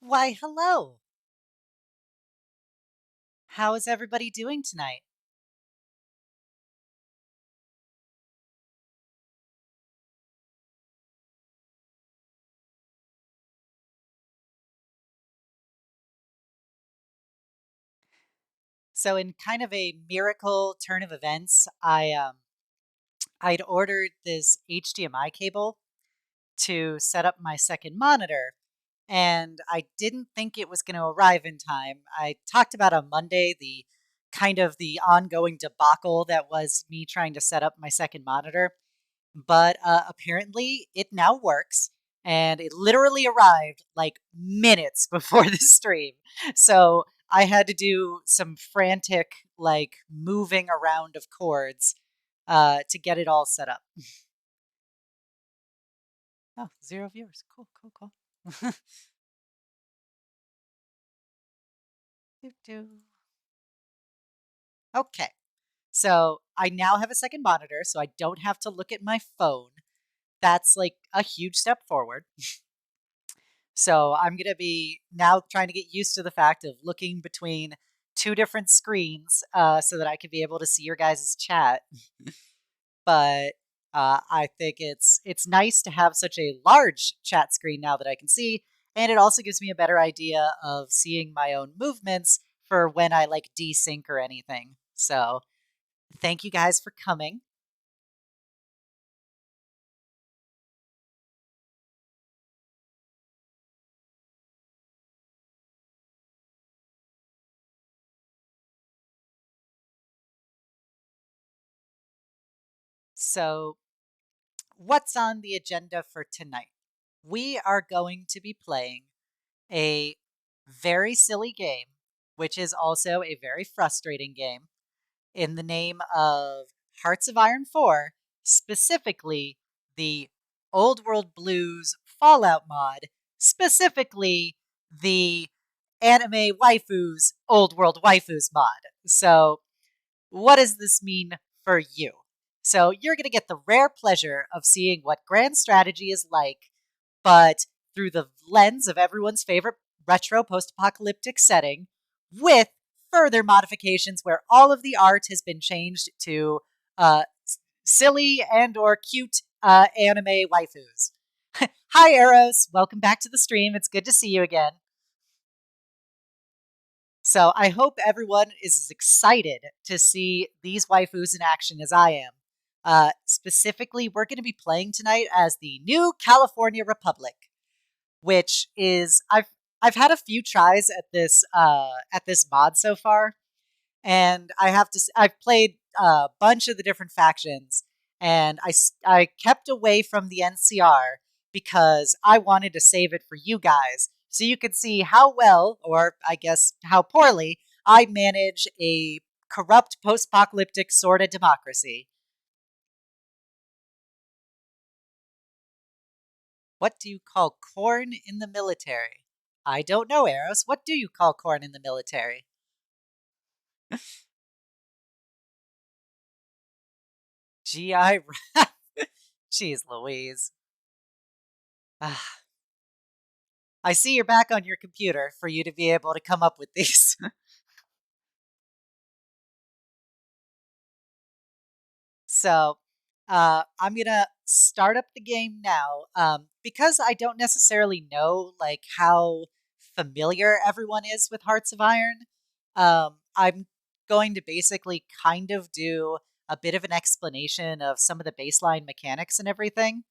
Why, hello. How is everybody doing tonight? So, in kind of a miracle turn of events, I'd ordered this HDMI cable to set up my second monitor, and I didn't think it was going to arrive in time. I talked about on Monday the ongoing debacle that was me trying to set up my second monitor. But apparently it now works, and it literally arrived like minutes before the stream. So I had to do some frantic, like, moving around of cords to get it all set up. Oh, 0 viewers. Cool, cool, cool. Doo doo. Okay, so I now have a second monitor, so I don't have to look at my phone. That's like a huge step forward. So I'm going to be now trying to get used to the fact of looking between two different screens so that I can be able to see your guys' chat. But I think it's nice to have such a large chat screen now that I can see, and it also gives me a better idea of seeing my own movements for when I like desync or anything. So thank you guys for coming. So what's on the agenda for tonight? We are going to be playing a very silly game, which is also a very frustrating game, in the name of Hearts of Iron 4, specifically the Old World Blues Fallout mod, specifically the Anime Waifus Old World Waifus mod. So, what does this mean for you? So, you're going to get the rare pleasure of seeing what grand strategy is like, but through the lens of everyone's favorite retro post apocalyptic setting, with further modifications where all of the art has been changed to silly and or cute anime waifus. Hi, Eros. Welcome back to the stream. It's good to see you again. So I hope everyone is as excited to see these waifus in action as I am. Specifically, we're going to be playing tonight as the new California Republic, which is I've had a few tries at this mod so far, and I've played a bunch of the different factions, and I kept away from the NCR because I wanted to save it for you guys so you could see how well, or I guess how poorly, I manage a corrupt post-apocalyptic sort of democracy. What do you call corn in the military? I don't know, Eros. What do you call corn in the military? GI. Jeez Louise. Ah, I see you're back on your computer for you to be able to come up with these. So I'm gonna start up the game now because I don't necessarily know like how familiar everyone is with Hearts of Iron. I'm going to basically kind of do a bit of an explanation of some of the baseline mechanics and everything,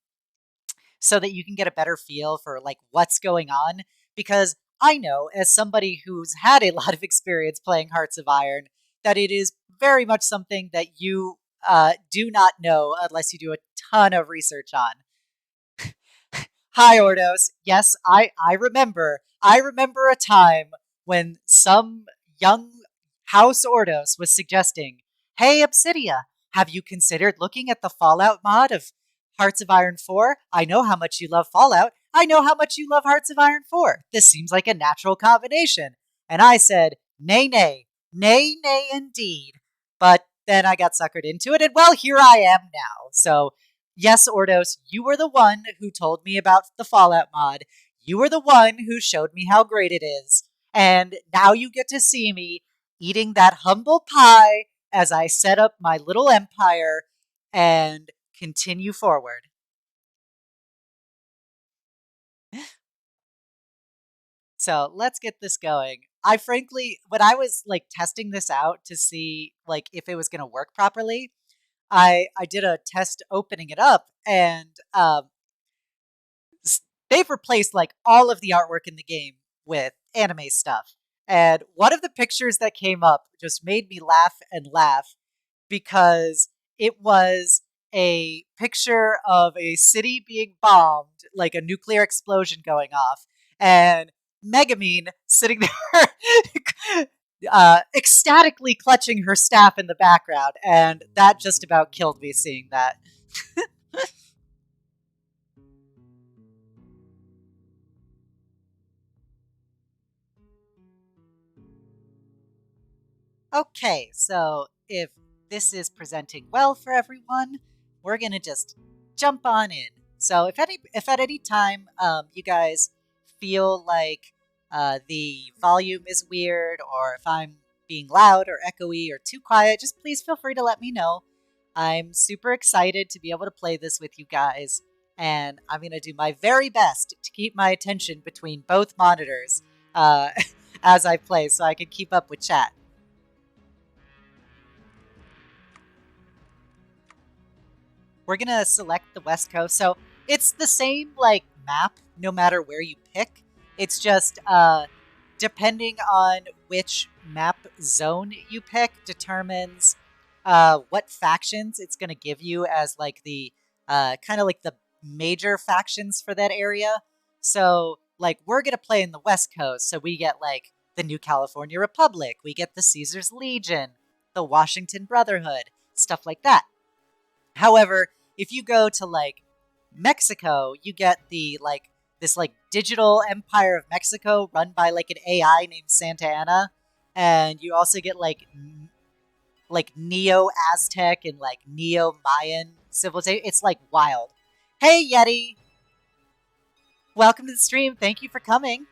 so that you can get a better feel for like what's going on. Because I know, as somebody who's had a lot of experience playing Hearts of Iron, that it is very much something that you do not know unless you do a ton of research on. Hi, Ordos. Yes, I remember. I remember a time when some young House Ordos was suggesting, "Hey, Obsidia, have you considered looking at the Fallout mod of Hearts of Iron 4? I know how much you love Fallout. I know how much you love Hearts of Iron 4. This seems like a natural combination." And I said, "Nay, nay, nay, nay, indeed." But then I got suckered into it, and well, here I am now. So yes, Ordos, you were the one who told me about the Fallout mod. You were the one who showed me how great it is. And now you get to see me eating that humble pie as I set up my little empire and continue forward. So let's get this going. I frankly, when I was like testing this out to see like if it was going to work properly, I did a test opening it up, and they've replaced like all of the artwork in the game with anime stuff. And one of the pictures that came up just made me laugh and laugh because it was a picture of a city being bombed, like a nuclear explosion going off, and Megamine sitting there ecstatically clutching her staff in the background. And that just about killed me seeing that. Okay, so if this is presenting well for everyone, we're gonna just jump on in. So if at any time you guys feel like the volume is weird, or if I'm being loud or echoey or too quiet, just please feel free to let me know. I'm super excited to be able to play this with you guys, and I'm gonna do my very best to keep my attention between both monitors as I play, so I can keep up with chat. We're gonna select the West Coast. So it's the same like map no matter where you pick. It's just depending on which map zone you pick determines what factions it's gonna give you as like the kind of like the major factions for that area. So like we're gonna play in the West Coast, so we get like the New California Republic, we get the Caesar's Legion, the Washington Brotherhood, stuff like that. However, if you go to like Mexico, you get the like this like digital empire of Mexico run by like an AI named Santa Anna, and you also get like Neo Aztec and like Neo Mayan civilization. It's like wild. Hey Yeti, welcome to the stream. Thank you for coming.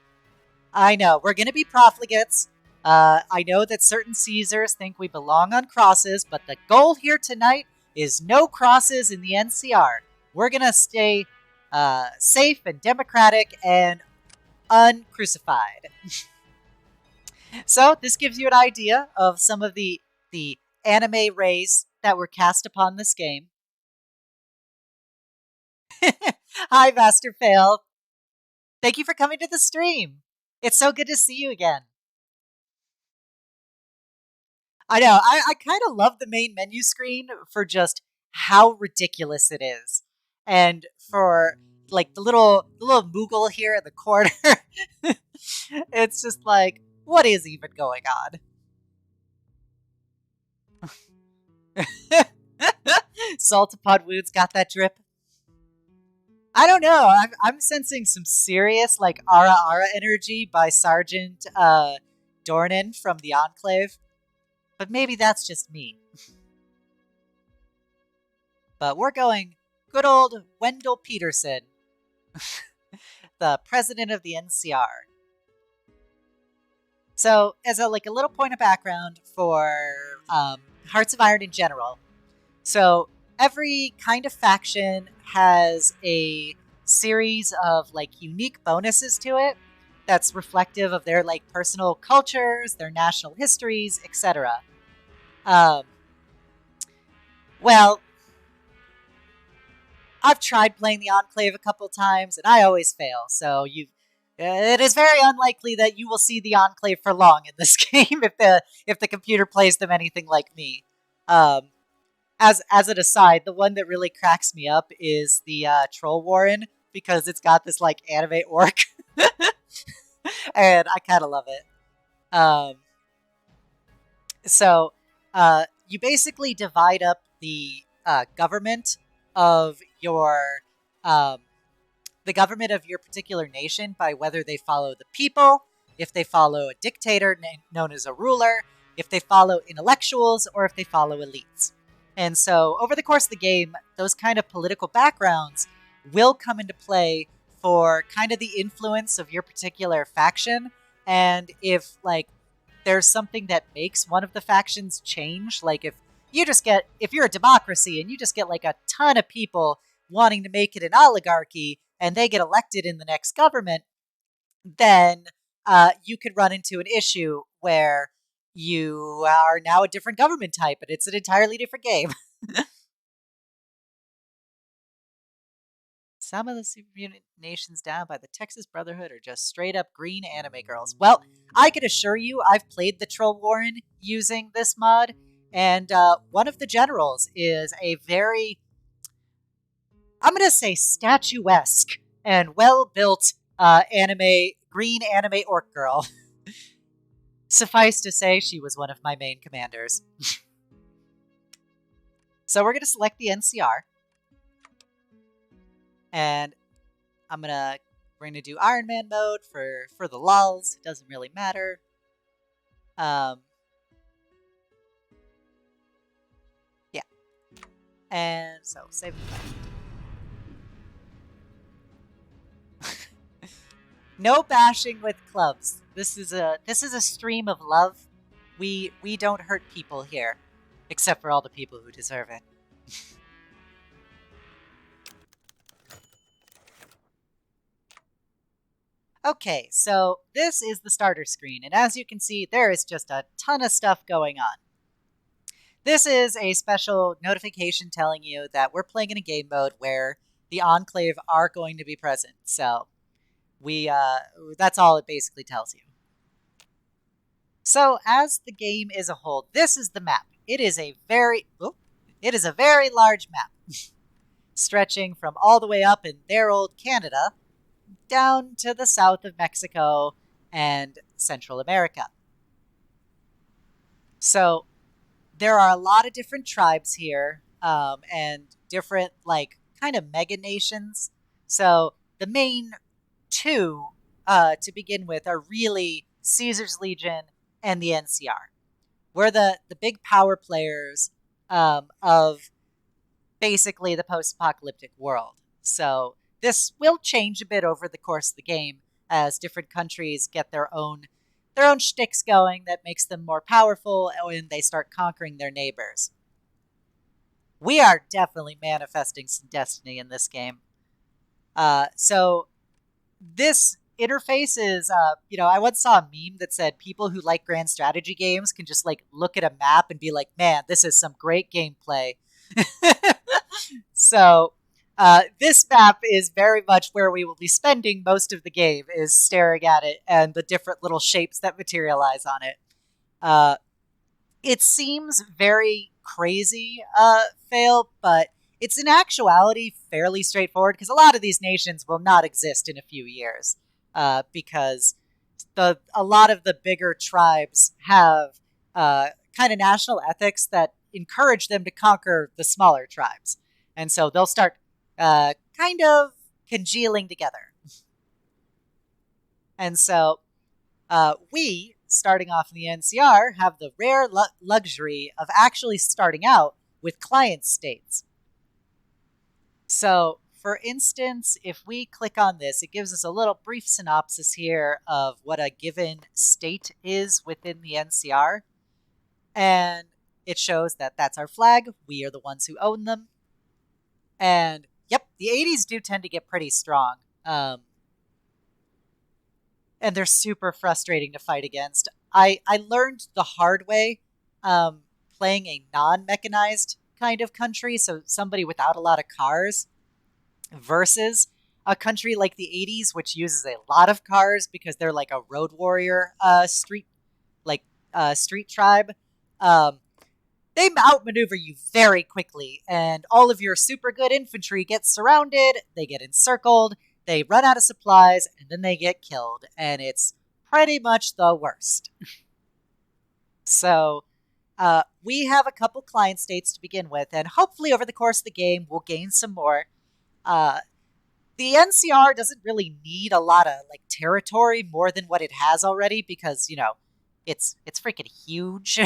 I know we're gonna be profligates. I know that certain Caesars think we belong on crosses, but the goal here tonight is no crosses in the NCR. We're gonna stay safe and democratic and uncrucified. So this gives you an idea of some of the anime rays that were cast upon this game. Hi, Master Fail. Thank you for coming to the stream. It's so good to see you again. I know. I kind of love the main menu screen for just how ridiculous it is, and for like the little Moogle here in the corner. It's just like, what is even going on? Salt upon wounds got that drip. I don't know. I'm sensing some serious like Ara Ara energy by Sergeant Dornan from the Enclave, but maybe that's just me. But we're going good old Wendell Peterson, the president of the NCR. So, as a like a little point of background for Hearts of Iron in general, so every kind of faction has a series of like unique bonuses to it that's reflective of their like personal cultures, their national histories, etc. Um, well, I've tried playing the Enclave a couple times, and I always fail. So it is very unlikely that you will see the Enclave for long in this game if the computer plays them anything like me. Um, as an aside, the one that really cracks me up is the Troll Warren, because it's got this like anime orc, and I kind of love it. So you basically divide up the government of your um, the government of your particular nation by whether they follow the people, if they follow a dictator known as a ruler, if they follow intellectuals, or if they follow elites. And so over the course of the game, those kind of political backgrounds will come into play for kind of the influence of your particular faction. And if like there's something that makes one of the factions change, like if you're a democracy and you just get like a ton of people wanting to make it an oligarchy and they get elected in the next government, then you could run into an issue where you are now a different government type and it's an entirely different game. Some of the superunit nations down by the Texas Brotherhood are just straight up green anime girls. Well, I can assure you I've played the Troll Warren using this mod, and one of the generals is a very, I'm going to say, statuesque and well-built green anime orc girl. Suffice to say, she was one of my main commanders. So we're going to select the NCR. And we're gonna do Iron Man mode for the lulz. It doesn't really matter. Yeah. And so save the No bashing with clubs. This is a stream of love. We don't hurt people here, except for all the people who deserve it. Okay, so this is the starter screen, and as you can see, there is just a ton of stuff going on. This is a special notification telling you that we're playing in a game mode where the Enclave are going to be present. So that's all it basically tells you. So as the game is a whole, this is the map. It is a very large map, stretching from all the way up in their old Canada down to the south of Mexico and Central America. So there are a lot of different tribes here, and different like kind of mega nations. So the main two to begin with are really Caesar's Legion and the NCR. We're the big power players of basically the post-apocalyptic world. So this will change a bit over the course of the game as different countries get their own shticks going that makes them more powerful and they start conquering their neighbors. We are definitely manifesting some destiny in this game. So this interface is, I once saw a meme that said people who like grand strategy games can just like look at a map and be like, man, this is some great gameplay. So this map is very much where we will be spending most of the game, is staring at it and the different little shapes that materialize on it. It seems very crazy, Fail, but it's in actuality fairly straightforward because a lot of these nations will not exist in a few years, because a lot of the bigger tribes have kind of national ethics that encourage them to conquer the smaller tribes. And so they'll start kind of congealing together. And so we, starting off in the NCR, have the rare luxury of actually starting out with client states. So, for instance, if we click on this, it gives us a little brief synopsis here of what a given state is within the NCR. And it shows that that's our flag. We are the ones who own them. And, yep, the 80s do tend to get pretty strong. And they're super frustrating to fight against. I learned the hard way playing a non-mechanized kind of country, so somebody without a lot of cars, versus a country like the 80s, which uses a lot of cars because they're like a road warrior street tribe. They outmaneuver you very quickly, and all of your super good infantry gets surrounded, they get encircled, they run out of supplies, and then they get killed, and it's pretty much the worst. So we have a couple client states to begin with, and hopefully over the course of the game, we'll gain some more. The NCR doesn't really need a lot of like territory more than what it has already because, it's freaking huge.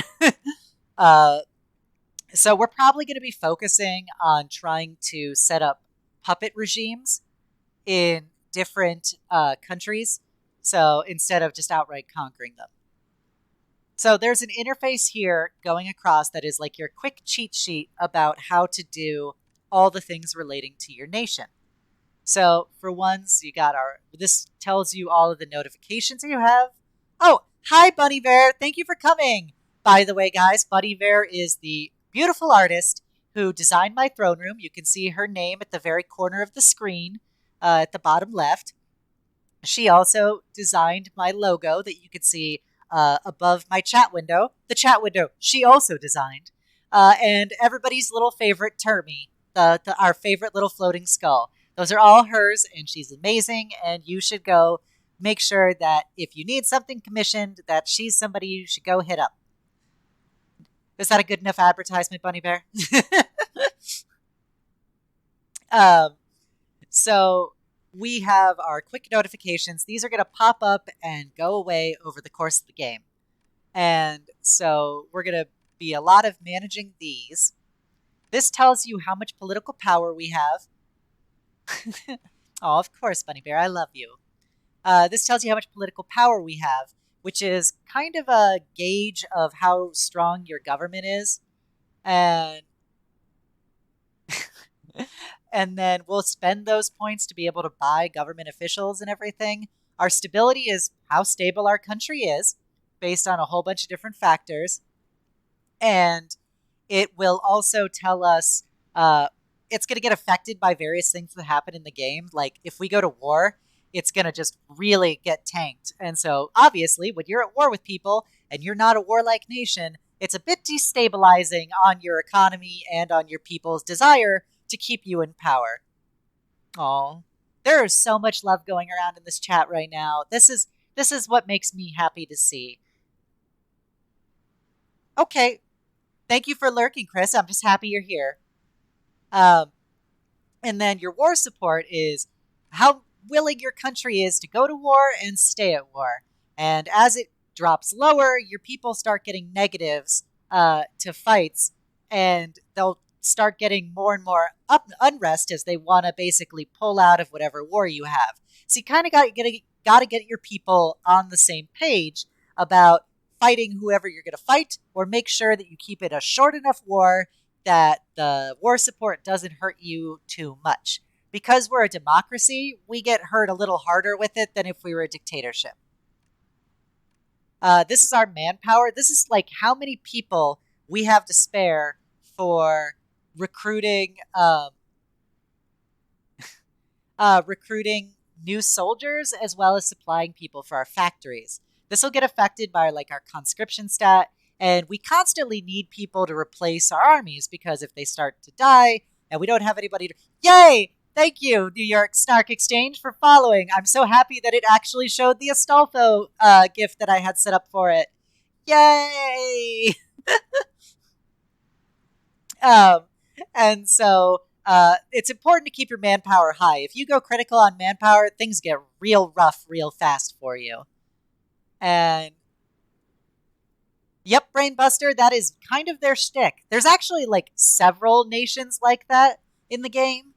So we're probably going to be focusing on trying to set up puppet regimes in different countries. So instead of just outright conquering them. So there's an interface here going across that is like your quick cheat sheet about how to do all the things relating to your nation. So for ones, you got this tells you all of the notifications you have. Oh, hi, Bunny Bear. Thank you for coming. By the way, guys, Bunny Bear is the beautiful artist who designed my throne room. You can see her name at the very corner of the screen at the bottom left. She also designed my logo that you can see above my chat window. The chat window she also designed. And everybody's little favorite Termy, our favorite little floating skull. Those are all hers, and she's amazing, and you should go make sure that if you need something commissioned, that she's somebody you should go hit up. Is that a good enough advertisement, Bunny Bear? So we have our quick notifications. These are going to pop up and go away over the course of the game. And so we're going to be a lot of managing these. This tells you how much political power we have. Oh, of course, Bunny Bear, I love you. This tells you how much political power we have, which is kind of a gauge of how strong your government is. And and then we'll spend those points to be able to buy government officials and everything. Our stability is how stable our country is based on a whole bunch of different factors. And it will also tell us it's going to get affected by various things that happen in the game. Like if we go to war, it's going to just really get tanked. And so obviously when you're at war with people and you're not a warlike nation, it's a bit destabilizing on your economy and on your people's desire to keep you in power. Oh, there is so much love going around in this chat right now. This is what makes me happy to see. Okay. Thank you for lurking, Chris. I'm just happy you're here. And then your war support is how willing your country is to go to war and stay at war. And as it drops lower, your people start getting negatives to fights, and they'll start getting more and more unrest as they want to basically pull out of whatever war you have. So you kind of got to get your people on the same page about fighting whoever you're going to fight, or make sure that you keep it a short enough war that the war support doesn't hurt you too much. Because we're a democracy, we get hurt a little harder with it than if we were a dictatorship. This is our manpower. This is like how many people we have to spare for recruiting recruiting new soldiers, as well as supplying people for our factories. This will get affected by like our conscription stat, and we constantly need people to replace our armies because if they start to die and we don't have anybody to... Yay! Thank you, New York Snark Exchange, for following. I'm so happy that it actually showed the Astolfo gift that I had set up for it. Yay! And so it's important to keep your manpower high. If you go critical on manpower, things get real rough real fast for you. And yep, Brainbuster, that is kind of their shtick. There's actually like several nations like that in the game.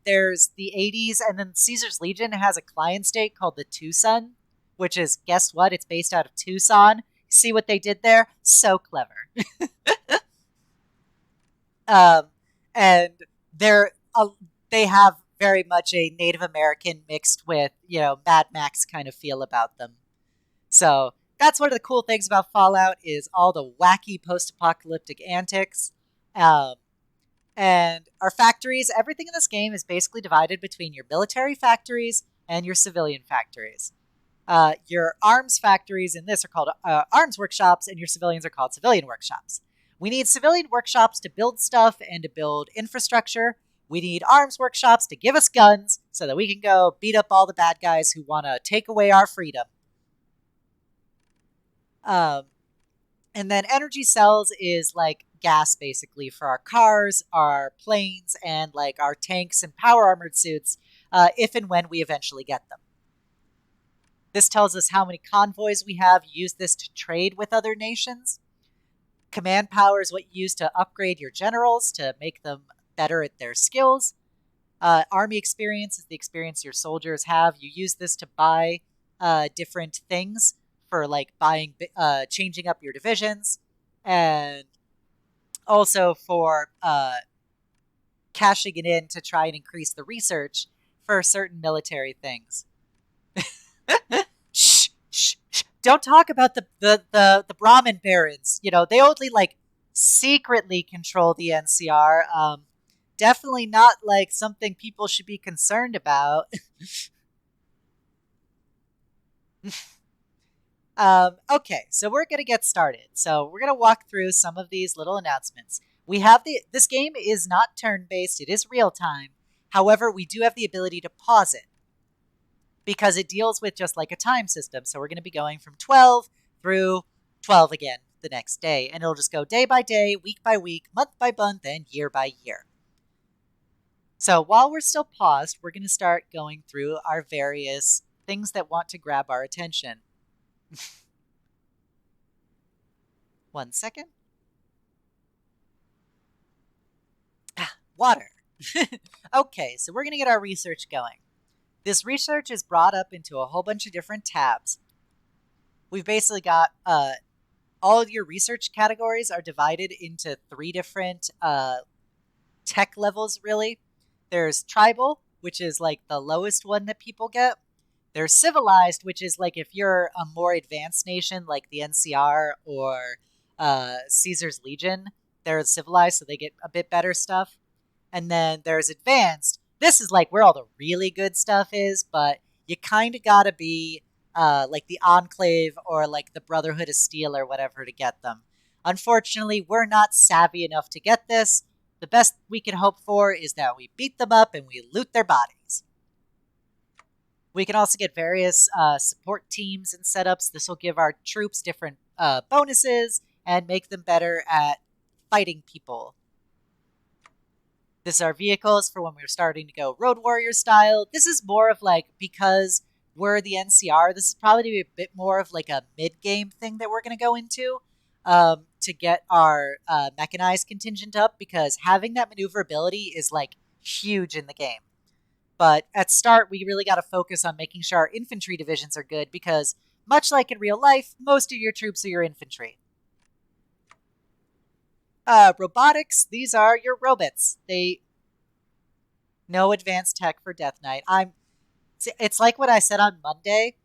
There's the 80s, and then Caesar's Legion has a client state called the Tucson, which is, guess what? It's based out of Tucson. See what they did there? So clever. And they have very much a Native American mixed with, Mad Max kind of feel about them. So that's one of the cool things about Fallout is all the wacky post-apocalyptic antics. And our factories, everything in this game is basically divided between your military factories and your civilian factories. Your arms factories in this are called arms workshops, and your civilians are called civilian workshops. We need civilian workshops to build stuff and to build infrastructure. We need arms workshops to give us guns so that we can go beat up all the bad guys who want to take away our freedom. And then energy cells is like gas basically for our cars, our planes, and like our tanks and power armored suits if and when we eventually get them. This tells us how many convoys we have. Use this to trade with other nations. Command power is what you use to upgrade your generals to make them better at their skills. Army experience is the experience your soldiers have. You use this to buy different things for like changing up your divisions, and also for cashing it in to try and increase the research for certain military things. Shh, shh, shh. Don't talk about the Brahmin barons. You know, they only like secretly control the NCR. Definitely not like something people should be concerned about. Okay, so we're gonna get started. So we're gonna walk through some of these little announcements. We have this game is not turn-based, it is real time. However, we do have the ability to pause it because it deals with just like a time system. So we're gonna be going from 12 through 12 again the next day, and it'll just go day by day, week by week, month by month, and year by year. So while we're still paused, we're gonna start going through our various things that want to grab our attention. 1 second. Water. Okay, so we're going to get our research going. This research is brought up into a whole bunch of different tabs. We've basically got all of your research categories are divided into 3 different tech levels, really. There's tribal, which is like the lowest one that people get. There's civilized, which is like if you're a more advanced nation like the NCR or Caesar's Legion, they're civilized, so they get a bit better stuff. And then there's advanced. This is like where all the really good stuff is, but you kind of gotta be like the Enclave or like the Brotherhood of Steel or whatever to get them. Unfortunately, we're not savvy enough to get this. The best we can hope for is that we beat them up and we loot their bodies. We can also get various support teams and setups. This will give our troops different bonuses and make them better at fighting people. This is our vehicles for when we're starting to go Road Warrior style. This is more of like, because we're the NCR, this is probably a bit more of like a mid-game thing that we're going to go into to get our mechanized contingent up, because having that maneuverability is like huge in the game. But at start, we really got to focus on making sure our infantry divisions are good, because much like in real life, most of your troops are your infantry. Robotics, these are your robots. No advanced tech for Death Knight. It's like what I said on Monday.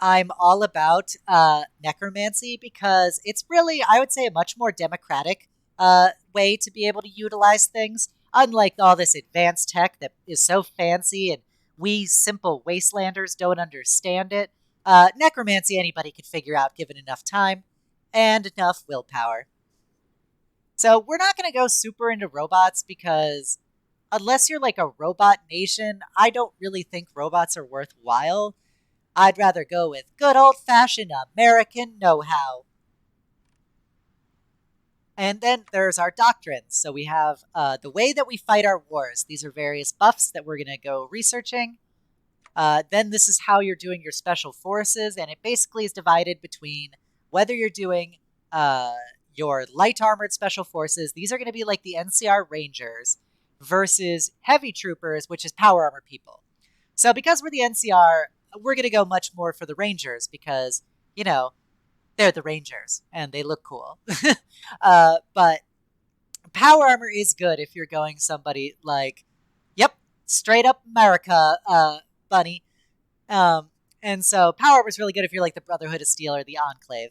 I'm all about necromancy because it's really, I would say, a much more democratic way to be able to utilize things. Unlike all this advanced tech that is so fancy and we simple wastelanders don't understand it. Necromancy anybody could figure out given enough time and enough willpower. So we're not going to go super into robots because unless you're like a robot nation, I don't really think robots are worthwhile. I'd rather go with good old-fashioned American know-how. And then there's our doctrines. So we have the way that we fight our wars. These are various buffs that we're going to go researching. Then this is how you're doing your special forces, and it basically is divided between whether you're doing your light armored special forces. These are going to be like the NCR Rangers versus heavy troopers, which is power armor people. So because we're the NCR, we're going to go much more for the Rangers because, you know, they're the Rangers and they look cool. But power armor is good if you're going somebody like, yep, straight up America, bunny. And so power armor is really good if you're like the Brotherhood of Steel or the Enclave.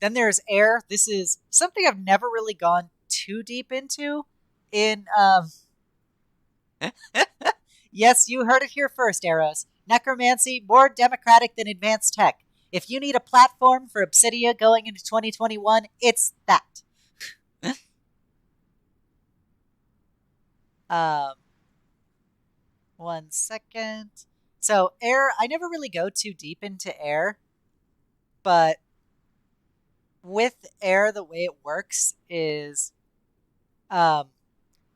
Then there's air. This is something I've never really gone too deep into. Yes, you heard it here first, Arrows. Necromancy, more democratic than advanced tech. If you need a platform for Obsidia going into 2021, it's that. 1 second. So air, I never really go too deep into air, but with air, the way it works is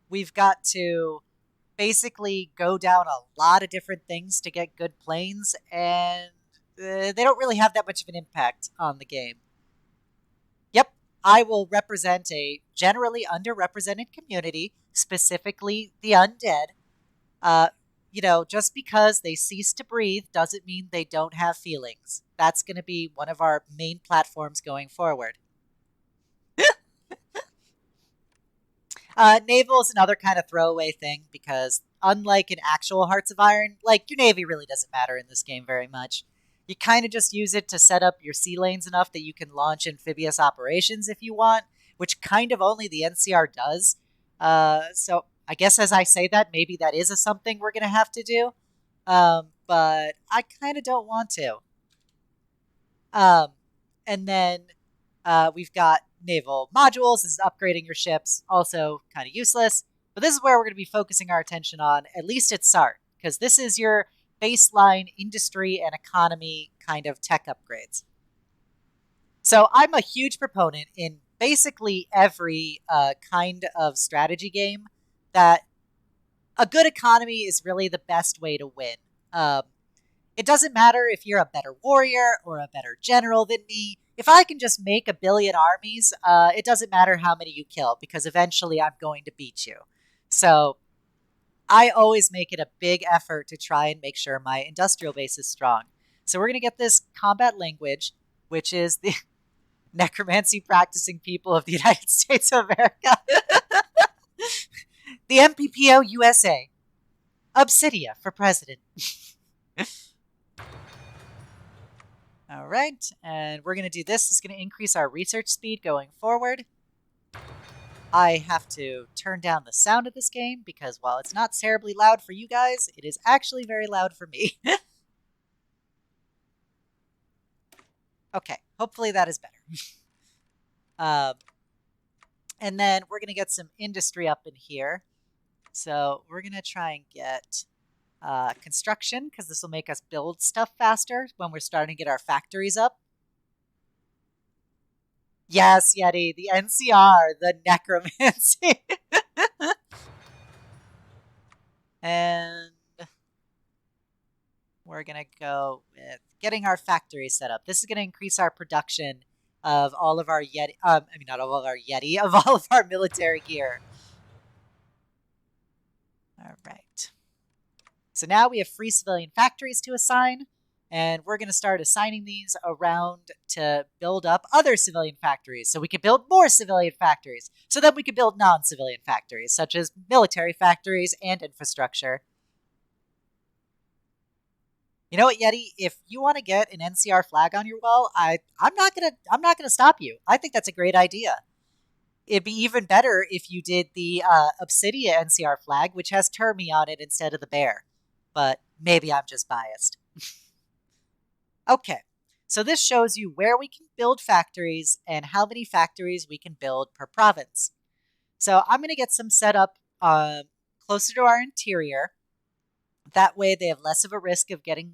we've got to basically go down a lot of different things to get good planes, and they don't really have that much of an impact on the game. Yep, I will represent a generally underrepresented community, specifically the undead. Uh, just because they cease to breathe doesn't mean they don't have feelings. That's going to be one of our main platforms going forward. Naval is another kind of throwaway thing because, unlike in actual Hearts of Iron, like your navy really doesn't matter in this game very much. You kind of just use it to set up your sea lanes enough that you can launch amphibious operations if you want, which kind of only the NCR does. So I guess as I say that, maybe that is a something we're going to have to do. But I kind of don't want to. Um, and then we've got naval modules. This is upgrading your ships, also kind of useless. But this is where we're going to be focusing our attention on, at least at start, because this is your baseline industry and economy kind of tech upgrades. So I'm a huge proponent in basically every kind of strategy game that a good economy is really the best way to win. Um, it doesn't matter if you're a better warrior or a better general than me. If I can just make a billion armies, it doesn't matter how many you kill, because eventually I'm going to beat you. So I always make it a big effort to try and make sure my industrial base is strong. So we're going to get this combat language, which is the necromancy practicing people of the United States of America. The MPPO USA. Obsidia for president. All right, and we're going to do this. It's going to increase our research speed going forward. I have to turn down the sound of this game because while it's not terribly loud for you guys, it is actually very loud for me. Okay, hopefully that is better. And then we're going to get some industry up in here. So we're going to try and get construction, because this will make us build stuff faster when we're starting to get our factories up. Yes, Yeti, the NCR, the necromancy. And we're going to go with getting our factory set up. This is going to increase our production of all of our Yeti, not all of our Yeti, of all of our military gear. All right. So now we have free civilian factories to assign, and we're going to start assigning these around to build up other civilian factories. So we can build more civilian factories. So then we can build non-civilian factories, such as military factories and infrastructure. You know what, Yeti? If you want to get an NCR flag on your wall, I'm not gonna stop you. I think that's a great idea. It'd be even better if you did the Obsidia NCR flag, which has Termi on it instead of the bear. But maybe I'm just biased. Okay, so this shows you where we can build factories and how many factories we can build per province. So I'm going to get some set up closer to our interior. That way they have less of a risk of getting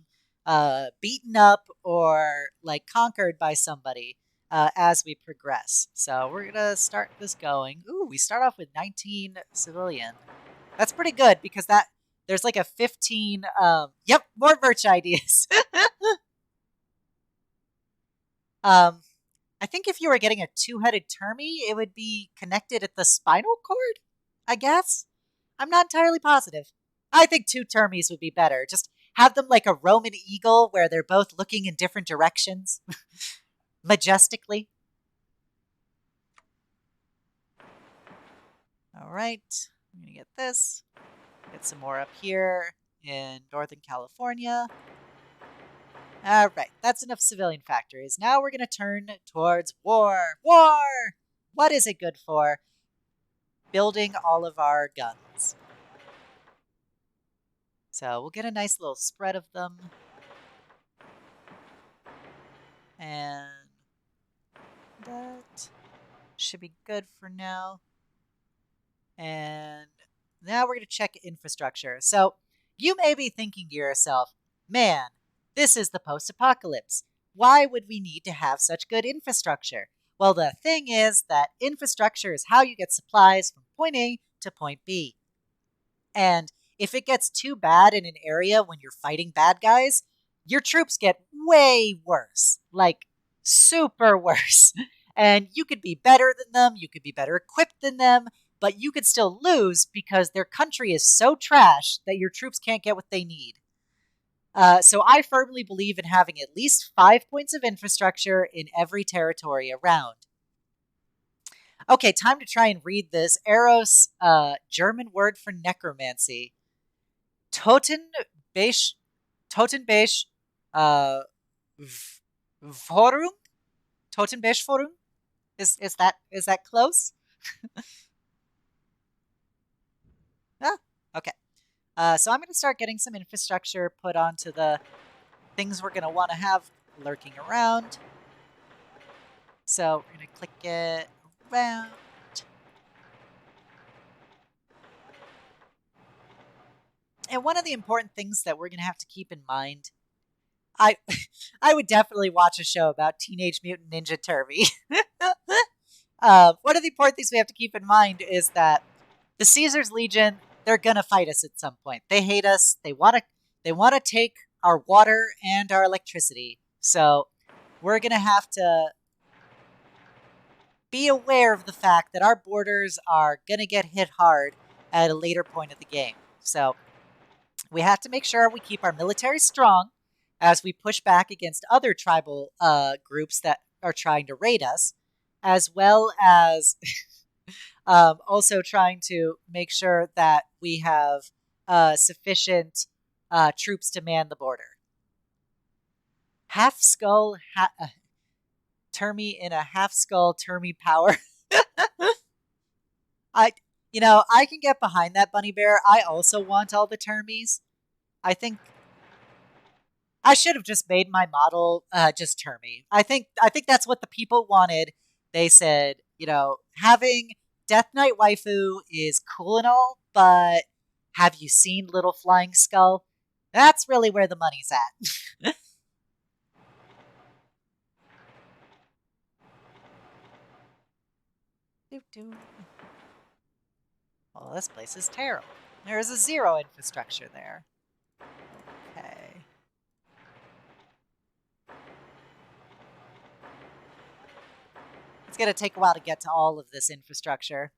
beaten up or like conquered by somebody as we progress. So we're going to start this going. Ooh, we start off with 19 civilian. That's pretty good because there's like a 15. Yep, more merch ideas. I think if you were getting a two-headed Termi, it would be connected at the spinal cord, I guess. I'm not entirely positive. I think two Termies would be better. Just have them like a Roman eagle where they're both looking in different directions. Majestically. All right. I'm going to get this. Get some more up here in Northern California. All right. That's enough civilian factories. Now we're going to turn towards war. War! What is it good for? Building all of our guns. So we'll get a nice little spread of them. And that should be good for now. And now we're going to check infrastructure. So you may be thinking to yourself, man, this is the post-apocalypse. Why would we need to have such good infrastructure? Well, the thing is that infrastructure is how you get supplies from point A to point B. And if it gets too bad in an area when you're fighting bad guys, your troops get way worse, like super worse. And you could be better than them, you could be better equipped than them, but you could still lose because their country is so trash that your troops can't get what they need. So I firmly believe in having at least 5 points of infrastructure in every territory around. Okay, time to try and read this. Eros, German word for necromancy. Totenbesch, Totenbesch, uh, Forum? Totenbesch Forum? Is that close? Ah, okay. So I'm going to start getting some infrastructure put onto the things we're going to want to have lurking around. So we're going to click it around. And one of the important things that we're going to have to keep in mind, I I would definitely watch a show about Teenage Mutant Ninja Turby. One of the important things we have to keep in mind is that the Caesar's Legion, they're gonna fight us at some point. They hate us. They wanna take our water and our electricity. So we're gonna have to be aware of the fact that our borders are gonna get hit hard at a later point of the game. So we have to make sure we keep our military strong as we push back against other tribal groups that are trying to raid us, as well as also trying to make sure that we have sufficient troops to man the border. Half skull, Termy in a half skull Termy power. I, I can get behind that, Bunny Bear. I also want all the Termies. I think I should have just made my model just Termy. I think that's what the people wanted. They said, having Death Knight waifu is cool and all, but have you seen Little Flying Skull? That's really where the money's at. Well, this place is terrible. There is a 0 infrastructure there. Okay. It's going to take a while to get to all of this infrastructure.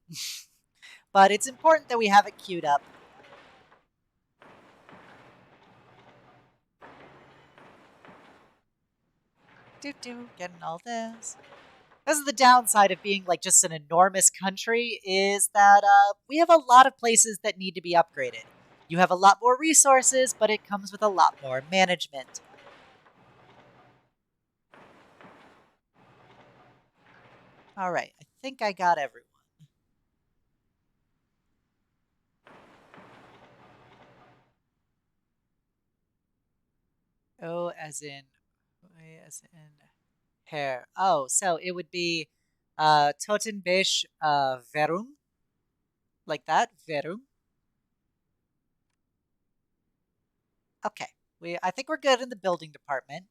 But it's important that we have it queued up. Getting all this. This is the downside of being like just an enormous country, is that we have a lot of places that need to be upgraded. You have a lot more resources, but it comes with a lot more management. All right, I think I got everyone. O as in hair. Oh, so it would be Totenbisch Verum. Like that, Verum. Okay, I think we're good in the building department.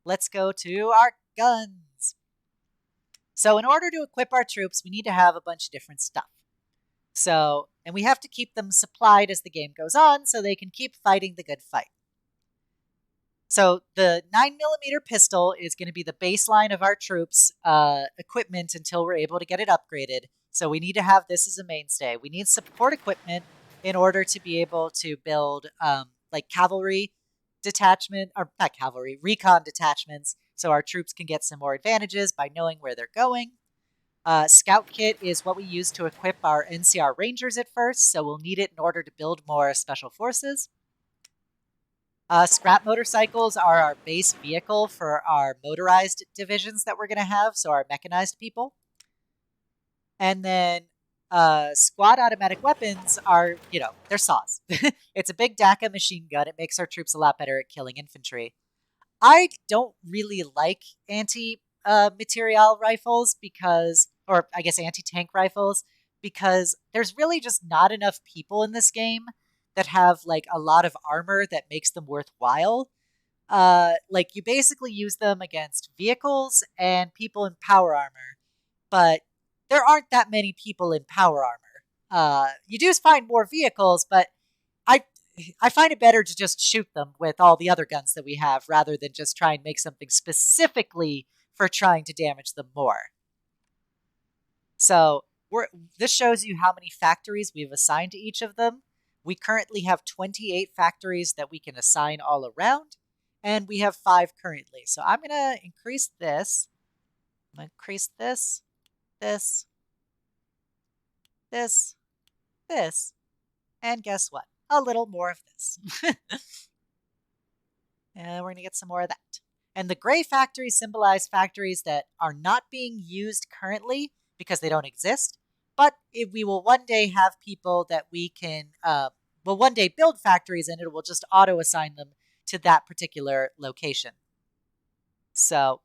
Let's go to our guns. So in order to equip our troops, we need to have a bunch of different stuff. So, and we have to keep them supplied as the game goes on so they can keep fighting the good fight. So the 9mm pistol is going to be the baseline of our troops' equipment until we're able to get it upgraded. So we need to have this as a mainstay. We need support equipment in order to be able to build like cavalry detachment, or not cavalry, recon detachments, so our troops can get some more advantages by knowing where they're going. Scout kit is what we use to equip our NCR Rangers at first, so we'll need it in order to build more special forces. Scrap motorcycles are our base vehicle for our motorized divisions that we're going to have, so our mechanized people. And then squad automatic weapons are, they're saws. It's a big DACA machine gun. It makes our troops a lot better at killing infantry. I don't really like anti-material rifles or I guess anti-tank rifles, because there's really just not enough people in this game that have like a lot of armor that makes them worthwhile. Like you basically use them against vehicles and people in power armor, but there aren't that many people in power armor. You do find more vehicles, but I find it better to just shoot them with all the other guns that we have rather than just try and make something specifically for trying to damage them more. So this shows you how many factories we've assigned to each of them. We currently have 28 factories that we can assign all around, and we have 5 currently. So I'm going to increase this. I'm going to increase this, this, this, this, and guess what? A little more of this. And we're going to get some more of that. And the gray factories symbolize factories that are not being used currently because they don't exist. But if we will one day have people that we can, will one day build factories and it will just auto assign them to that particular location. So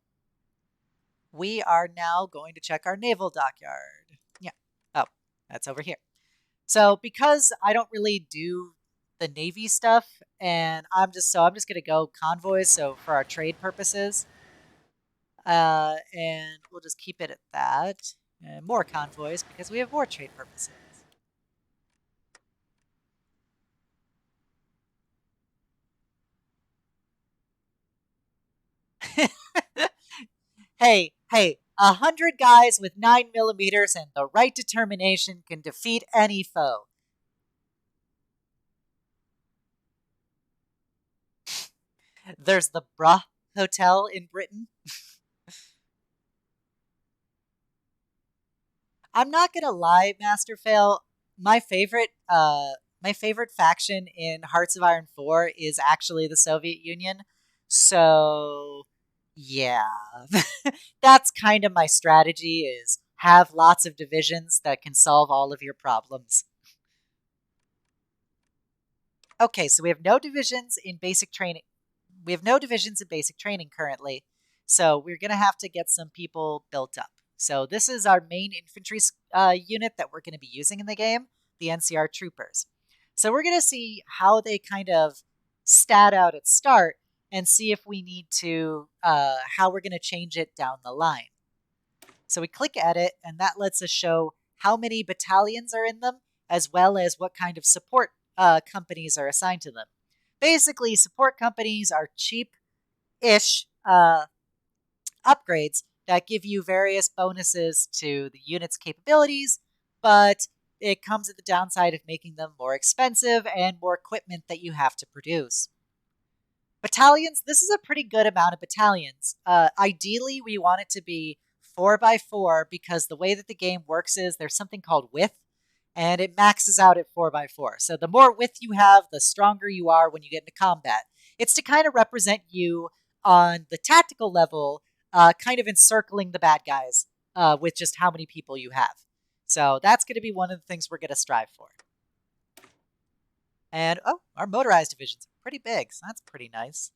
we are now going to check our naval dockyard. Yeah. Oh, that's over here. So because I don't really do the Navy stuff, and I'm just going to go convoys. So for our trade purposes, and we'll just keep it at that. And more convoys because we have more trade purposes. Hey, 100 guys with 9mm and the right determination can defeat any foe. There's the Bruh Hotel in Britain. I'm not gonna lie, Master Fail. My favorite, my favorite faction in Hearts of Iron 4 is actually the Soviet Union. So, yeah, that's kind of my strategy: is have lots of divisions that can solve all of your problems. Okay, so we have no divisions in basic training. We have no divisions in basic training currently, so we're going to have to get some people built up. So this is our main infantry unit that we're going to be using in the game, the NCR Troopers. So we're going to see how they kind of stat out at start and see if we need to, how we're going to change it down the line. So we click edit, and that lets us show how many battalions are in them, as well as what kind of support companies are assigned to them. Basically, support companies are cheap-ish upgrades that give you various bonuses to the unit's capabilities, but it comes at the downside of making them more expensive and more equipment that you have to produce. Battalions, this is a pretty good amount of battalions. Ideally, we want it to be 4x4 because the way that the game works is there's something called width, and it maxes out at 4x4. So the more width you have, the stronger you are when you get into combat. It's to kind of represent you on the tactical level, kind of encircling the bad guys with just how many people you have. So that's going to be one of the things we're going to strive for. And, oh, our motorized division's pretty big, so that's pretty nice.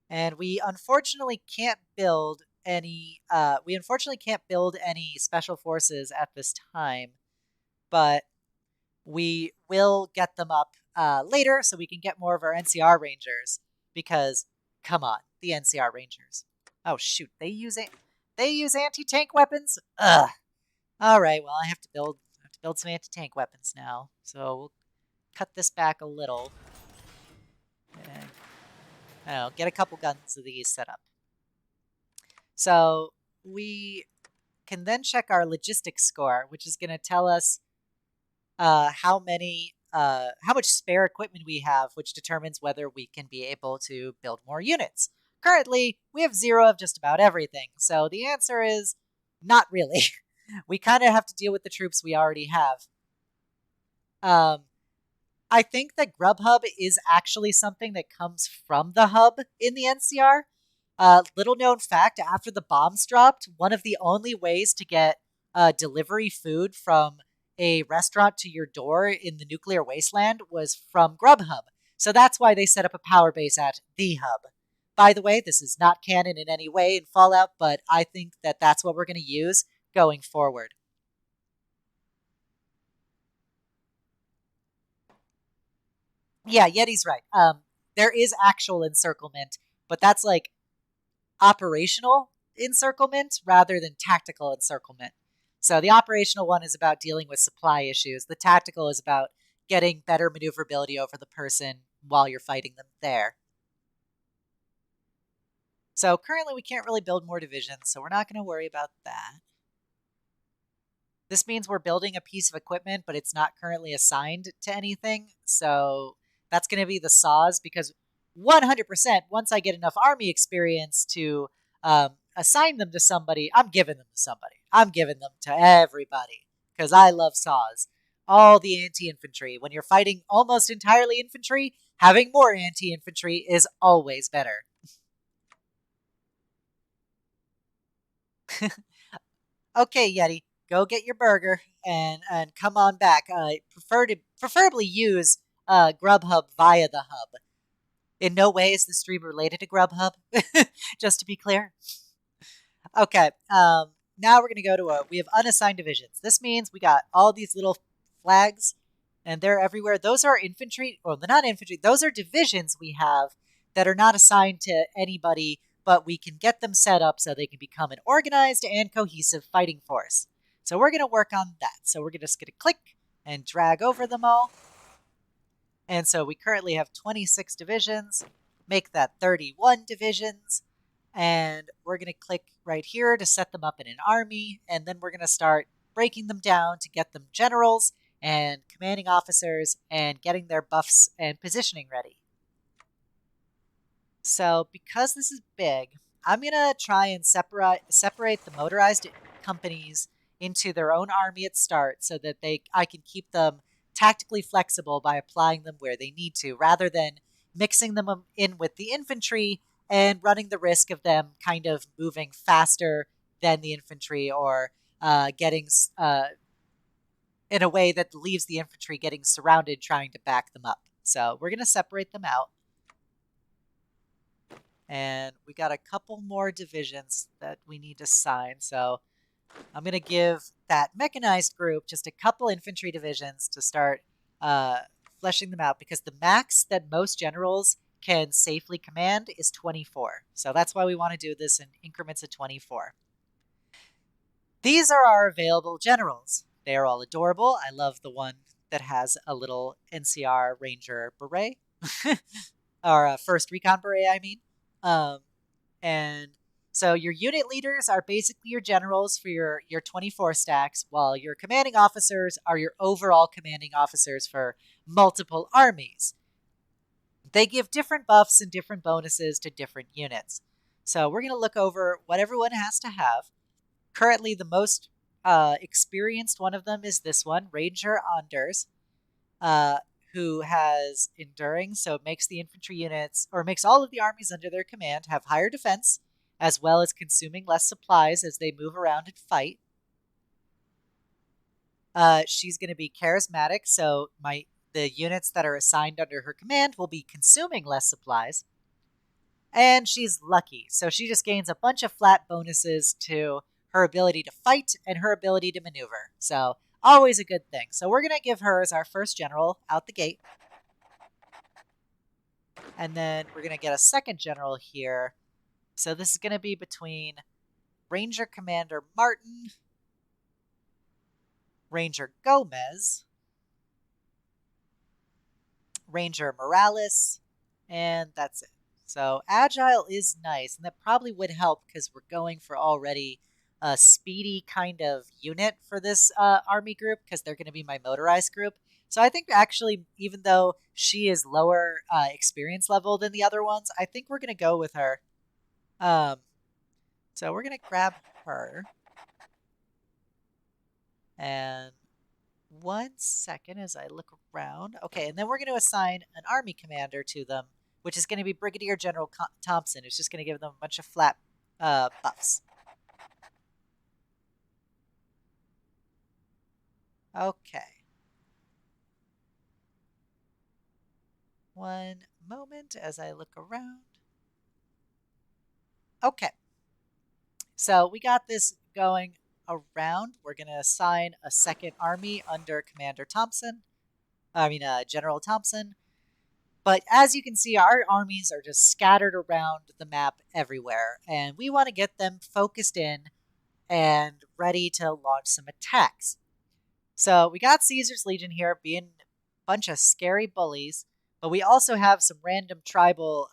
And we unfortunately can't build any special forces at this time, but we will get them up later so we can get more of our NCR Rangers, because come on, the NCR Rangers. Oh shoot, they use anti-tank weapons? Ugh. All right, well I have to build some anti-tank weapons now. So we'll cut this back a little. And, I don't know, get a couple guns of these set up. So we can then check our logistics score, which is going to tell us how much spare equipment we have, which determines whether we can be able to build more units. Currently, we have 0 of just about everything, so the answer is not really. We kind of have to deal with the troops we already have. I think that Grubhub is actually something that comes from the hub in the NCR. Little known fact, after the bombs dropped, one of the only ways to get delivery food from a restaurant to your door in the nuclear wasteland was from Grubhub. So that's why they set up a power base at the hub. By the way, this is not canon in any way in Fallout, but I think that that's what we're going to use going forward. Yeah, Yeti's right. There is actual encirclement, but that's like operational encirclement rather than tactical encirclement. So the operational one is about dealing with supply issues. The tactical is about getting better maneuverability over the person while you're fighting them there. So currently we can't really build more divisions, so we're not going to worry about that. This means we're building a piece of equipment, but it's not currently assigned to anything. So that's going to be the saws, because 100%, once I get enough army experience to assign them to somebody, I'm giving them to somebody. I'm giving them to everybody because I love saws. All the anti-infantry. When you're fighting almost entirely infantry, having more anti-infantry is always better. Okay, Yeti, go get your burger and come on back. Preferably use Grubhub via the hub. In no way is the stream related to Grubhub, just to be clear. Okay, now we're gonna go to we have unassigned divisions. This means we got all these little flags, and they're everywhere. Those are infantry, well, they're not infantry. Those are divisions we have that are not assigned to anybody, but we can get them set up so they can become an organized and cohesive fighting force. So we're gonna work on that. So we're just gonna click and drag over them all. And so we currently have 26 divisions, make that 31 divisions. And we're going to click right here to set them up in an army. And then we're going to start breaking them down to get them generals and commanding officers and getting their buffs and positioning ready. So because this is big, I'm going to try and separate the motorized companies into their own army at start so that I can keep them tactically flexible by applying them where they need to, rather than mixing them in with the infantry and running the risk of them kind of moving faster than the infantry, or getting in a way that leaves the infantry getting surrounded trying to back them up. So we're going to separate them out. And we got a couple more divisions that we need to sign. So I'm going to give that mechanized group just a couple infantry divisions to start fleshing them out, because the max that most generals can safely command is 24. So that's why we want to do this in increments of 24. These are our available generals. They are all adorable. I love the one that has a little NCR Ranger beret, or a first recon beret, I mean. And so your unit leaders are basically your generals for your 24 stacks, while your commanding officers are your overall commanding officers for multiple armies. They give different buffs and different bonuses to different units. So we're going to look over what everyone has to have. Currently, the most experienced one of them is this one, Ranger Anders, who has enduring, so it makes the infantry units, or makes all of the armies under their command have higher defense, as well as consuming less supplies as they move around and fight. She's going to be charismatic, so the units that are assigned under her command will be consuming less supplies. And she's lucky, so she just gains a bunch of flat bonuses to her ability to fight and her ability to maneuver. So always a good thing. So we're going to give her as our first general out the gate. And then we're going to get a second general here. So this is going to be between Ranger Commander Martin, Ranger Gomez, Ranger Morales, and that's it. So Agile is nice, and that probably would help because we're going for already a speedy kind of unit for this army group, because they're going to be my motorized group. So I think actually, even though she is lower experience level than the other ones, I think we're going to go with her. So we're going to grab her. And 1 second as I look around. Okay, and then we're going to assign an army commander to them, which is going to be Brigadier General Thompson, who's just going to give them a bunch of flat buffs. Okay. One moment as I look around. Okay. So we got this going around. We're going to assign a second army under Commander Thompson. General Thompson. But as you can see, our armies are just scattered around the map everywhere, and we want to get them focused in and ready to launch some attacks. So we got Caesar's Legion here being a bunch of scary bullies, but we also have some random tribal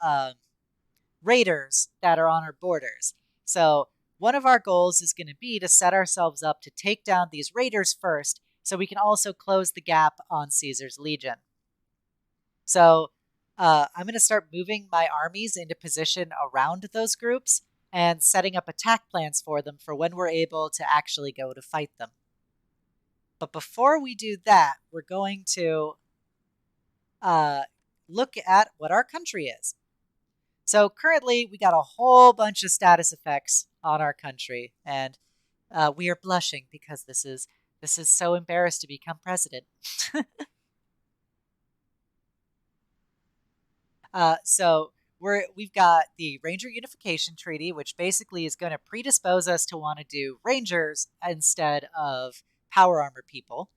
raiders that are on our borders. So one of our goals is going to be to set ourselves up to take down these raiders first, so we can also close the gap on Caesar's Legion. So I'm going to start moving my armies into position around those groups and setting up attack plans for them for when we're able to actually go to fight them. But before we do that, we're going to look at what our country is. So currently, we got a whole bunch of status effects on our country, and we are blushing because this is so embarrassed to become president. So we've got the Ranger Unification Treaty, which basically is going to predispose us to want to do Rangers instead of power armor people.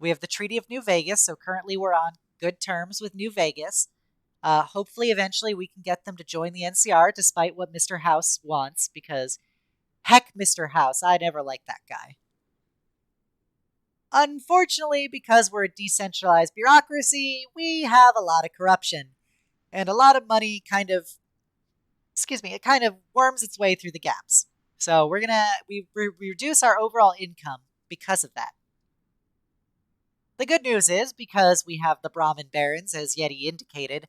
We have the Treaty of New Vegas, so currently we're on good terms with New Vegas. Hopefully, eventually, we can get them to join the NCR, despite what Mr. House wants, because heck, Mr. House, I never liked that guy. Unfortunately, because we're a decentralized bureaucracy, we have a lot of corruption. And a lot of money it kind of worms its way through the gaps. So we reduce our overall income because of that. The good news is, because we have the Brahmin Barons, as Yeti indicated,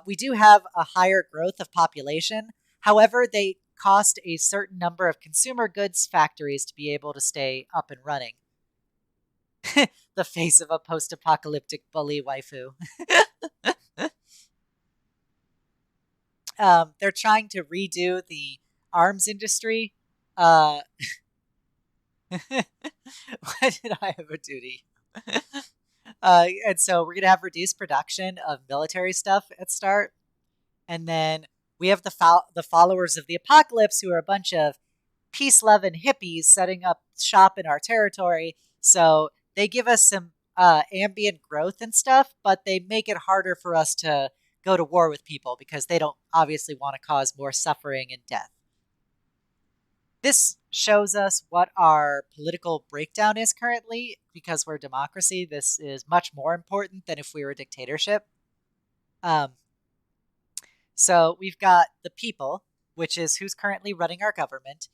we do have a higher growth of population. However, they cost a certain number of consumer goods factories to be able to stay up and running. The face of a post-apocalyptic bully waifu. They're trying to redo the arms industry. Why did I have a duty? And so we're going to have reduced production of military stuff at start. And then we have the followers of the apocalypse, who are a bunch of peace-loving hippies setting up shop in our territory. So they give us some ambient growth and stuff, but they make it harder for us to go to war with people because they don't obviously want to cause more suffering and death. This shows us what our political breakdown is currently. Because we're a democracy, this is much more important than if we were a dictatorship. So we've got the people, which is who's currently running our government.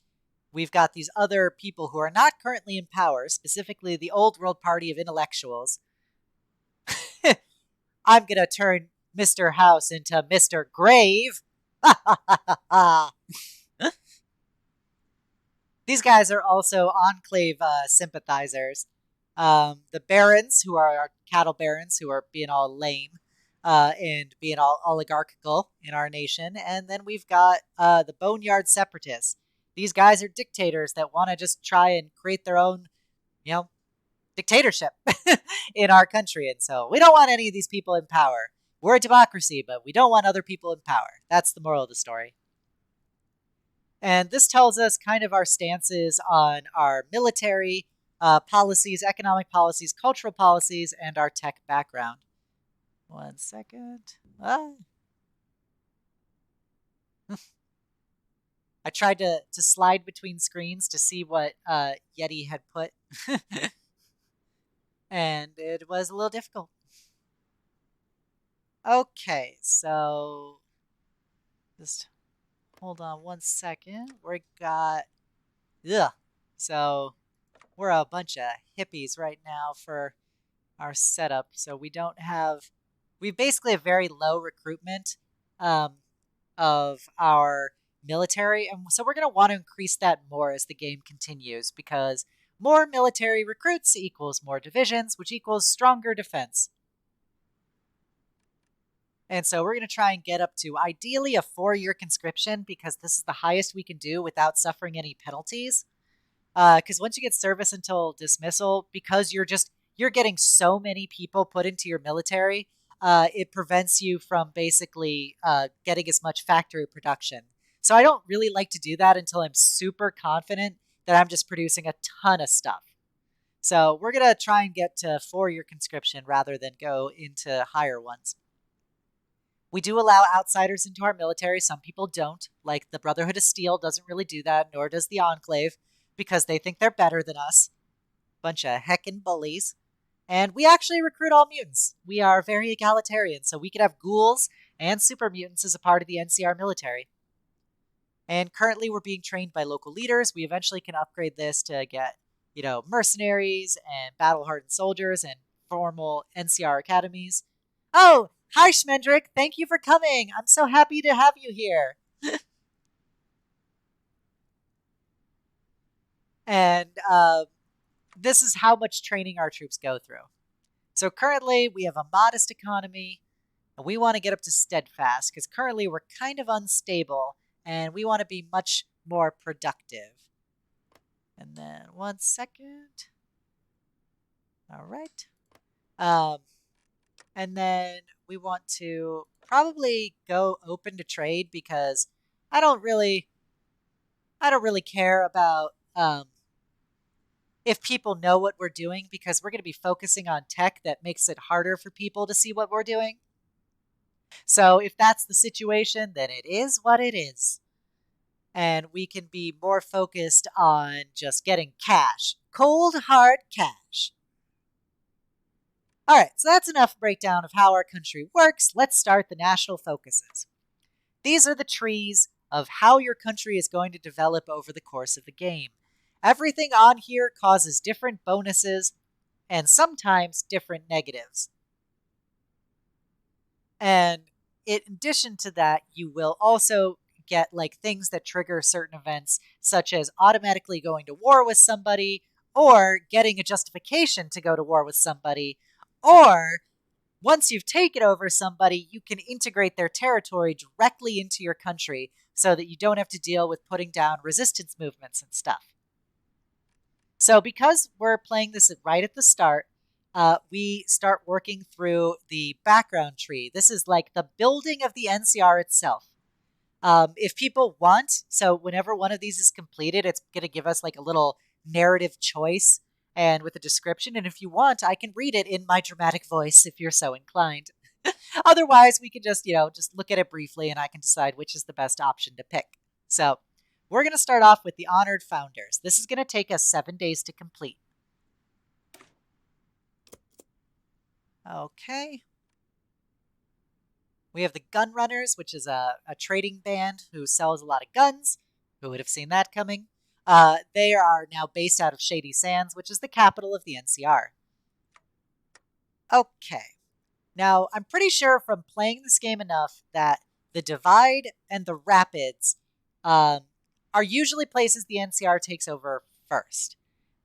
We've got these other people who are not currently in power, specifically the Old World Party of Intellectuals. I'm going to turn Mr. House into Mr. Grave. These guys are also Enclave sympathizers. The barons, who are our cattle barons, who are being all lame and being all oligarchical in our nation. And then we've got the Boneyard Separatists. These guys are dictators that want to just try and create their own, dictatorship in our country. And so we don't want any of these people in power. We're a democracy, but we don't want other people in power. That's the moral of the story. And this tells us kind of our stances on our military policies, economic policies, cultural policies, and our tech background. 1 second. I tried to slide between screens to see what Yeti had put. And it was a little difficult. Okay, so just hold on 1 second. So we're a bunch of hippies right now for our setup. So we basically have very low recruitment of our military. And so we're going to want to increase that more as the game continues, because more military recruits equals more divisions, which equals stronger defense. And so we're going to try and get up to ideally a 4-year conscription, because this is the highest we can do without suffering any penalties. Because once you get service until dismissal, because you're getting so many people put into your military, it prevents you from basically getting as much factory production. So I don't really like to do that until I'm super confident that I'm just producing a ton of stuff. So we're going to try and get to 4-year conscription rather than go into higher ones. We do allow outsiders into our military. Some people don't. Like the Brotherhood of Steel doesn't really do that, nor does the Enclave, because they think they're better than us. Bunch of heckin' bullies. And we actually recruit all mutants. We are very egalitarian, so we could have ghouls and super mutants as a part of the NCR military. And currently we're being trained by local leaders. We eventually can upgrade this to get, mercenaries and battle-hardened soldiers and formal NCR academies. Oh, hi, Schmendrick. Thank you for coming. I'm so happy to have you here. And this is how much training our troops go through. So currently we have a modest economy, and we want to get up to steadfast because currently we're kind of unstable and we want to be much more productive. And then 1 second. All right. Um, and then we want to probably go open to trade because I don't really care about if people know what we're doing, because we're going to be focusing on tech that makes it harder for people to see what we're doing. So if that's the situation, then it is what it is. And we can be more focused on just getting cash. Cold, hard cash. All right, so that's enough breakdown of how our country works. Let's start the national focuses. These are the trees of how your country is going to develop over the course of the game. Everything on here causes different bonuses and sometimes different negatives. And in addition to that, you will also get like things that trigger certain events, such as automatically going to war with somebody, or getting a justification to go to war with somebody, or once you've taken over somebody, you can integrate their territory directly into your country so that you don't have to deal with putting down resistance movements and stuff. So because we're playing this right at the start, we start working through the background tree. This is like the building of the NCR itself. If people want, so whenever one of these is completed, it's going to give us like a little narrative choice and with a description. And if you want, I can read it in my dramatic voice if you're so inclined. Otherwise, we can just look at it briefly and I can decide which is the best option to pick. So we're going to start off with the honored founders. This is going to take us 7 days to complete. Okay. We have the Gun Runners, which is a trading band who sells a lot of guns. Who would have seen that coming? They are now based out of Shady Sands, which is the capital of the NCR. Okay. Now, I'm pretty sure from playing this game enough that the Divide and the Rapids are usually places the NCR takes over first.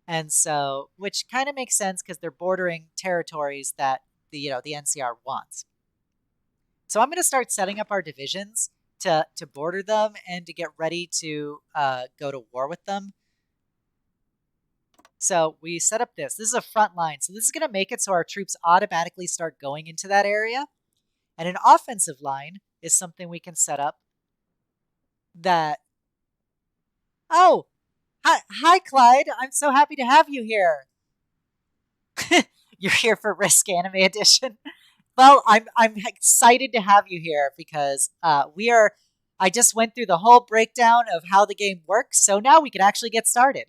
And so, which kind of makes sense because they're bordering territories that the NCR wants. So I'm going to start setting up our divisions to border them and to get ready to go to war with them. So we set up this. This is a front line. So this is going to make it so our troops automatically start going into that area. And an offensive line is something we can set up that... Oh, hi, Clyde. I'm so happy to have you here. You're here for Risk Anime Edition. Well, I'm excited to have you here because I just went through the whole breakdown of how the game works, so now we can actually get started.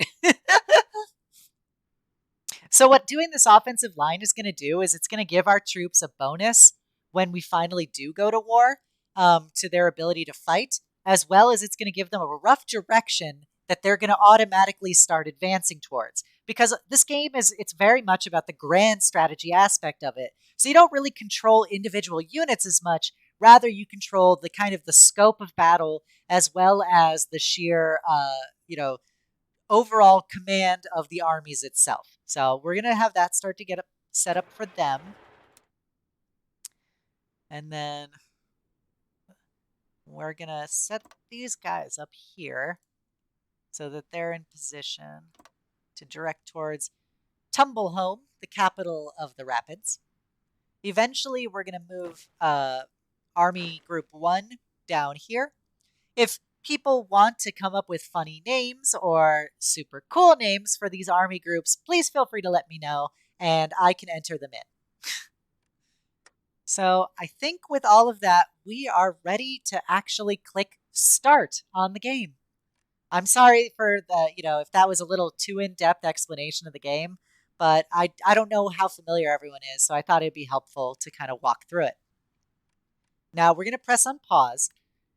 So what doing this offensive line is going to do is it's going to give our troops a bonus when we finally do go to war to their ability to fight, as well as it's going to give them a rough direction that they're going to automatically start advancing towards. Because this game it's very much about the grand strategy aspect of it. So you don't really control individual units as much. Rather, you control the kind of the scope of battle as well as the sheer, overall command of the armies itself. So we're going to have that start to get set up for them. And then we're going to set these guys up here so that they're in position to direct towards Tumblehome, the capital of the Rapids. Eventually, we're going to move Army Group 1 down here. If people want to come up with funny names or super cool names for these army groups, please feel free to let me know, and I can enter them in. So I think with all of that, we are ready to actually click start on the game. I'm sorry for the, if that was a little too in-depth explanation of the game, but I don't know how familiar everyone is, so I thought it'd be helpful to kind of walk through it. Now we're going to press on pause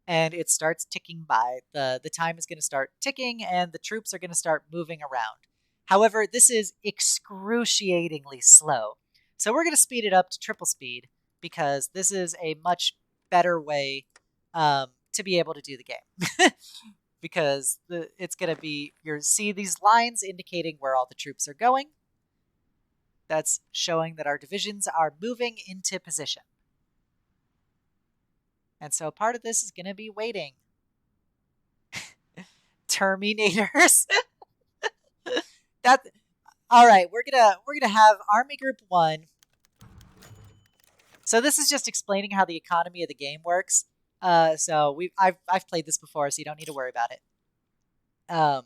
and it starts ticking by. The time is going to start ticking and the troops are going to start moving around. However, this is excruciatingly slow. So we're going to speed it up to triple speed because this is a much better way to be able to do the game. Because it's going to be, you see these lines indicating where all the troops are going. That's showing that our divisions are moving into position. And so part of this is going to be waiting. Terminators. That all right, we're gonna have Army Group 1. So this is just explaining how the economy of the game works. I've played this before, so you don't need to worry about it. How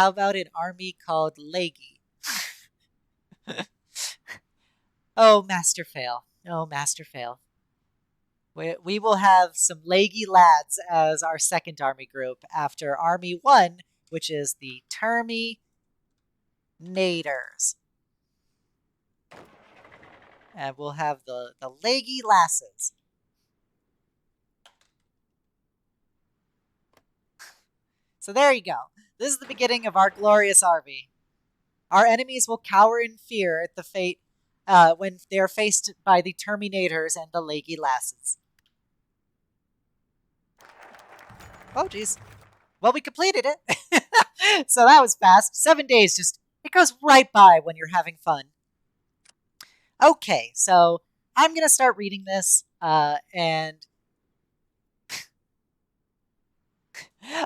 about an army called Leggy? Oh, master fail. Oh, master fail. We will have some Leggy lads as our second army group after Army 1, which is the Terminators. And we'll have the Leggy lasses. So there you go. This is the beginning of our glorious army. Our enemies will cower in fear at the fate when they are faced by the Terminators and the Leggy lasses. Oh, geez. Well, we completed it. So that was fast. 7 days, it goes right by when you're having fun. Okay, so I'm going to start reading this, and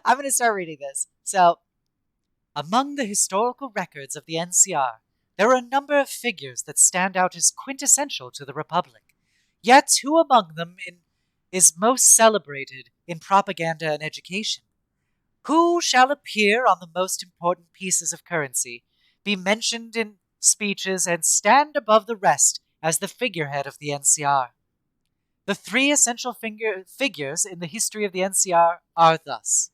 I'm going to start reading this. So, among the historical records of the NCR, there are a number of figures that stand out as quintessential to the Republic. Yet who among them is most celebrated in propaganda and education? Who shall appear on the most important pieces of currency, be mentioned in speeches, and stand above the rest as the figurehead of the NCR? The three essential figures in the history of the NCR are thus: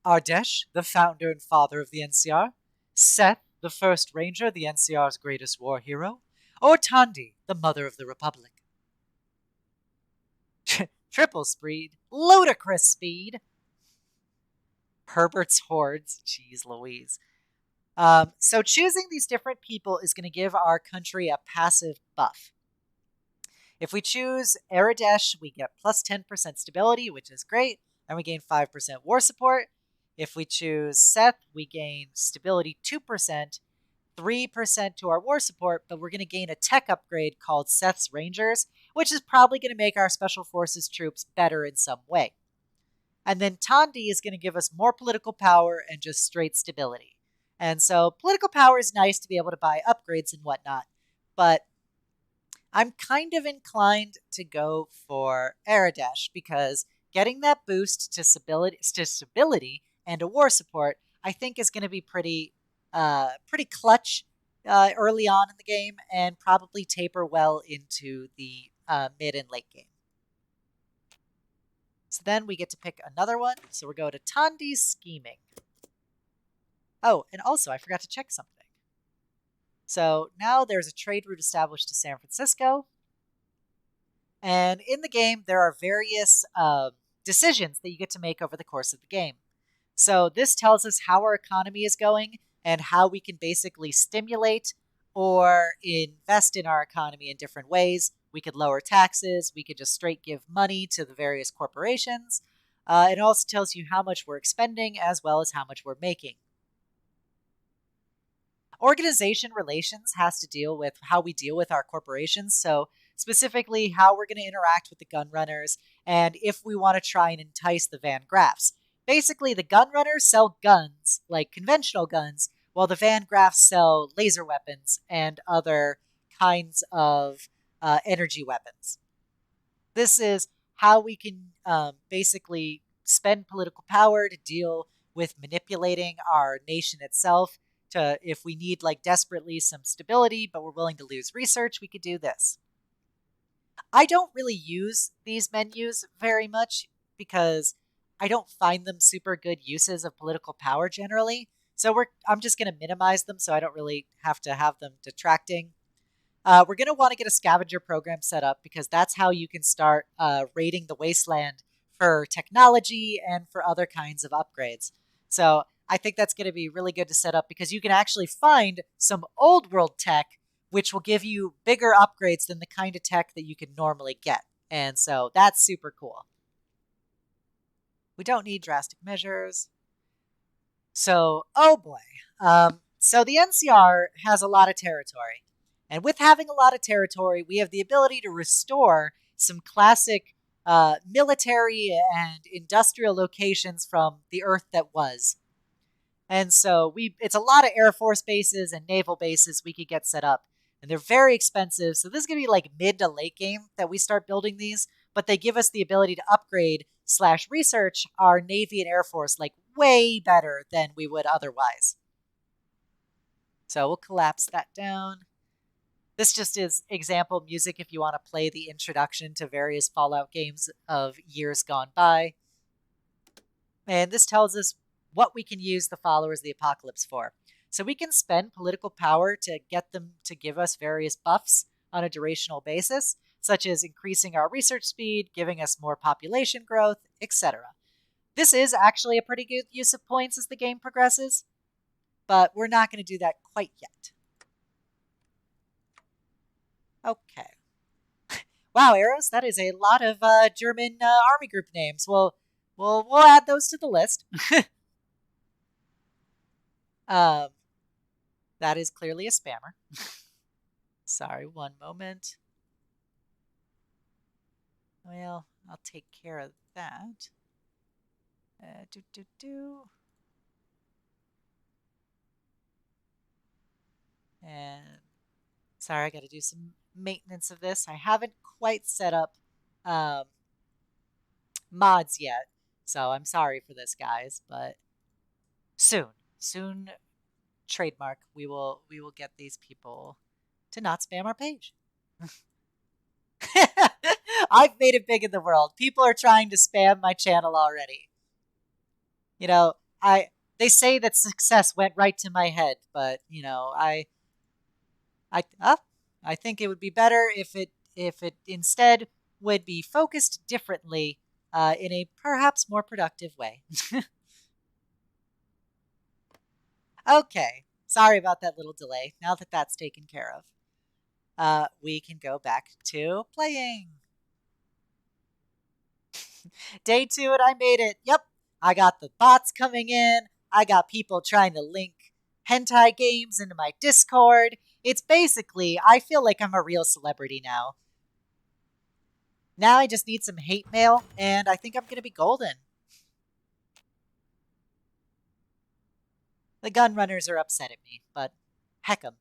Ardesh, the founder and father of the NCR; Seth, the first ranger, the NCR's greatest war hero; or Tandi, the mother of the Republic. Triple speed, ludicrous speed. Herbert's hordes, jeez Louise. So choosing these different people is going to give our country a passive buff. If we choose Aradesh, we get plus 10% stability, which is great, and we gain 5% war support. If we choose Seth, we gain stability 2%, 3% to our war support, but we're going to gain a tech upgrade called Seth's Rangers, which is probably going to make our Special Forces troops better in some way. And then Tandi is going to give us more political power and just straight stability. And so political power is nice to be able to buy upgrades and whatnot, but I'm kind of inclined to go for Aradesh because getting that boost to stability and a war support, I think is going to be pretty clutch early on in the game and probably taper well into the mid and late game. So then we get to pick another one. So we'll go to Tandi's Scheming. Oh, and also I forgot to check something. So now there's a trade route established to San Francisco. And in the game, there are various decisions that you get to make over the course of the game. So this tells us how our economy is going and how we can basically stimulate or invest in our economy in different ways. We could lower taxes. We could just straight give money to the various corporations. It also tells you how much we're expending as well as how much we're making. Organization relations has to deal with how we deal with our corporations. So specifically how we're going to interact with the gun runners and if we want to try and entice the Van Graffs. Basically, the gun runners sell guns, like conventional guns, while the Van Graffs sell laser weapons and other kinds of energy weapons. This is how we can basically spend political power to deal with manipulating our nation itself. To if we need like desperately some stability, but we're willing to lose research, we could do this. I don't really use these menus very much because I don't find them super good uses of political power generally. So I'm just going to minimize them so I don't really have to have them detracting. We're going to want to get a scavenger program set up because that's how you can start raiding the wasteland for technology and for other kinds of upgrades. So I think that's going to be really good to set up because you can actually find some old world tech, which will give you bigger upgrades than the kind of tech that you can normally get. And so that's super cool. We don't need drastic measures. So, oh boy. So the NCR has a lot of territory. And with having a lot of territory, we have the ability to restore some classic military and industrial locations from the Earth that was. And so it's a lot of Air Force bases and naval bases we could get set up. And they're very expensive. So this is going to be like mid to late game that we start building these. But they give us the ability to upgrade / research our Navy and Air Force like way better than we would otherwise. So we'll collapse that down. This just is example music if you want to play the introduction to various Fallout games of years gone by. And this tells us what we can use the followers of the apocalypse for. So we can spend political power to get them to give us various buffs on a durational basis, such as increasing our research speed, giving us more population growth, etc. This is actually a pretty good use of points as the game progresses, but we're not going to do that quite yet. Okay. Wow, Arrows, that is a lot of German army group names. We'll add those to the list. That is clearly a spammer. Sorry, one moment. Well, I'll take care of that. And sorry, I got to do some maintenance of this. I haven't quite set up mods yet, so I'm sorry for this, guys. But soon, trademark. We will get these people to not spam our page. I've made it big in the world. People are trying to spam my channel already. You know, they say that success went right to my head, but you know, I think it would be better if it instead would be focused differently in a perhaps more productive way. Okay, sorry about that little delay. Now that that's taken care of, we can go back to playing. Day 2 and I made it. Yep, I got the bots coming in. I got people trying to link hentai games into my Discord. It's basically, I feel like I'm a real celebrity now. Now I just need some hate mail, and I think I'm going to be golden. The gun runners are upset at me, but heck 'em.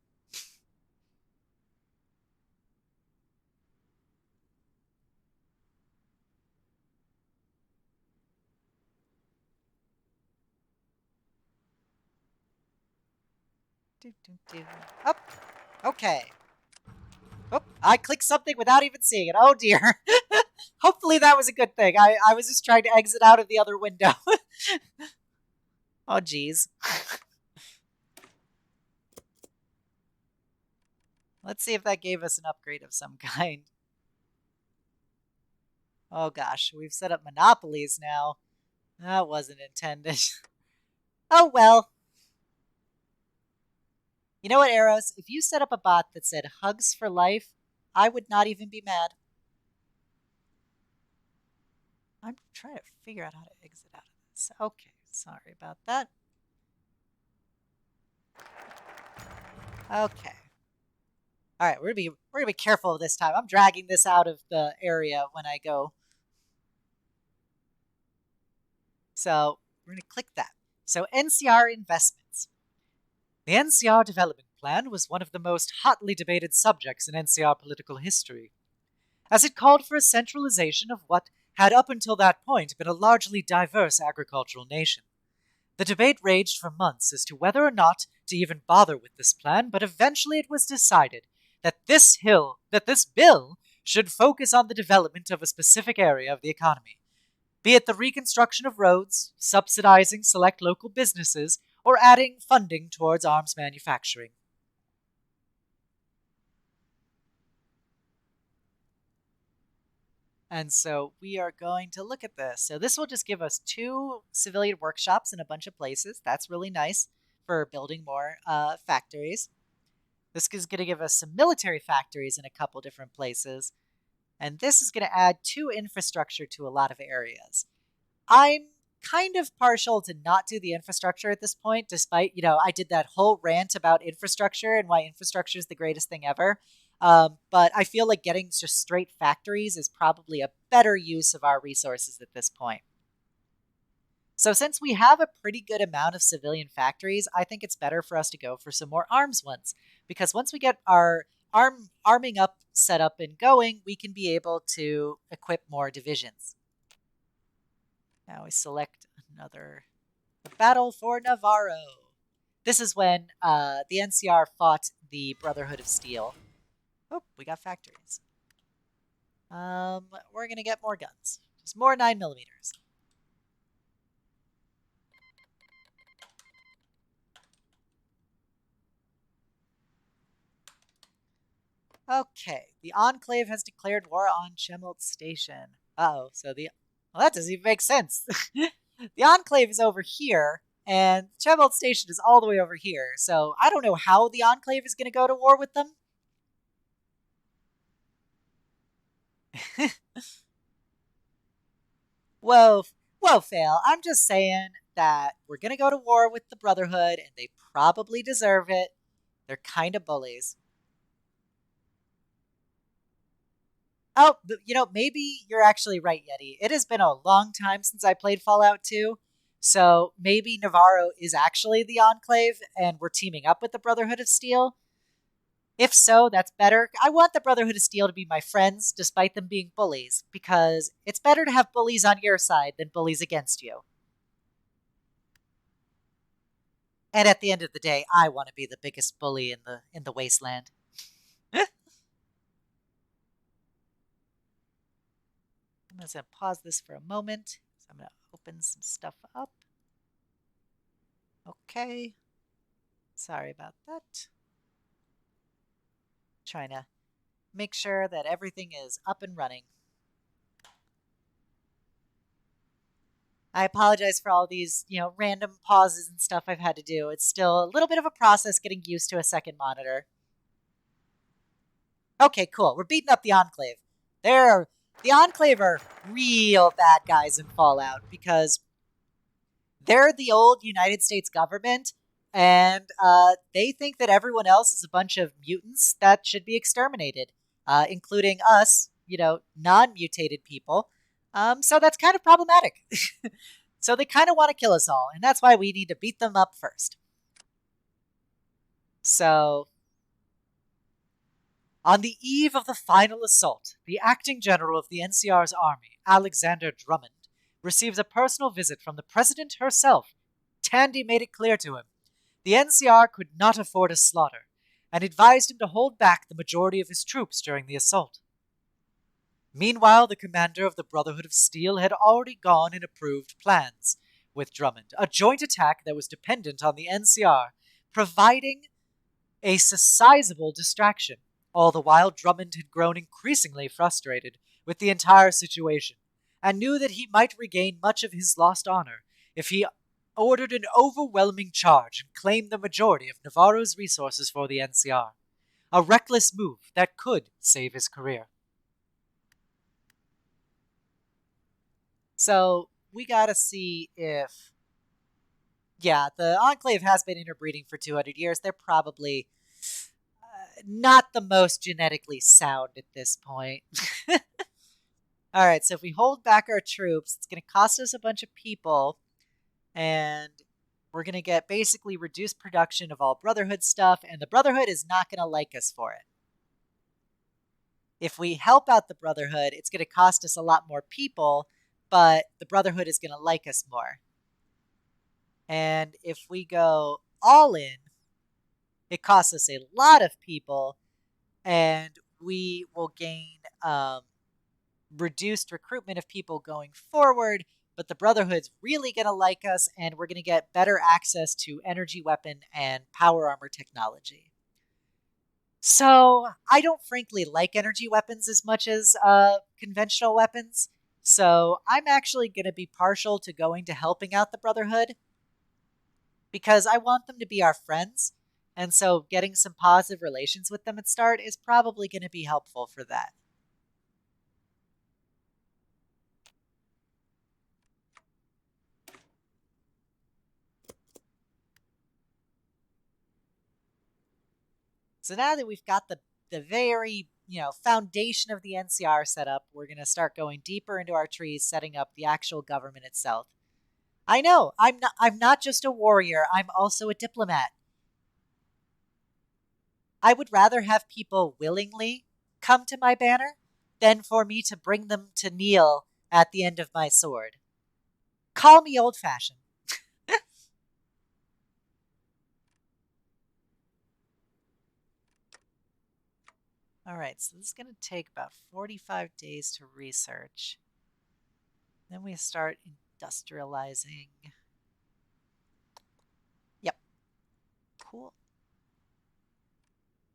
Oh, okay. Oh, I clicked something without even seeing it. Oh dear. Hopefully that was a good thing. I was just trying to exit out of the other window. Oh geez. Let's see if that gave us an upgrade of some kind. Oh gosh, we've set up monopolies now. That wasn't intended. Oh well. You know what, Arrows? If you set up a bot that said hugs for life, I would not even be mad. I'm trying to figure out how to exit out of this. Okay, sorry about that. Okay. All right, we're gonna be careful this time. I'm dragging this out of the area when I go. So we're gonna click that. So NCR investments. The NCR development plan was one of the most hotly debated subjects in NCR political history, as it called for a centralization of what had up until that point been a largely diverse agricultural nation. The debate raged for months as to whether or not to even bother with this plan, but eventually it was decided that this bill should focus on the development of a specific area of the economy, be it the reconstruction of roads, subsidizing select local businesses, or adding funding towards arms manufacturing. And so we are going to look at this. So this will just give us 2 civilian workshops in a bunch of places. That's really nice for building more factories. This is going to give us some military factories in a couple different places. And this is going to add 2 infrastructure to a lot of areas. I'm kind of partial to not do the infrastructure at this point, despite, I did that whole rant about infrastructure and why infrastructure is the greatest thing ever. But I feel like getting just straight factories is probably a better use of our resources at this point. So since we have a pretty good amount of civilian factories, I think it's better for us to go for some more arms ones. Because once we get our arming up set up and going, we can be able to equip more divisions. Now we select another. The Battle for Navarro. This is when the NCR fought the Brotherhood of Steel. Oh, we got factories. We're going to get more guns. Just more 9mm. Okay, the Enclave has declared war on Chemult Station. Uh-oh, well, that doesn't even make sense. The Enclave is over here, and Chemult Station is all the way over here, so I don't know how the Enclave is going to go to war with them. Whoa, whoa, Fail. I'm just saying that we're going to go to war with the Brotherhood, and they probably deserve it. They're kind of bullies. Oh, maybe you're actually right, Yeti. It has been a long time since I played Fallout 2, so maybe Navarro is actually the Enclave, and we're teaming up with the Brotherhood of Steel. If so, that's better. I want the Brotherhood of Steel to be my friends, despite them being bullies, because it's better to have bullies on your side than bullies against you. And at the end of the day, I want to be the biggest bully in the wasteland. I'm just going to pause this for a moment. So I'm going to open some stuff up. Okay. Sorry about that. Trying to make sure that everything is up and running. I apologize for all these, random pauses and stuff I've had to do. It's still a little bit of a process getting used to a second monitor. Okay, cool. We're beating up the Enclave. The Enclave are real bad guys in Fallout because they're the old United States government, and they think that everyone else is a bunch of mutants that should be exterminated, including us, non-mutated people. So that's kind of problematic. So they kind of want to kill us all, and that's why we need to beat them up first. So, on the eve of the final assault, the acting general of the NCR's army, Alexander Drummond, receives a personal visit from the president herself. Tandy made it clear to him the NCR could not afford a slaughter, and advised him to hold back the majority of his troops during the assault. Meanwhile, the commander of the Brotherhood of Steel had already gone and approved plans with Drummond, a joint attack that was dependent on the NCR, providing a sizable distraction. All the while, Drummond had grown increasingly frustrated with the entire situation, and knew that he might regain much of his lost honor if he ordered an overwhelming charge and claimed the majority of Navarro's resources for the NCR. A reckless move that could save his career. So we gotta see if, yeah, the Enclave has been interbreeding for 200 years. They're probably not the most genetically sound at this point. All right, so if we hold back our troops, it's going to cost us a bunch of people, and we're going to get basically reduced production of all Brotherhood stuff, and the Brotherhood is not going to like us for it. If we help out the Brotherhood, it's going to cost us a lot more people, but the Brotherhood is going to like us more. And if we go all in, it costs us a lot of people, and we will gain reduced recruitment of people going forward, but the Brotherhood's really going to like us, and we're going to get better access to energy weapon and power armor technology. So I don't frankly like energy weapons as much as conventional weapons. So I'm actually going to be partial to going to helping out the Brotherhood because I want them to be our friends. And so getting some positive relations with them at start is probably going to be helpful for that. So now that we've got the very, foundation of the NCR set up, we're going to start going deeper into our trees, setting up the actual government itself. I know, I'm not just a warrior, I'm also a diplomat. I would rather have people willingly come to my banner than for me to bring them to kneel at the end of my sword. Call me old fashioned. All right, so this is going to take about 45 days to research. Then we start industrializing. Yep, cool.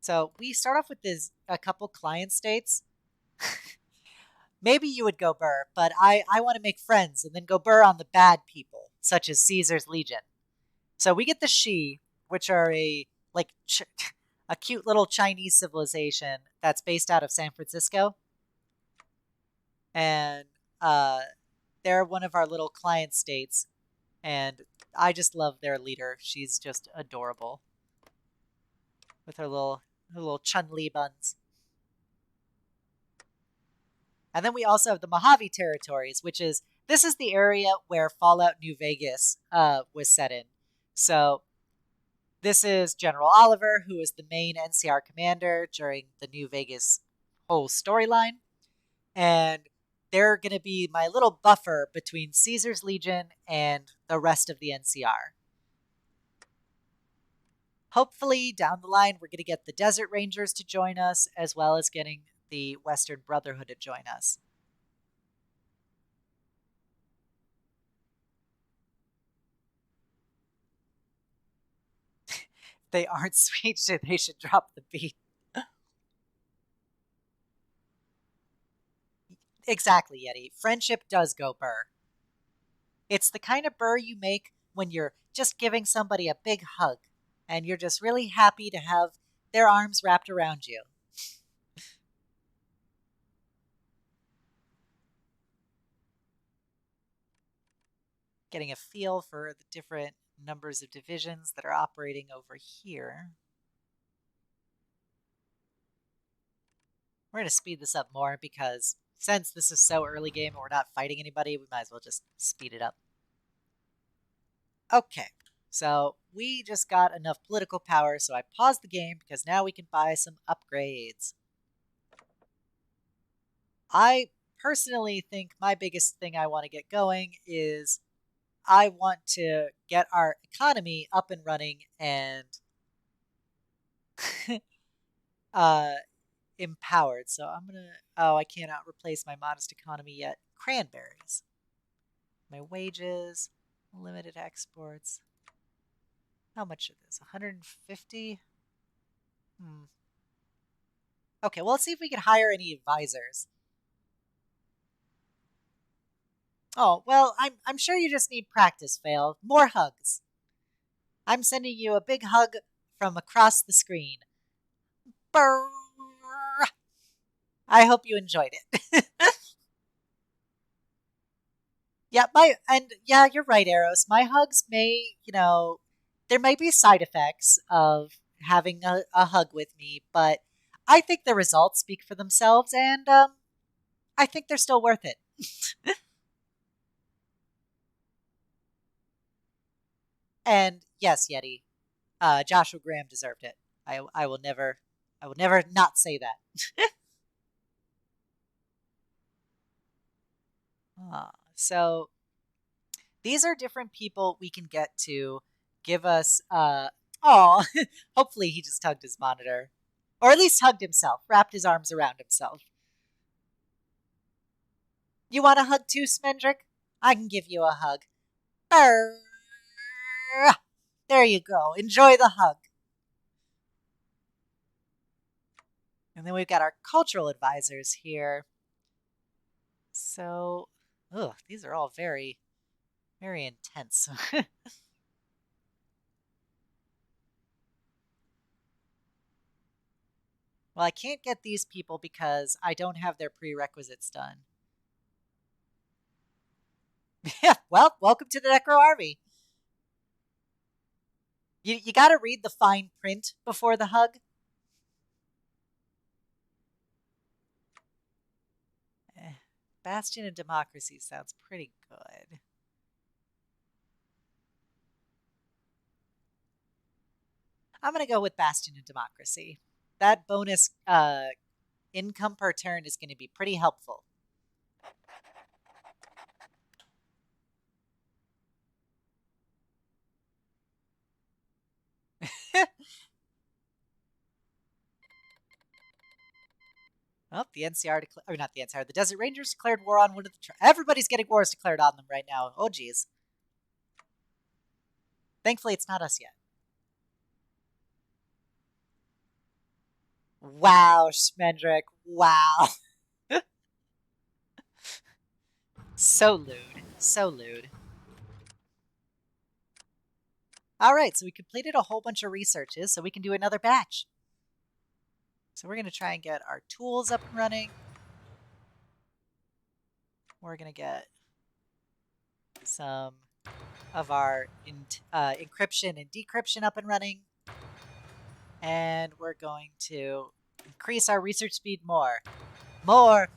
So we start off with a couple client states. Maybe you would go burr, but I want to make friends and then go burr on the bad people, such as Caesar's Legion. So we get the Shi, which are a cute little Chinese civilization that's based out of San Francisco, and uh, they're one of our little client states. And I just love their leader. She's just adorable with her little Chun Li buns. And then we also have the Mojave territories, which is this is the area where Fallout New Vegas was set in. So this is General Oliver, who is the main NCR commander during the New Vegas whole storyline. And they're going to be my little buffer between Caesar's Legion and the rest of the NCR. Hopefully, down the line, we're going to get the Desert Rangers to join us, as well as getting the Western Brotherhood to join us. They aren't sweet, so they should drop the beat. Exactly, Yeti. Friendship does go burr. It's the kind of burr you make when you're just giving somebody a big hug and you're just really happy to have their arms wrapped around you. Getting a feel for the different numbers of divisions that are operating over here. We're going to speed this up more because since this is so early game and we're not fighting anybody, we might as well just speed it up. Okay, so we just got enough political power, so I paused the game because now we can buy some upgrades. I personally think my biggest thing I want to get going is I want to get our economy up and running and uh, empowered. So I'm gonna. Oh, I cannot replace my modest economy yet. Cranberries. My wages, limited exports. How much is this? 150. Hmm. Okay, well, let's see if we can hire any advisors. Oh, well, I'm sure you just need practice, Fail. More hugs. I'm sending you a big hug from across the screen. Brrr. I hope you enjoyed it. Yeah, you're right, Eros. My hugs may, there may be side effects of having a hug with me, but I think the results speak for themselves, and I think they're still worth it. And yes, Yeti, Joshua Graham deserved it. I will never, I will never not say that. So these are different people we can get to give us. Oh, hopefully he just hugged his monitor, or at least hugged himself, wrapped his arms around himself. You want a hug too, Smendrick? I can give you a hug. Brrr. There you go. Enjoy the hug. And then we've got our cultural advisors here. So, these are all very, very intense. Well, I can't get these people because I don't have their prerequisites done. Yeah, well, welcome to the Necro Army. You got to read the fine print before the hug. Bastion of Democracy sounds pretty good. I'm going to go with Bastion of Democracy. That bonus income per turn is going to be pretty helpful. Oh, the NCR declared, or not the NCR, the Desert Rangers declared war on one of the. Everybody's getting wars declared on them right now. Oh, geez. Thankfully, it's not us yet. Wow, Schmendrick. Wow. So lewd. So lewd. All right, so we completed a whole bunch of researches, so we can do another batch. So we're going to try and get our tools up and running. We're going to get some of our encryption and decryption up and running. And we're going to increase our research speed more. More!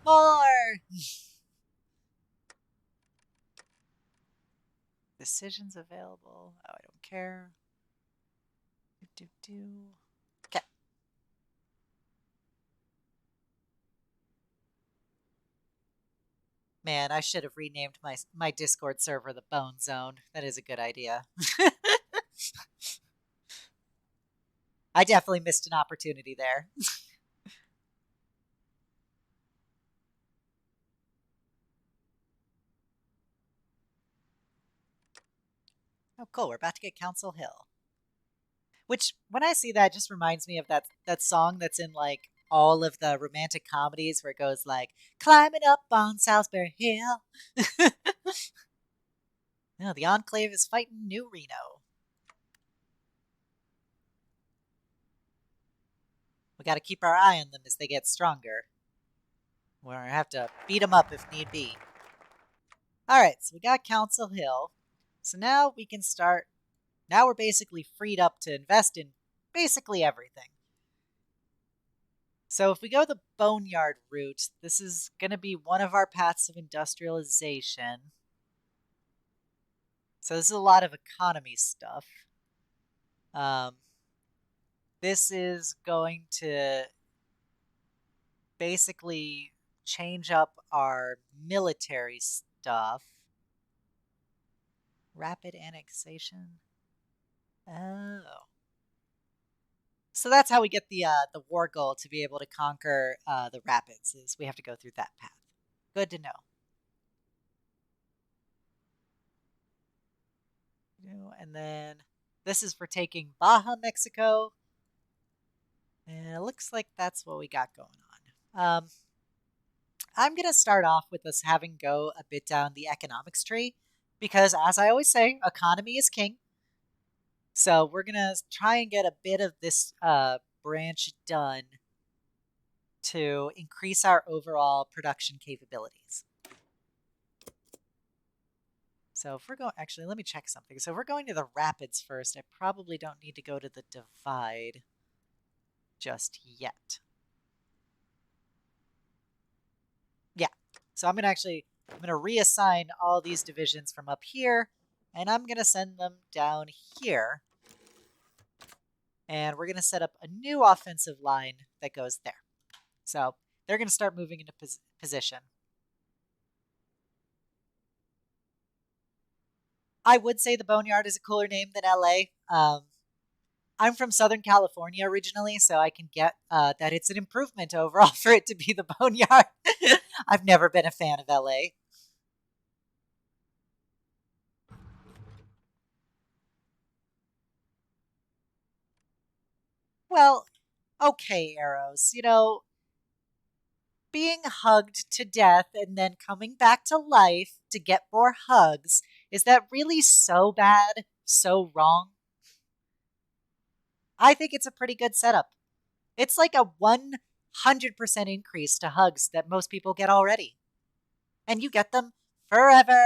Decisions available. Oh, I don't care. Okay. Man, I should have renamed my Discord server the Bone Zone. That is a good idea. I definitely missed an opportunity there. Oh, cool. We're about to get Council Hill. Which, when I see that, just reminds me of that song that's in like all of the romantic comedies where it goes like, climbing up on Salisbury Hill. No, the Enclave is fighting New Reno. We got to keep our eye on them as they get stronger. We're going to have to beat them up if need be. All right, so we got Council Hill. So now we can start. Now we're basically freed up to invest in basically everything. So if we go the Boneyard route, this is going to be one of our paths of industrialization. So this is a lot of economy stuff. This is going to basically change up our military stuff. Rapid annexation. Oh. So that's how we get the war goal to be able to conquer the rapids, is we have to go through that path. Good to know. And then this is for taking Baja, Mexico. And it looks like that's what we got going on. I'm going to start off with us having go a bit down the economics tree because, as I always say, economy is king. So we're going to try and get a bit of this branch done to increase our overall production capabilities. So if we're going, actually, let me check something. So if we're going to the rapids first, I probably don't need to go to the divide just yet. Yeah, so I'm going to reassign all these divisions from up here, and I'm going to send them down here. And we're going to set up a new offensive line that goes there. So they're going to start moving into position. I would say the Boneyard is a cooler name than LA. I'm from Southern California originally, so I can get that it's an improvement overall for it to be the Boneyard. I've never been a fan of LA. Well, okay, Arrows. being hugged to death and then coming back to life to get more hugs, is that really so bad, so wrong? I think it's a pretty good setup. It's like a 100% increase to hugs that most people get already. And you get them forever.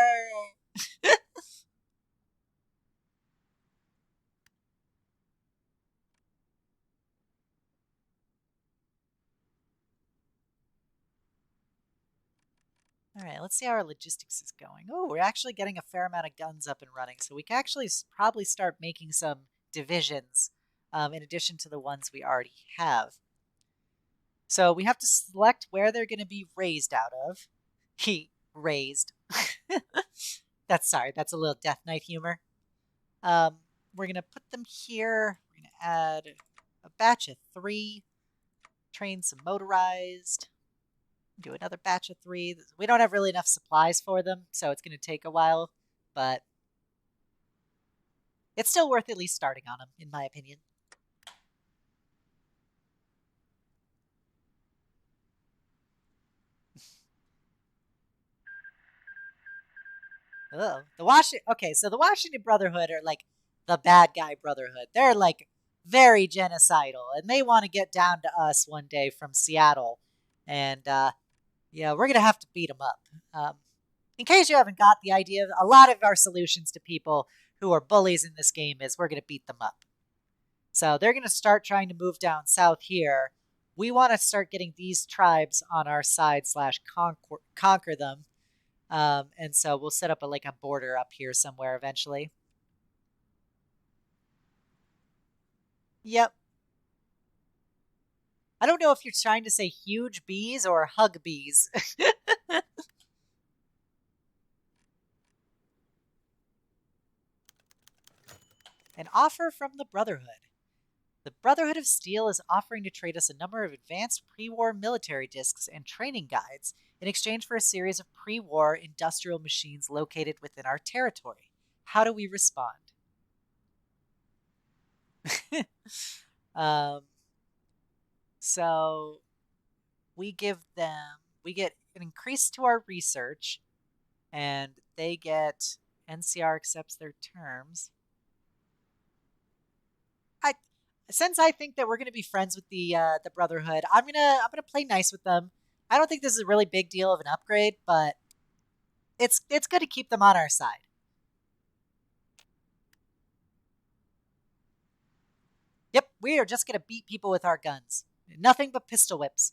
All right, let's see how our logistics is going. Oh, we're actually getting a fair amount of guns up and running, so we can actually probably start making some divisions in addition to the ones we already have. So we have to select where they're going to be raised out of. He raised. That's a little Death Knight humor. We're going to put them here. We're going to add a batch of 3, train some motorized. Do another batch of 3. We don't have really enough supplies for them, so it's going to take a while, but it's still worth at least starting on them, in my opinion. Oh, okay, so the Washington Brotherhood are like the bad guy Brotherhood. They're like very genocidal, and they want to get down to us one day from Seattle, and yeah, we're gonna have to beat them up. In case you haven't got the idea, a lot of our solutions to people who are bullies in this game is we're gonna beat them up. So they're gonna start trying to move down south here. We want to start getting these tribes on our side slash conquer them. And so we'll set up like a border up here somewhere eventually. Yep. I don't know if you're trying to say huge bees or hug bees. An offer from the Brotherhood. The Brotherhood of Steel is offering to trade us a number of advanced pre-war military discs and training guides in exchange for a series of pre-war industrial machines located within our territory. How do we respond? um, so we get an increase to our research, and they get NCR accepts their terms. I Since I think that we're gonna be friends with the Brotherhood, I'm gonna play nice with them. I don't think this is a really big deal of an upgrade, but it's good to keep them on our side. Yep, we are just gonna beat people with our guns. Nothing but pistol whips.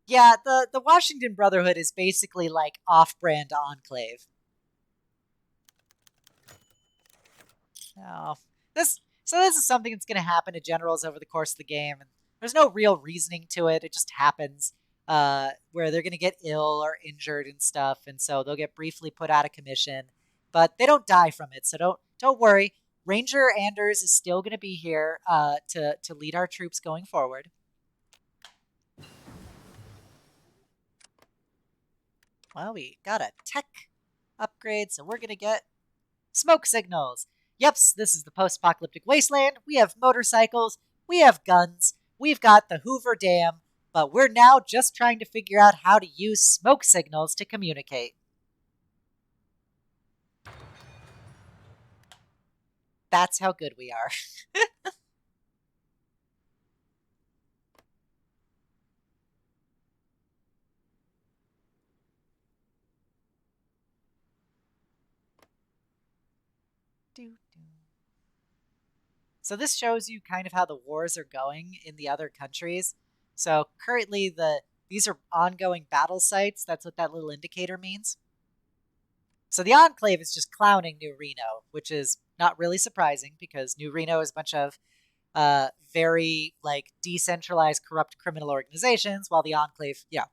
Yeah, the Washington Brotherhood is basically like off-brand Enclave. Oh, this is something that's going to happen to generals over the course of the game, and there's no real reasoning to it. It just happens where they're going to get ill or injured and stuff, and so they'll get briefly put out of commission, but they don't die from it. So don't worry. Ranger Anders is still going to be here to lead our troops going forward. Well, we got a tech upgrade, so we're going to get smoke signals. Yeps, this is the post-apocalyptic wasteland. We have motorcycles. We have guns. We've got the Hoover Dam. But we're now just trying to figure out how to use smoke signals to communicate. That's how good we are. So this shows you kind of how the wars are going in the other countries. So currently these are ongoing battle sites. That's what that little indicator means. So the Enclave is just clowning New Reno, which is not really surprising because New Reno is a bunch of very like decentralized, corrupt criminal organizations, while the Enclave, yeah,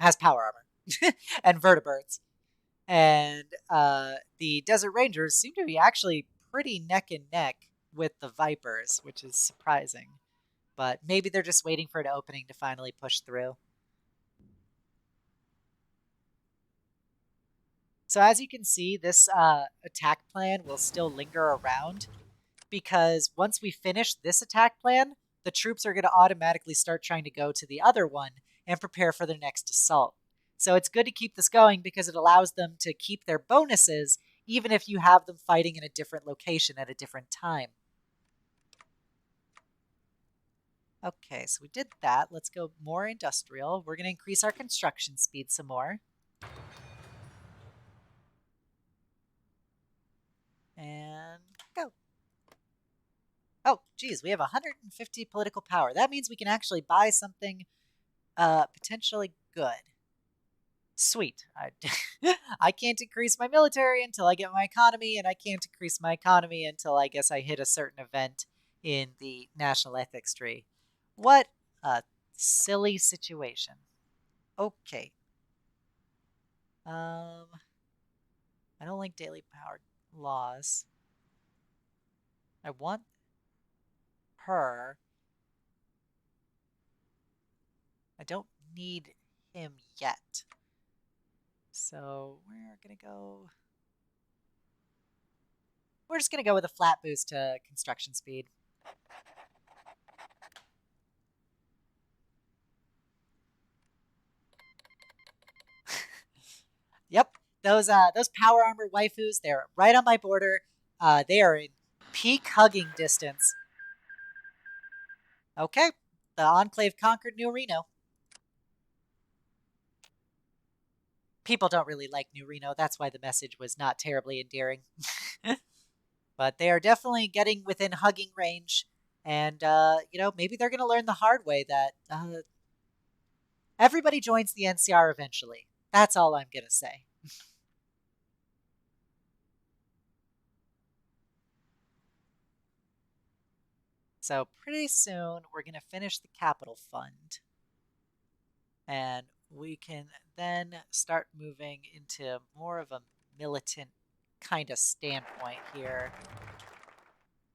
has power armor and vertebrates. And the Desert Rangers seem to be actually pretty neck and neck with the Vipers, which is surprising. But maybe they're just waiting for an opening to finally push through. So as you can see, this attack plan will still linger around. because once we finish this attack plan, the troops are going to automatically start trying to go to the other one and prepare for their next assault. So it's good to keep this going because it allows them to keep their bonuses even if you have them fighting in a different location at a different time. Okay, so we did that. Let's go more industrial. We're going to increase our construction speed some more. And go. Oh, geez, we have 150 political power. That means we can actually buy something potentially good. Sweet. I can't increase my military until I get my economy, and I can't increase my economy until I guess I hit a certain event in the national ethics tree. What a silly situation. Okay. I don't like daily power laws. I want her. I don't need him yet. So we're gonna go. We're just gonna go with a flat boost to construction speed. Yep, those power armor waifus, they're right on my border. They are in peak hugging distance. Okay, the Enclave conquered New Reno. People don't really like New Reno. That's why the message was not terribly endearing. But they are definitely getting within hugging range. And, maybe they're going to learn the hard way that everybody joins the NCR eventually. That's all I'm going to say. So pretty soon, we're going to finish the capital fund. And we can then start moving into more of a militant kind of standpoint here.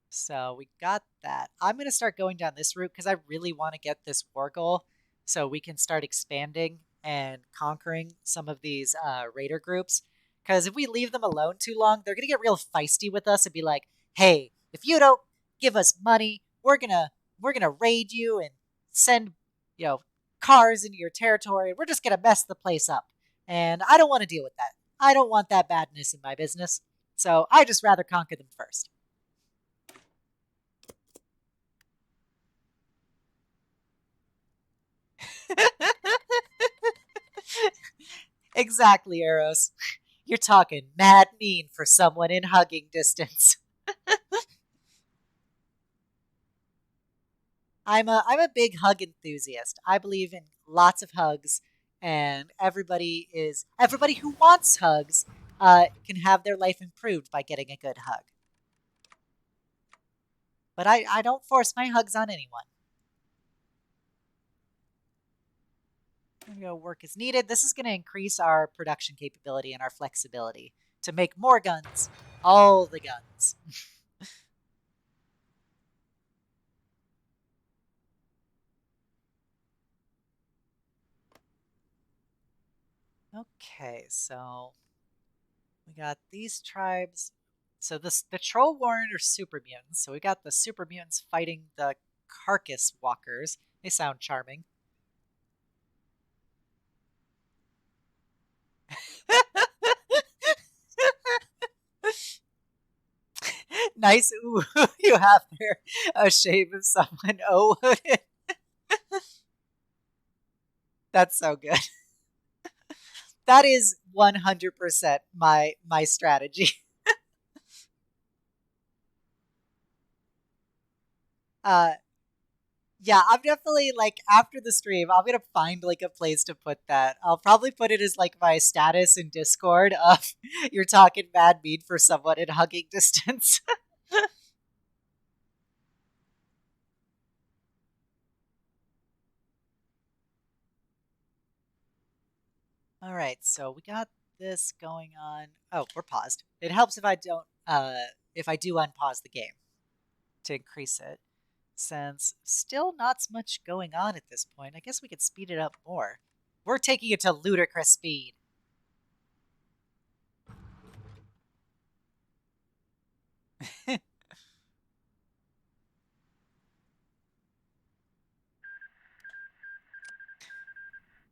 So we got that. I'm going to start going down this route because I really want to get this war goal so we can start expanding and conquering some of these raider groups. Because if we leave them alone too long, they're going to get real feisty with us and be like, hey, if you don't give us money, we're gonna raid you and send, cars into your territory. We're just going to mess the place up. And I don't want to deal with that. I don't want that badness in my business. So I just rather conquer them first. Exactly, Eros. You're talking mad mean for someone in hugging distance. I'm a big hug enthusiast. I believe in lots of hugs, and everybody who wants hugs can have their life improved by getting a good hug. But I don't force my hugs on anyone. I'm going to work as needed. This is going to increase our production capability and our flexibility to make more guns, all the guns. Okay, so we got these tribes. So the troll warren are super mutants. So we got the super mutants fighting the carcass walkers. They sound charming. Nice. Ooh, you have there a shave of someone. Oh, that's so good. That is 100% my strategy. Uh, Yeah, I'm definitely like after the stream, I'm gonna find like a place to put that. I'll probably put it as like my status in Discord of you're talking mad mean for someone in hugging distance. All right, so we got this going on. Oh, we're paused. It helps if I do unpause the game to increase it. Since still not much going on at this point, I guess we could speed it up more. We're taking it to ludicrous speed.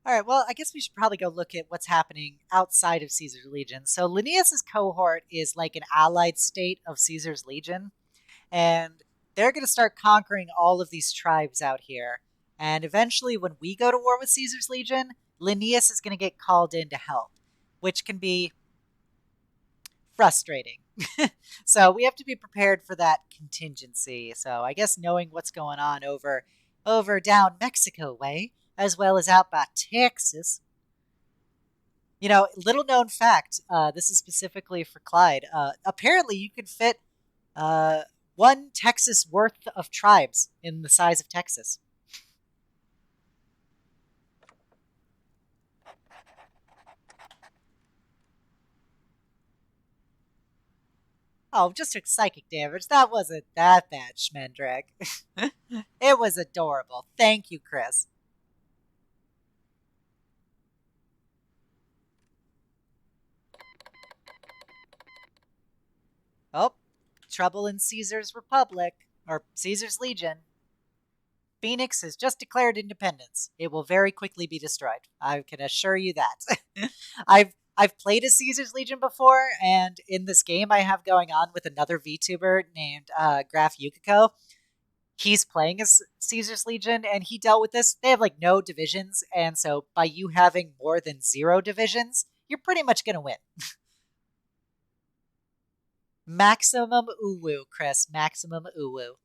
All right, well, I guess we should probably go look at what's happening outside of Caesar's Legion. So Linnaeus's cohort is like an allied state of Caesar's Legion, and they're going to start conquering all of these tribes out here. And eventually, when we go to war with Caesar's Legion, Linnaeus is going to get called in to help, which can be frustrating. So we have to be prepared for that contingency. So I guess knowing what's going on over down Mexico way, as well as out by Texas. You know, little known fact. This is specifically for Clyde. Apparently, you can fit uh, one Texas worth of tribes in the size of Texas. Oh, just took psychic damage. That wasn't that bad, Schmendrag. It was adorable. Thank you, Chris. Oh, trouble in Caesar's Republic, or Caesar's Legion. Phoenix has just declared independence. It will very quickly be destroyed. I can assure you that. I've played as Caesar's Legion before, and in this game I have going on with another VTuber named Graf Yukiko. He's playing as Caesar's Legion, and he dealt with this. They have like no divisions, and so by you having more than 0 divisions, you're pretty much gonna win. Maximum uwu, Chris. Maximum uwu.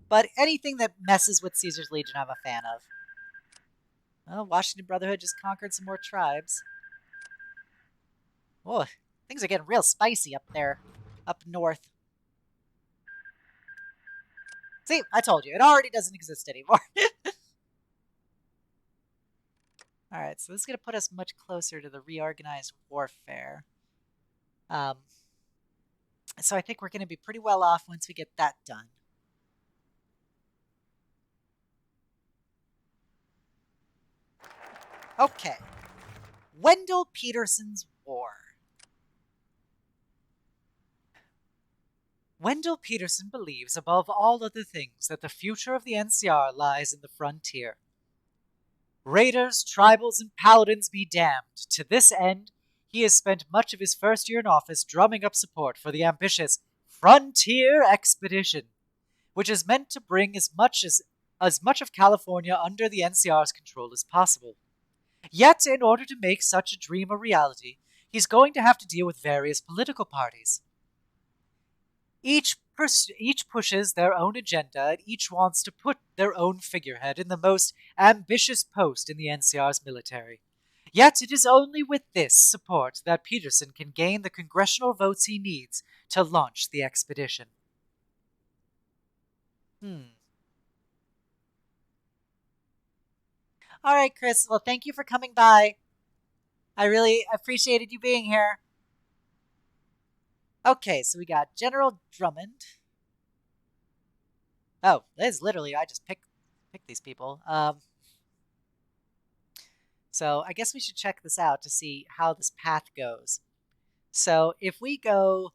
But anything that messes with Caesar's Legion, I'm a fan of. Well, Washington Brotherhood just conquered some more tribes. Oh, things are getting real spicy up there, up north. See, I told you, it already doesn't exist anymore. All right, so this is going to put us much closer to the reorganized warfare. So I think we're going to be pretty well off once we get that done. Okay. Wendell Peterson's War. Wendell Peterson believes, above all other things, that the future of the NCR lies in the frontier. Raiders, tribals, and paladins be damned. To this end, he has spent much of his first year in office drumming up support for the ambitious Frontier Expedition, which is meant to bring as much of California under the NCR's control as possible. Yet, in order to make such a dream a reality, he's going to have to deal with various political parties. Each pushes their own agenda, and each wants to put their own figurehead in the most ambitious post in the NCR's military. Yet it is only with this support that Peterson can gain the congressional votes he needs to launch the expedition. All right, Chris. Well, thank you for coming by. I really appreciated you being here. Okay, so we got General Drummond. Oh, Liz, literally, I just picked these people. So I guess we should check this out to see how this path goes. So if we go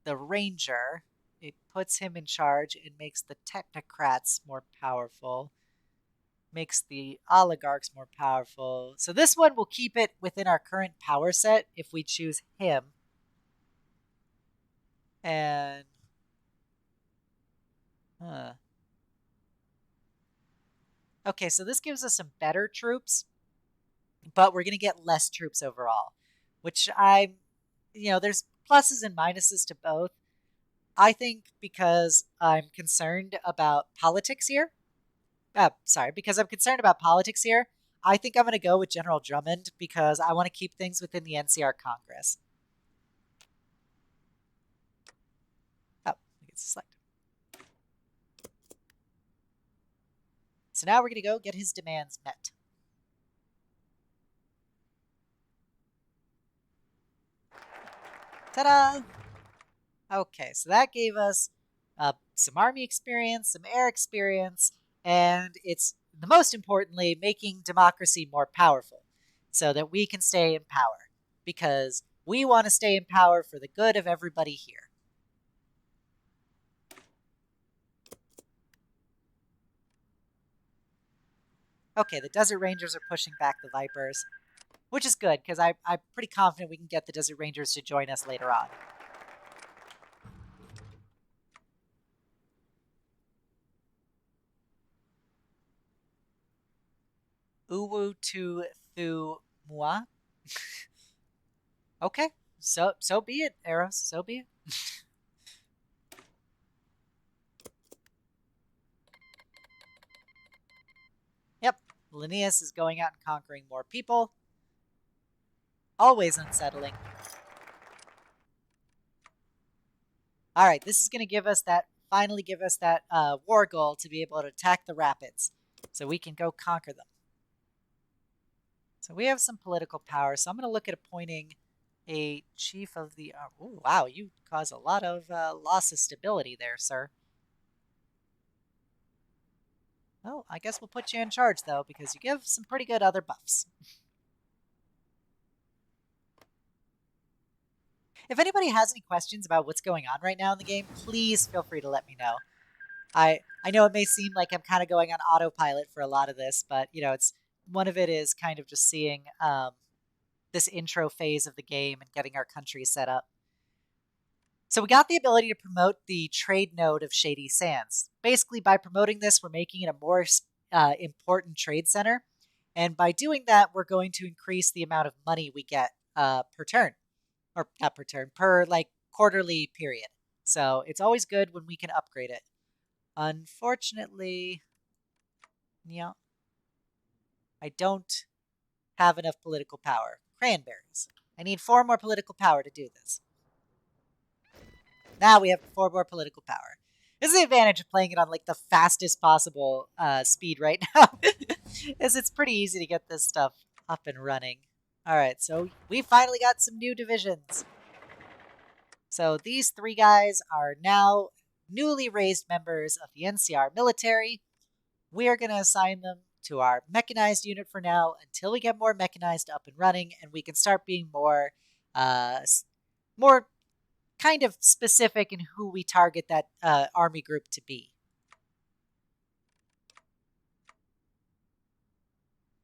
the Ranger, it puts him in charge. It makes the technocrats more powerful, makes the oligarchs more powerful. So this one will keep it within our current power set if we choose him. And okay, so this gives us some better troops, but we're going to get less troops overall, which there's pluses and minuses to both. I think because I'm concerned about politics here, because I'm concerned about politics here, I think I'm going to go with General Drummond because I want to keep things within the NCR Congress. Oh, I get to select. So now we're going to go get his demands met. Ta-da! Okay, so that gave us some army experience, some air experience, and it's the most importantly making democracy more powerful so that we can stay in power because we want to stay in power for the good of everybody here. Okay, the Desert Rangers are pushing back the Vipers, which is good because I'm pretty confident we can get the Desert Rangers to join us later on. Uwu tu thu mua. Okay, so be it, Eros. So be it. Yep, Linnaeus is going out and conquering more people. Always unsettling. All right, this is going to give us that, finally give us that war goal to be able to attack the rapids so we can go conquer them. So we have some political power, so I'm going to look at appointing a chief of the... oh, wow, you cause a lot of loss of stability there, sir. Well, I guess we'll put you in charge, though, because you give some pretty good other buffs. If anybody has any questions about what's going on right now in the game, please feel free to let me know. I know it may seem like I'm kind of going on autopilot for a lot of this, but you know, it's one of it is kind of just seeing this intro phase of the game and getting our country set up. So we got the ability to promote the trade node of Shady Sands. Basically, by promoting this, we're making it a more important trade center, and by doing that, we're going to increase the amount of money we get per turn, or not per turn, per like quarterly period. So it's always good when we can upgrade it. Unfortunately, yeah, I don't have enough political power. Cranberries. I need 4 more political power to do this. Now we have 4 more political power. This is the advantage of playing it on like the fastest possible speed right now. is it's pretty easy to get this stuff up and running. All right, so we finally got some new divisions. So these 3 guys are now newly raised members of the NCR military. We are going to assign them to our mechanized unit for now until we get more mechanized up and running, and we can start being more, more kind of specific in who we target that army group to be.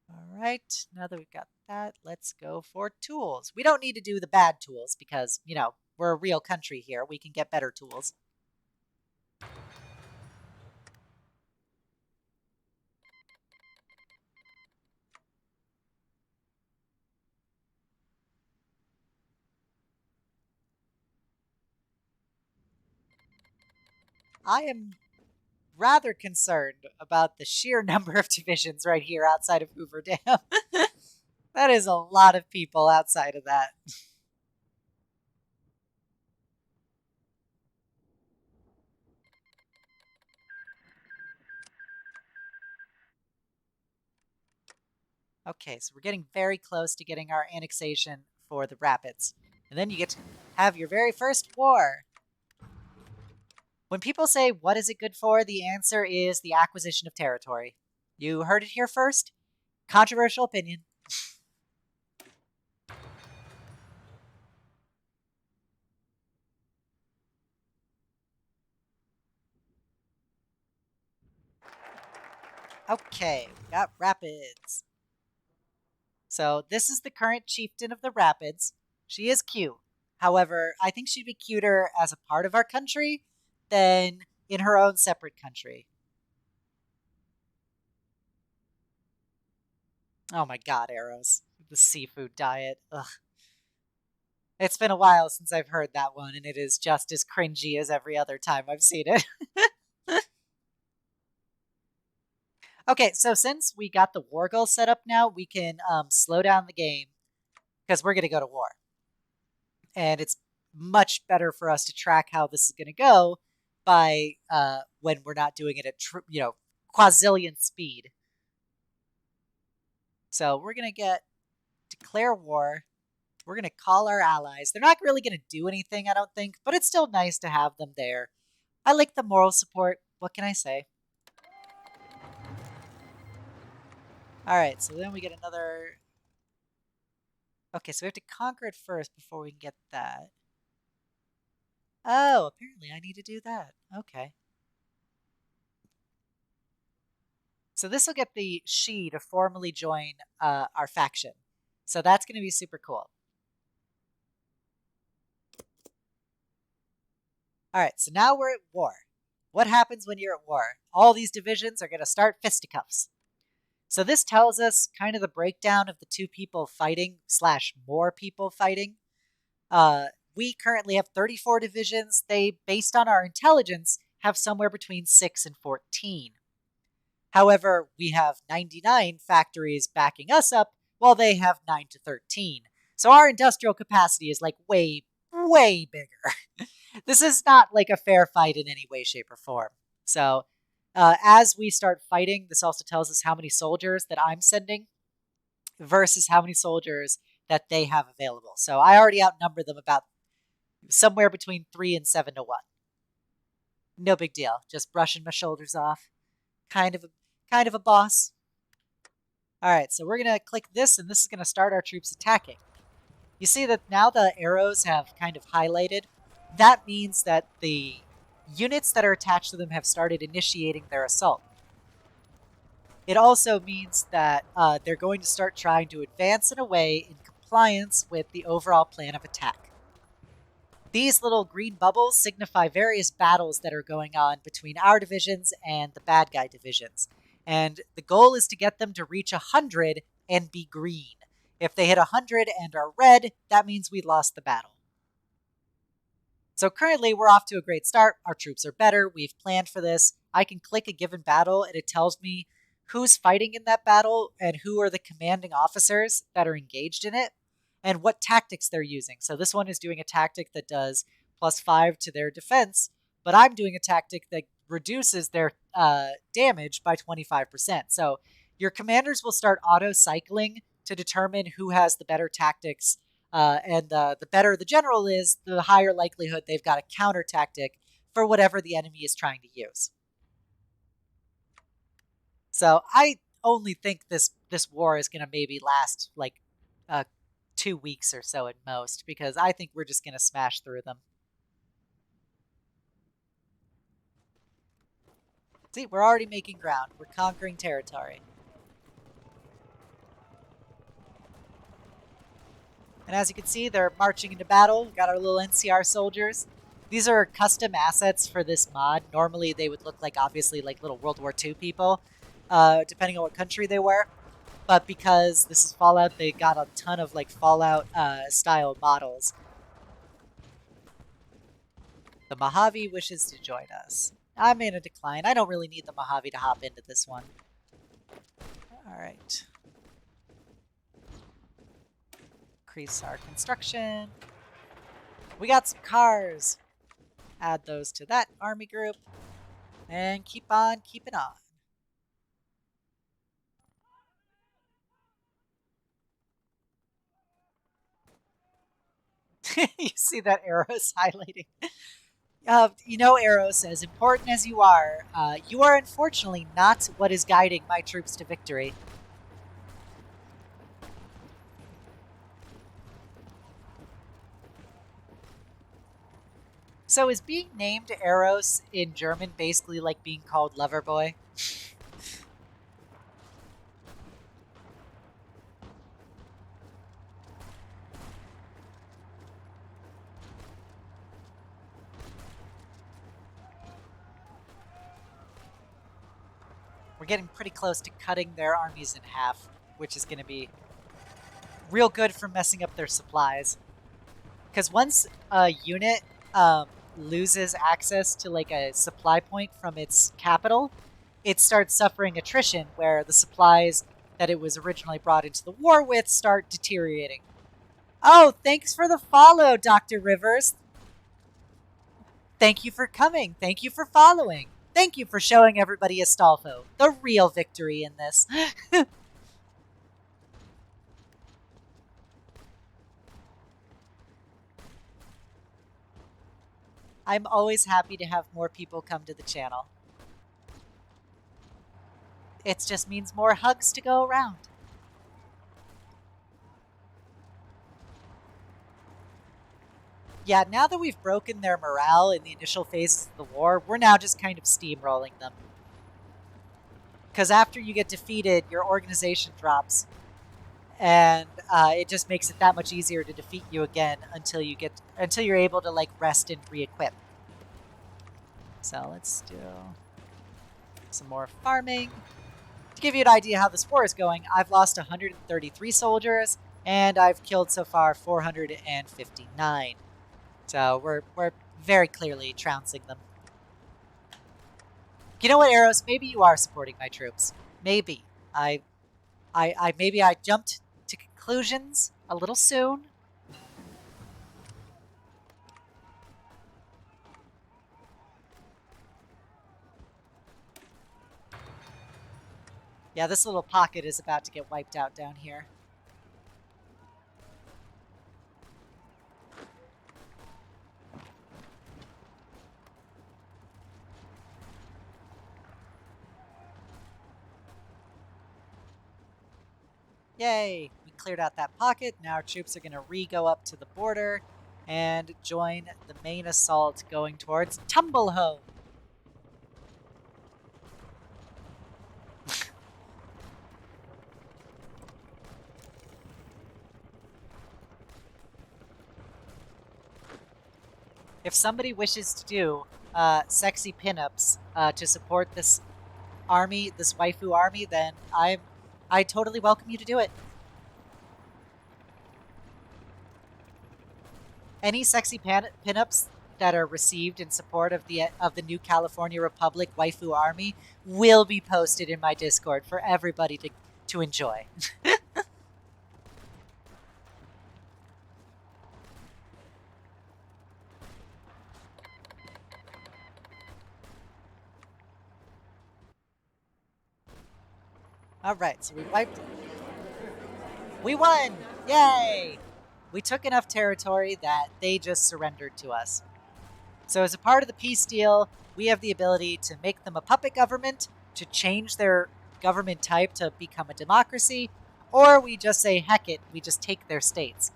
All right, now that we've got that, let's go for tools. We don't need to do the bad tools because, you know, we're a real country here. We can get better tools. I am rather concerned about the sheer number of divisions right here outside of Hoover Dam. That is a lot of people outside of that. Okay, so we're getting very close to getting our annexation for the Rapids. And then you get to have your very first war. When people say, what is it good for? The answer is the acquisition of territory. You heard it here first. Controversial opinion. Okay, we got Rapids. So this is the current chieftain of the Rapids. She is cute. However, I think she'd be cuter as a part of our country than in her own separate country. Oh my god, Arrows. The seafood diet. Ugh. It's been a while since I've heard that one, and it is just as cringy as every other time I've seen it. Okay, so since we got the war goal set up now, we can slow down the game because we're going to go to war. And it's much better for us to track how this is going to go by when we're not doing it at, quazillion speed. So we're going to declare war. We're going to call our allies. They're not really going to do anything, I don't think, but it's still nice to have them there. I like the moral support. What can I say? All right, so then we get another... Okay, so we have to conquer it first before we can get that. Oh, apparently I need to do that. Okay. So this will get the she to formally join our faction. So that's going to be super cool. All right, so now we're at war. What happens when you're at war? All these divisions are going to start fisticuffs. So this tells us kind of the breakdown of the two people fighting / more people fighting. We currently have 34 divisions. They, based on our intelligence, have somewhere between 6 and 14. However, we have 99 factories backing us up, while they have 9 to 13. So our industrial capacity is like way, way bigger. This is not like a fair fight in any way, shape, or form. So as we start fighting, this also tells us how many soldiers that I'm sending versus how many soldiers that they have available. So I already outnumber them about somewhere between 3 and 7 to 1. No big deal. Just brushing my shoulders off. Kind of a boss. All right, so we're going to click this, and this is going to start our troops attacking. You see that now the arrows have kind of highlighted. That means that the units that are attached to them have started initiating their assault. It also means that they're going to start trying to advance in a way in compliance with the overall plan of attack. These little green bubbles signify various battles that are going on between our divisions and the bad guy divisions. And the goal is to get them to reach 100 and be green. If they hit 100 and are red, that means we lost the battle. So currently, we're off to a great start. Our troops are better. We've planned for this. I can click a given battle, and it tells me who's fighting in that battle and who are the commanding officers that are engaged in it and what tactics they're using. So this one is doing a tactic that does +5 to their defense, but I'm doing a tactic that reduces their damage by 25%. So your commanders will start auto-cycling to determine who has the better tactics, and the better the general is, the higher likelihood they've got a counter tactic for whatever the enemy is trying to use. So I only think this war is going to maybe last like 2 weeks or so at most, because I think we're just going to smash through them. See, we're already making ground. We're conquering territory. And as you can see, they're marching into battle. We've got our little NCR soldiers. These are custom assets for this mod. Normally, they would look like, obviously, like little World War II people, depending on what country they were. But because this is Fallout, they got a ton of like Fallout-style models. The Mojave wishes to join us. I'm in a decline. I don't really need the Mojave to hop into this one. All right. Increase our construction. We got some cars. Add those to that army group. And keep on keeping on. You see that Arrow's highlighting. Arrow says, important as you are unfortunately not what is guiding my troops to victory. So is being named Eros in German basically like being called Loverboy? We're getting pretty close to cutting their armies in half, which is going to be real good for messing up their supplies. Because once a unit loses access to like a supply point from its capital, it starts suffering attrition where the supplies that it was originally brought into the war with start deteriorating. Oh, thanks for the follow, Dr. Rivers. Thank you for coming. Thank you for following. Thank you for showing everybody Astolfo, the real victory in this. I'm always happy to have more people come to the channel. It just means more hugs to go around. Yeah, now that we've broken their morale in the initial phases of the war, we're now just kind of steamrolling them. Because after you get defeated, your organization drops, and it just makes it that much easier to defeat you again until you're able to like rest and re-equip. So let's do some more farming. To give you an idea how this war is going, I've lost 133 soldiers, and I've killed so far 459. So we're very clearly trouncing them. You know what, Eros? Maybe you are supporting my troops. Maybe. Maybe I jumped to conclusions a little soon. Yeah, this little pocket is about to get wiped out down here. Yay! We cleared out that pocket. Now our troops are going to re-go up to the border and join the main assault going towards Tumbleho. If somebody wishes to do sexy pinups to support this army, this waifu army, then I totally welcome you to do it. Any sexy pinups that are received in support of the new California Republic waifu army will be posted in my Discord for everybody to enjoy. All right, so we won! Yay! We took enough territory that they just surrendered to us. So as a part of the peace deal, we have the ability to make them a puppet government, to change their government type to become a democracy, or we just say, heck it, we just take their states.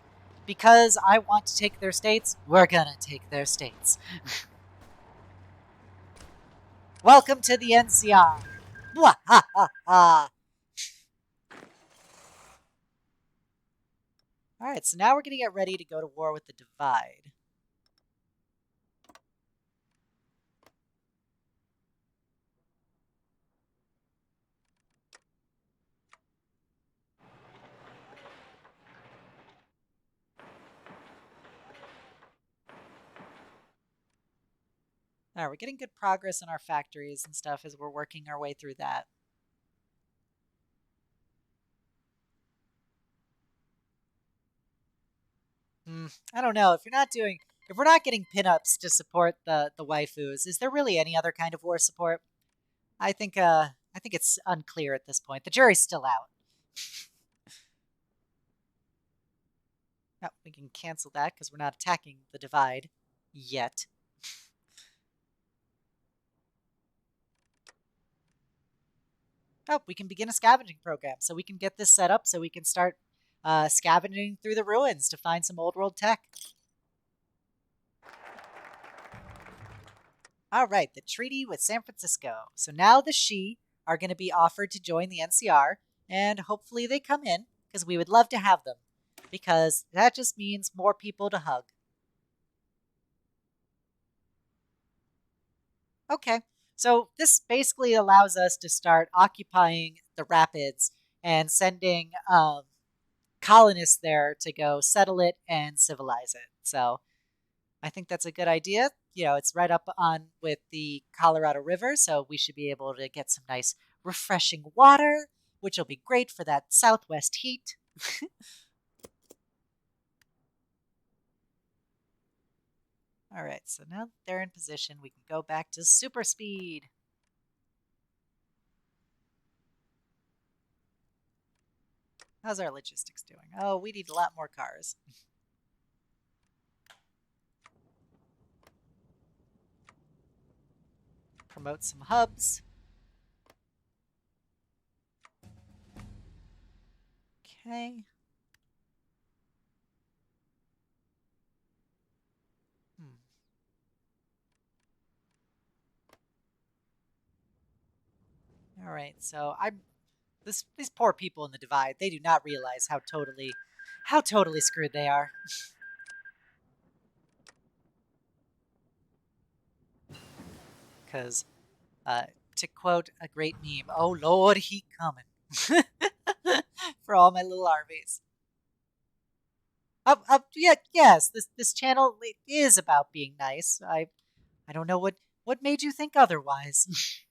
Because I want to take their states, we're gonna take their states. Welcome to the NCR. Mwah, ha, ha, ha. All right, so now we're gonna get ready to go to war with the Divide. All right, we're getting good progress in our factories and stuff as we're working our way through that. I don't know. If we're not getting pinups to support the waifus, is there really any other kind of war support? I think it's unclear at this point. The jury's still out. Oh, we can cancel that because we're not attacking the Divide yet. Oh, we can begin a scavenging program, so we can get this set up so we can start scavenging through the ruins to find some old world tech. All right, the treaty with San Francisco. So now the Shi are going to be offered to join the NCR, and hopefully they come in, because we would love to have them, because that just means more people to hug. Okay, so this basically allows us to start occupying the rapids and sending colonists there to go settle it and civilize it. So I think that's a good idea. You know, it's right up on with the Colorado River, so we should be able to get some nice, refreshing water, which will be great for that southwest heat. All right, so now they're in position, we can go back to super speed. How's our logistics doing? Oh, we need a lot more cars. Promote some hubs. Okay. All right, so these poor people in the divide, they do not realize how totally screwed they are. Because, to quote a great meme, oh Lord, he coming. For all my little armies. Yeah, yes, this channel is about being nice. I don't know what made you think otherwise.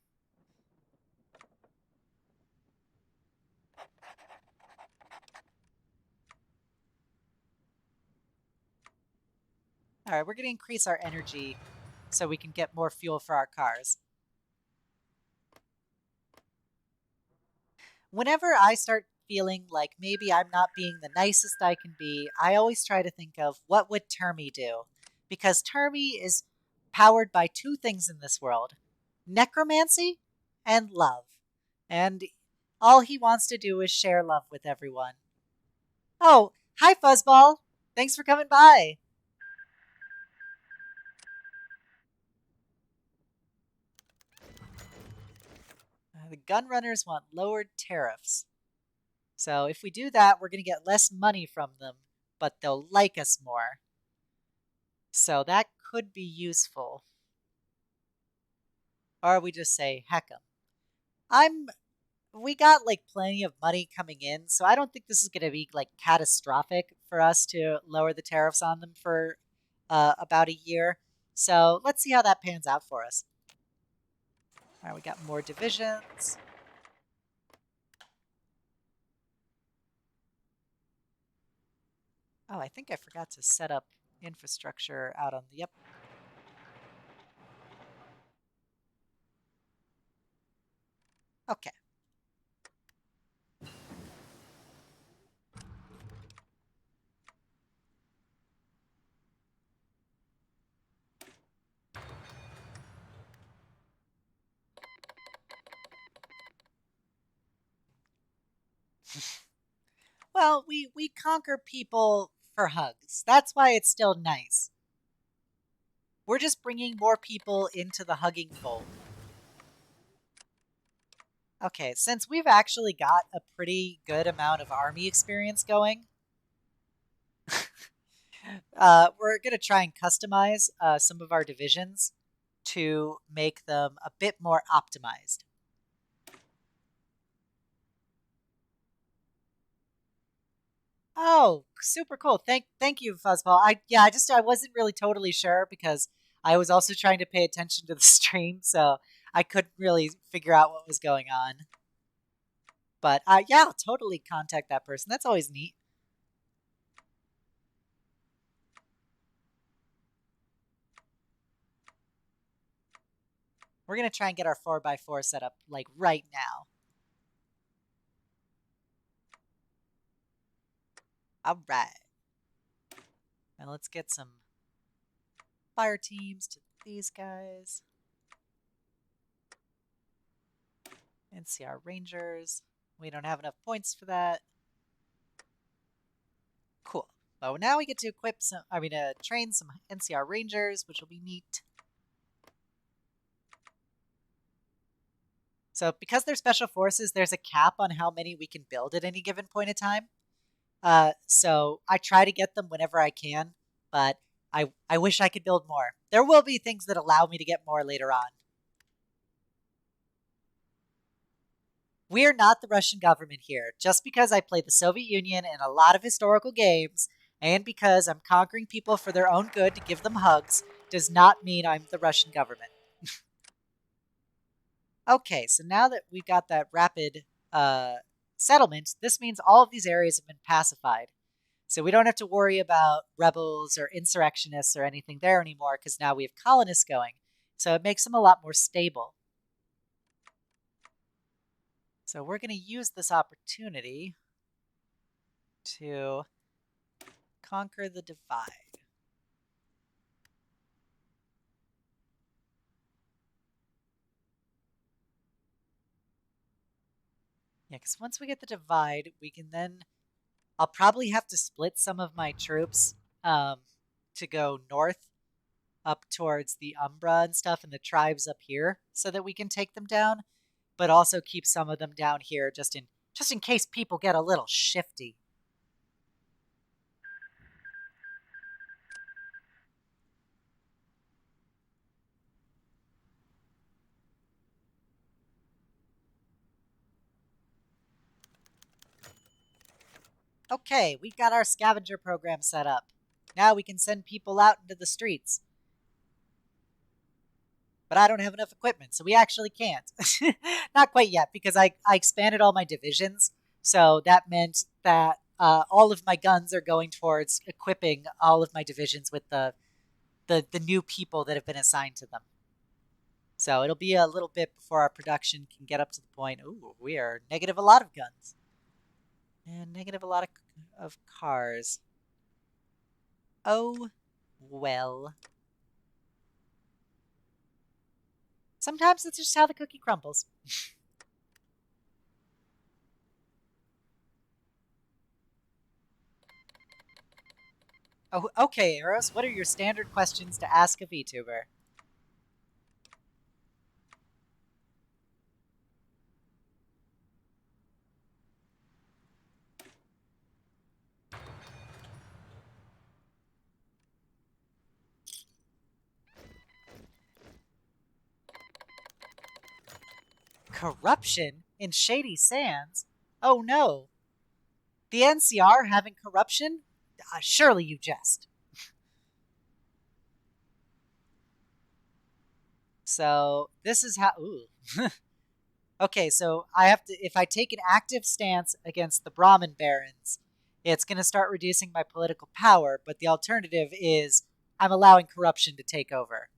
All right, we're going to increase our energy so we can get more fuel for our cars. Whenever I start feeling like maybe I'm not being the nicest I can be, I always try to think of what would Termy do? Because Termy is powered by two things in this world: necromancy and love. And all he wants to do is share love with everyone. Oh, hi, Fuzzball. Thanks for coming by. The gun runners want lowered tariffs. So if we do that, we're going to get less money from them, but they'll like us more. So that could be useful. Or we just say, heck 'em. We got like plenty of money coming in, so I don't think this is going to be like catastrophic for us to lower the tariffs on them for about a year. So let's see how that pans out for us. All right, we got more divisions. Oh, I think I forgot to set up infrastructure out on the, yep. Okay. Well, we conquer people for hugs. That's why it's still nice. We're just bringing more people into the hugging fold. Okay, since we've actually got a pretty good amount of army experience going, we're going to try and customize some of our divisions to make them a bit more optimized. Oh, super cool. Thank you, Fuzzball. I wasn't really totally sure because I was also trying to pay attention to the stream, so I couldn't really figure out what was going on. But yeah, I'll totally contact that person. That's always neat. We're gonna try and get our 4x4 set up like right now. All right. And let's get some fire teams to these guys. NCR Rangers. We don't have enough points for that. Cool. Well, now we get to train some NCR Rangers, which will be neat. So because they're special forces, there's a cap on how many we can build at any given point in time. So I try to get them whenever I can, but I wish I could build more. There will be things that allow me to get more later on. We're not the Russian government here. Just because I played the Soviet Union in a lot of historical games, and because I'm conquering people for their own good to give them hugs, does not mean I'm the Russian government. Okay, so now that we've got that rapid settlement, this means all of these areas have been pacified. So we don't have to worry about rebels or insurrectionists or anything there anymore because now we have colonists going. So it makes them a lot more stable. So we're going to use this opportunity to conquer the divide. Yeah, because once we get the divide, we can then... I'll probably have to split some of my troops to go north up towards the Umbra and stuff and the tribes up here so that we can take them down. but also keep some of them down here just in case people get a little shifty. Okay, we've got our scavenger program set up. Now we can send people out into the streets. But I don't have enough equipment, so we actually can't. Not quite yet, because I expanded all my divisions, so that meant that all of my guns are going towards equipping all of my divisions with the new people that have been assigned to them. So it'll be a little bit before our production can get up to the point. Ooh, we are negative a lot of guns. And negative a lot of cars. Oh, well. Sometimes that's just how the cookie crumbles. Oh, okay, Eros, what are your standard questions to ask a VTuber? Corruption in Shady Sands? Oh no. The NCR having corruption? Surely you jest. So this is how. Ooh. Okay, so I have to. If I take an active stance against the Brahmin barons, it's going to start reducing my political power. But the alternative is I'm allowing corruption to take over.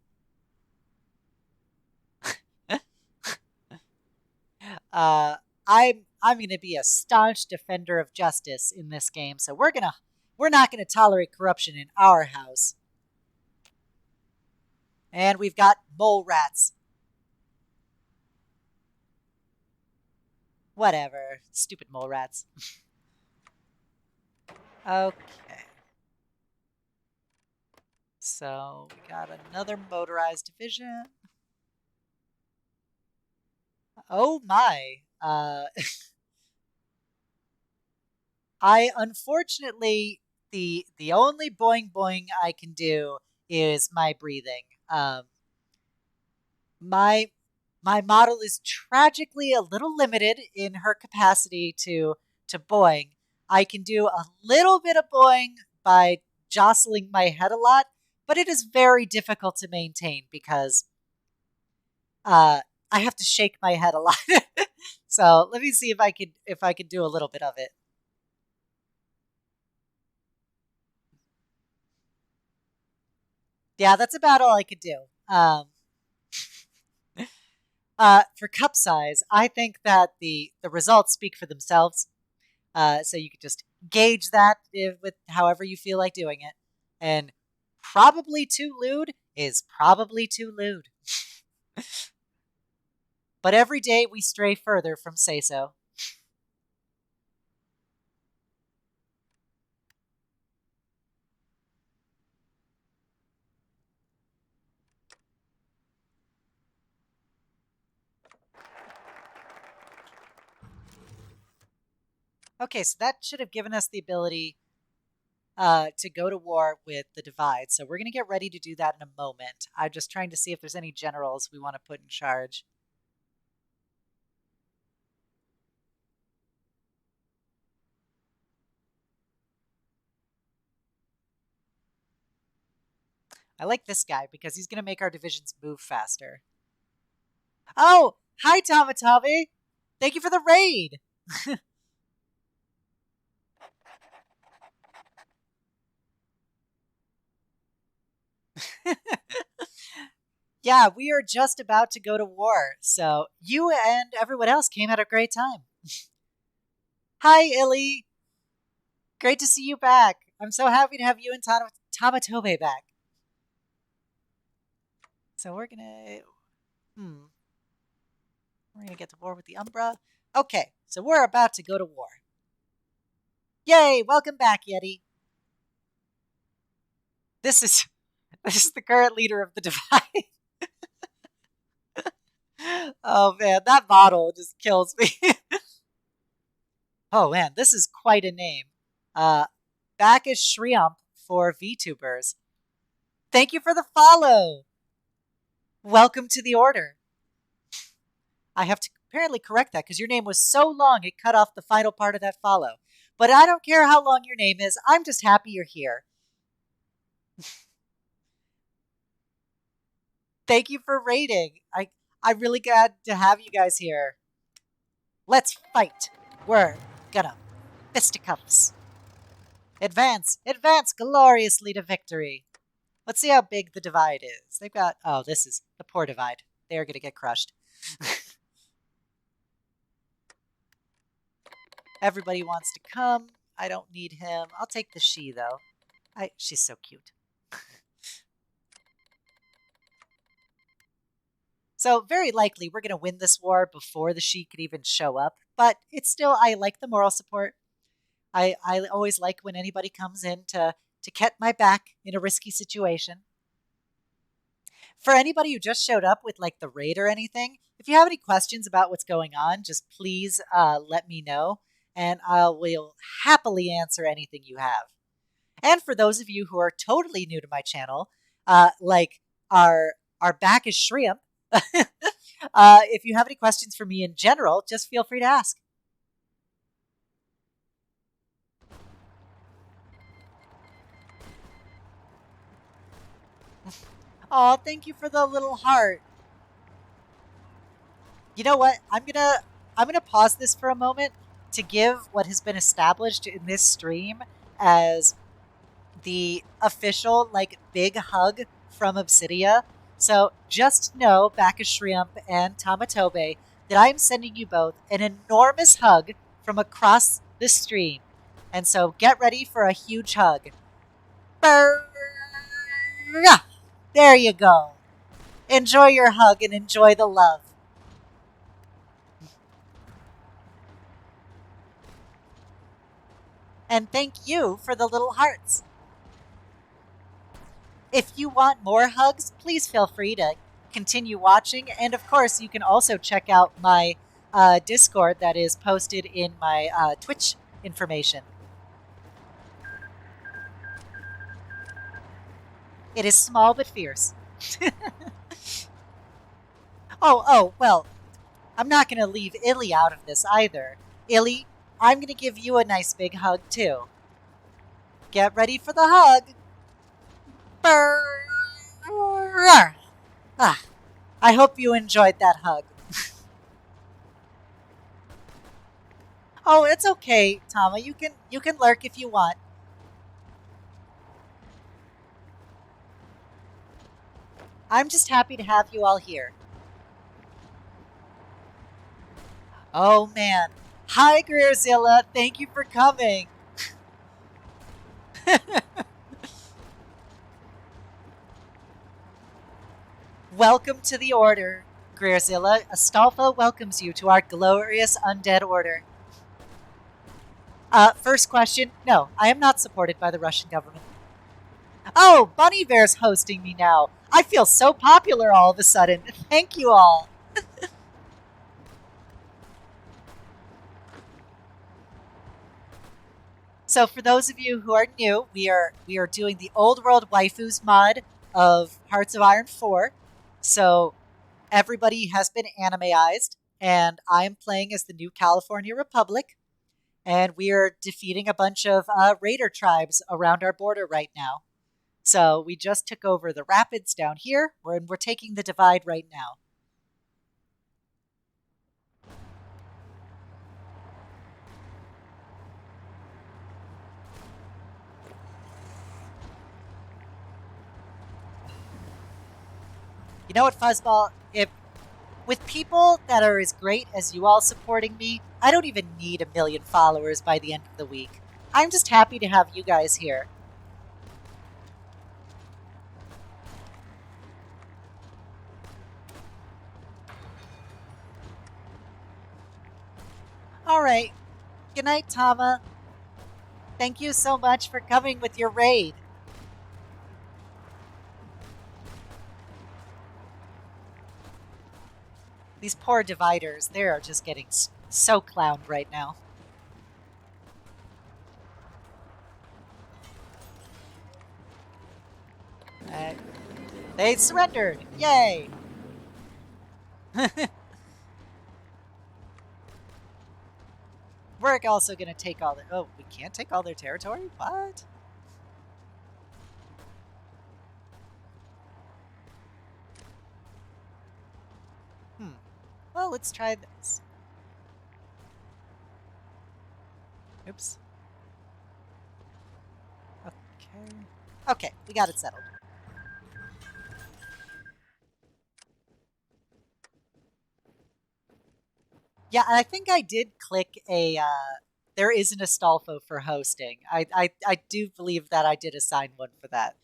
uh, I'm going to be a staunch defender of justice in this game. So we're not going to tolerate corruption in our house. And we've got mole rats. Whatever. Stupid mole rats. Okay. So we got another motorized division. Oh my. I unfortunately the only boing boing I can do is my breathing. My my model is tragically a little limited in her capacity to boing. I can do a little bit of boing by jostling my head a lot, but it is very difficult to maintain because uh, I have to shake my head a lot. So let me see if I could do a little bit of it. Yeah, that's about all I could do. For cup size, I think that the results speak for themselves. So you could just gauge that with however you feel like doing it. And probably too lewd is probably too lewd. But every day we stray further from say so. Okay, so that should have given us the ability to go to war with the Divide. So we're going to get ready to do that in a moment. I'm just trying to see if there's any generals we want to put in charge. I like this guy because he's going to make our divisions move faster. Oh, hi, Tamatabe. Thank you for the raid. Yeah, we are just about to go to war, so you and everyone else came at a great time. Hi, Illy. Great to see you back. I'm so happy to have you and Tamatobe back. So hmm, we're gonna get to war with the Umbra. Okay, so we're about to go to war. Yay! Welcome back, Yeti. This is this is the current leader of the Divide. Oh man, that bottle just kills me. Oh man, this is quite a name. Uh, Back is Shriump for VTubers. Thank you for the follow. Welcome to the order. I have to apparently correct that because your name was so long it cut off the final part of that follow. But I don't care how long your name is. I'm just happy you're here. Thank you for raiding. I'm really glad to have you guys here. Let's fight. We're gonna fisticuffs. Advance, advance gloriously to victory. Let's see how big the divide is. They've got, oh, this is the poor divide. They're gonna get crushed. Everybody wants to come. I don't need him. I'll take the she, though. She's so cute. So very likely we're going to win this war before the she could even show up. But it's still, I like the moral support. I always like when anybody comes in to get my back in a risky situation. For anybody who just showed up with like the raid or anything, if you have any questions about what's going on, just please let me know, and I will happily answer anything you have. And for those of you who are totally new to my channel, like our back is Shriump, if you have any questions for me in general, just feel free to ask. Oh, thank you for the little heart. You know what? I'm gonna pause this for a moment to give what has been established in this stream as the official like big hug from Obsidia. So just know, back of Shriump and Tamatobe, that I'm sending you both an enormous hug from across the stream. And so get ready for a huge hug. There you go. Enjoy your hug and enjoy the love. And thank you for the little hearts. If you want more hugs, please feel free to continue watching. And of course, you can also check out my Discord that is posted in my Twitch information. It is small but fierce. Well, I'm not going to leave Illy out of this either. Illy, I'm going to give you a nice big hug too. Get ready for the hug. I hope you enjoyed that hug. Oh, it's okay, Tama. You can lurk if you want. I'm just happy to have you all here. Oh man. Hi, Greerzilla. Thank you for coming. Welcome to the order, Greerzilla. Astolfo welcomes you to our glorious undead order. First question. No, I am not supported by the Russian government. Oh, Bunny Bear's hosting me now. I feel so popular all of a sudden. Thank you all. So for those of you who are new, we are doing the Old World Waifus mod of Hearts of Iron 4. So everybody has been animeized, and I am playing as the new California Republic, and we are defeating a bunch of raider tribes around our border right now. So we just took over the rapids down here, and we're taking the divide right now. You know what, Fuzzball? With people that are as great as you all supporting me, I don't even need 1 million followers by the end of the week. I'm just happy to have you guys here. All right. Good night, Tama. Thank you so much for coming with your raid. These poor dividers, they are just getting so clowned right now. They surrendered! Yay! We're also gonna take all their... Oh, we can't take all their territory? What? Well, let's try this. Oops. Okay. Okay, we got it settled. Yeah, and I think I did click a, there isn't a Astolfo for hosting. I do believe that I did assign one for that.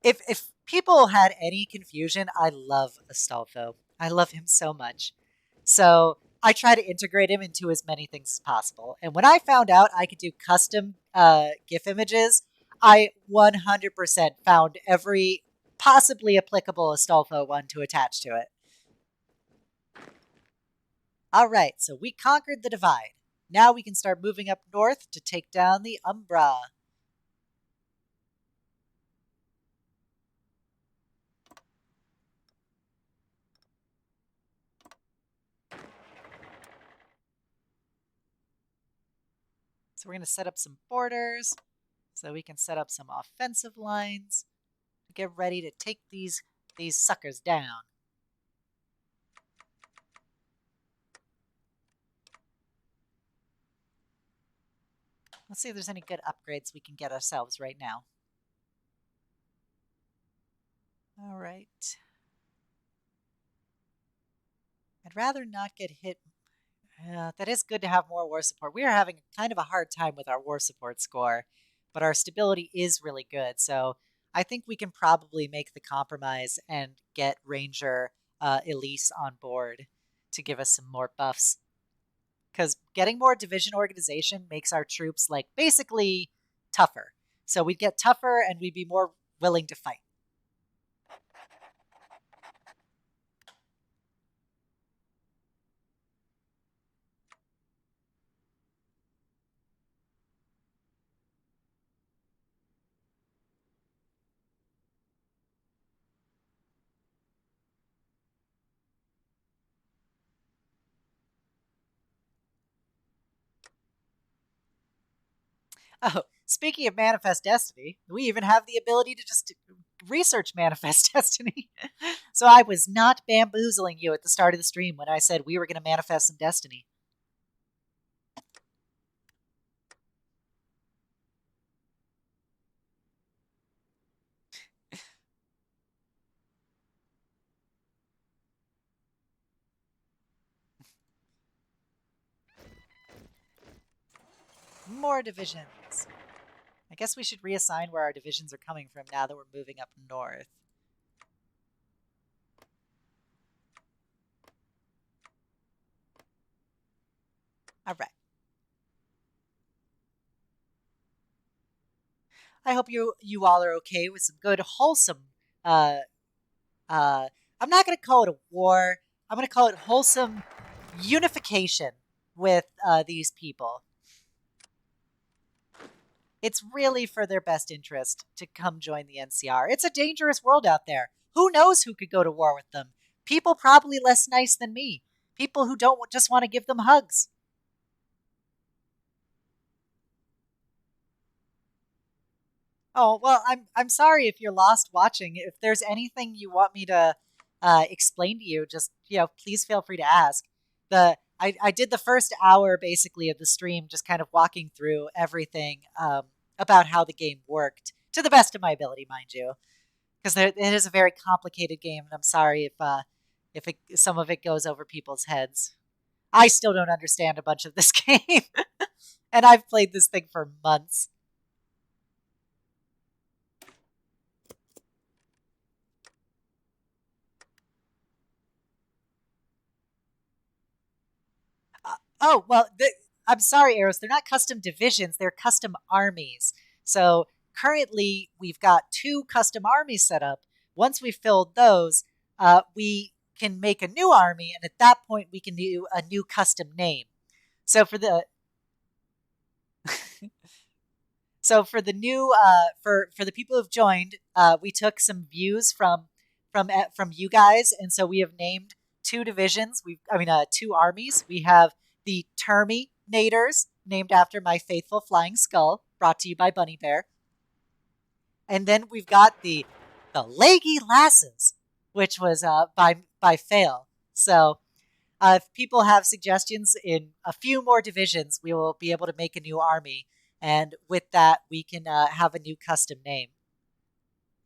If people had any confusion, I love Astolfo. I love him so much. So I try to integrate him into as many things as possible. And when I found out I could do custom GIF images, I 100% found every possibly applicable Astolfo one to attach to it. All right, so we conquered the divide. Now we can start moving up north to take down the Umbra. So we're going to set up some borders so we can set up some offensive lines to get ready to take these suckers down. Let's see if there's any good upgrades we can get ourselves right now. All right. I'd rather not get hit. That is good to have more war support. We are having kind of a hard time with our war support score, but our stability is really good. So I think we can probably make the compromise and get Ranger Elise on board to give us some more buffs. Because getting more division organization makes our troops like basically tougher. So we'd get tougher and we'd be more willing to fight. Oh, speaking of Manifest Destiny, we even have the ability to just research Manifest Destiny. So I was not bamboozling you at the start of the stream when I said we were going to manifest some destiny. More divisions. I guess we should reassign where our divisions are coming from now that we're moving up north. All right. I hope you all are okay with some good, wholesome. I'm not going to call it a war. I'm going to call it wholesome unification with these people. It's really for their best interest to come join the NCR. It's a dangerous world out there. Who knows who could go to war with them? People probably less nice than me. People who don't just want to give them hugs. Oh, well, I'm sorry if you're lost watching. If there's anything you want me to explain to you, just, please feel free to ask. I did the first hour basically of the stream just kind of walking through everything about how the game worked to the best of my ability, mind you, because it is a very complicated game, and I'm sorry if some of it goes over people's heads. I still don't understand a bunch of this game, and I've played this thing for months. Oh, well, I'm sorry, Eros. They're not custom divisions. They're custom armies. So currently, we've got 2 custom armies set up. Once we've filled those, we can make a new army, and at that point we can do a new custom name. So for the for the new for the people who've joined, we took some views from you guys, and so we have named two divisions. Two armies. We have the Terminators, named after my faithful flying skull, brought to you by Bunny Bear, and then we've got the Leggy Lasses, which was by Fail. So if people have suggestions in a few more divisions, we will be able to make a new army. And with that, we can have a new custom name.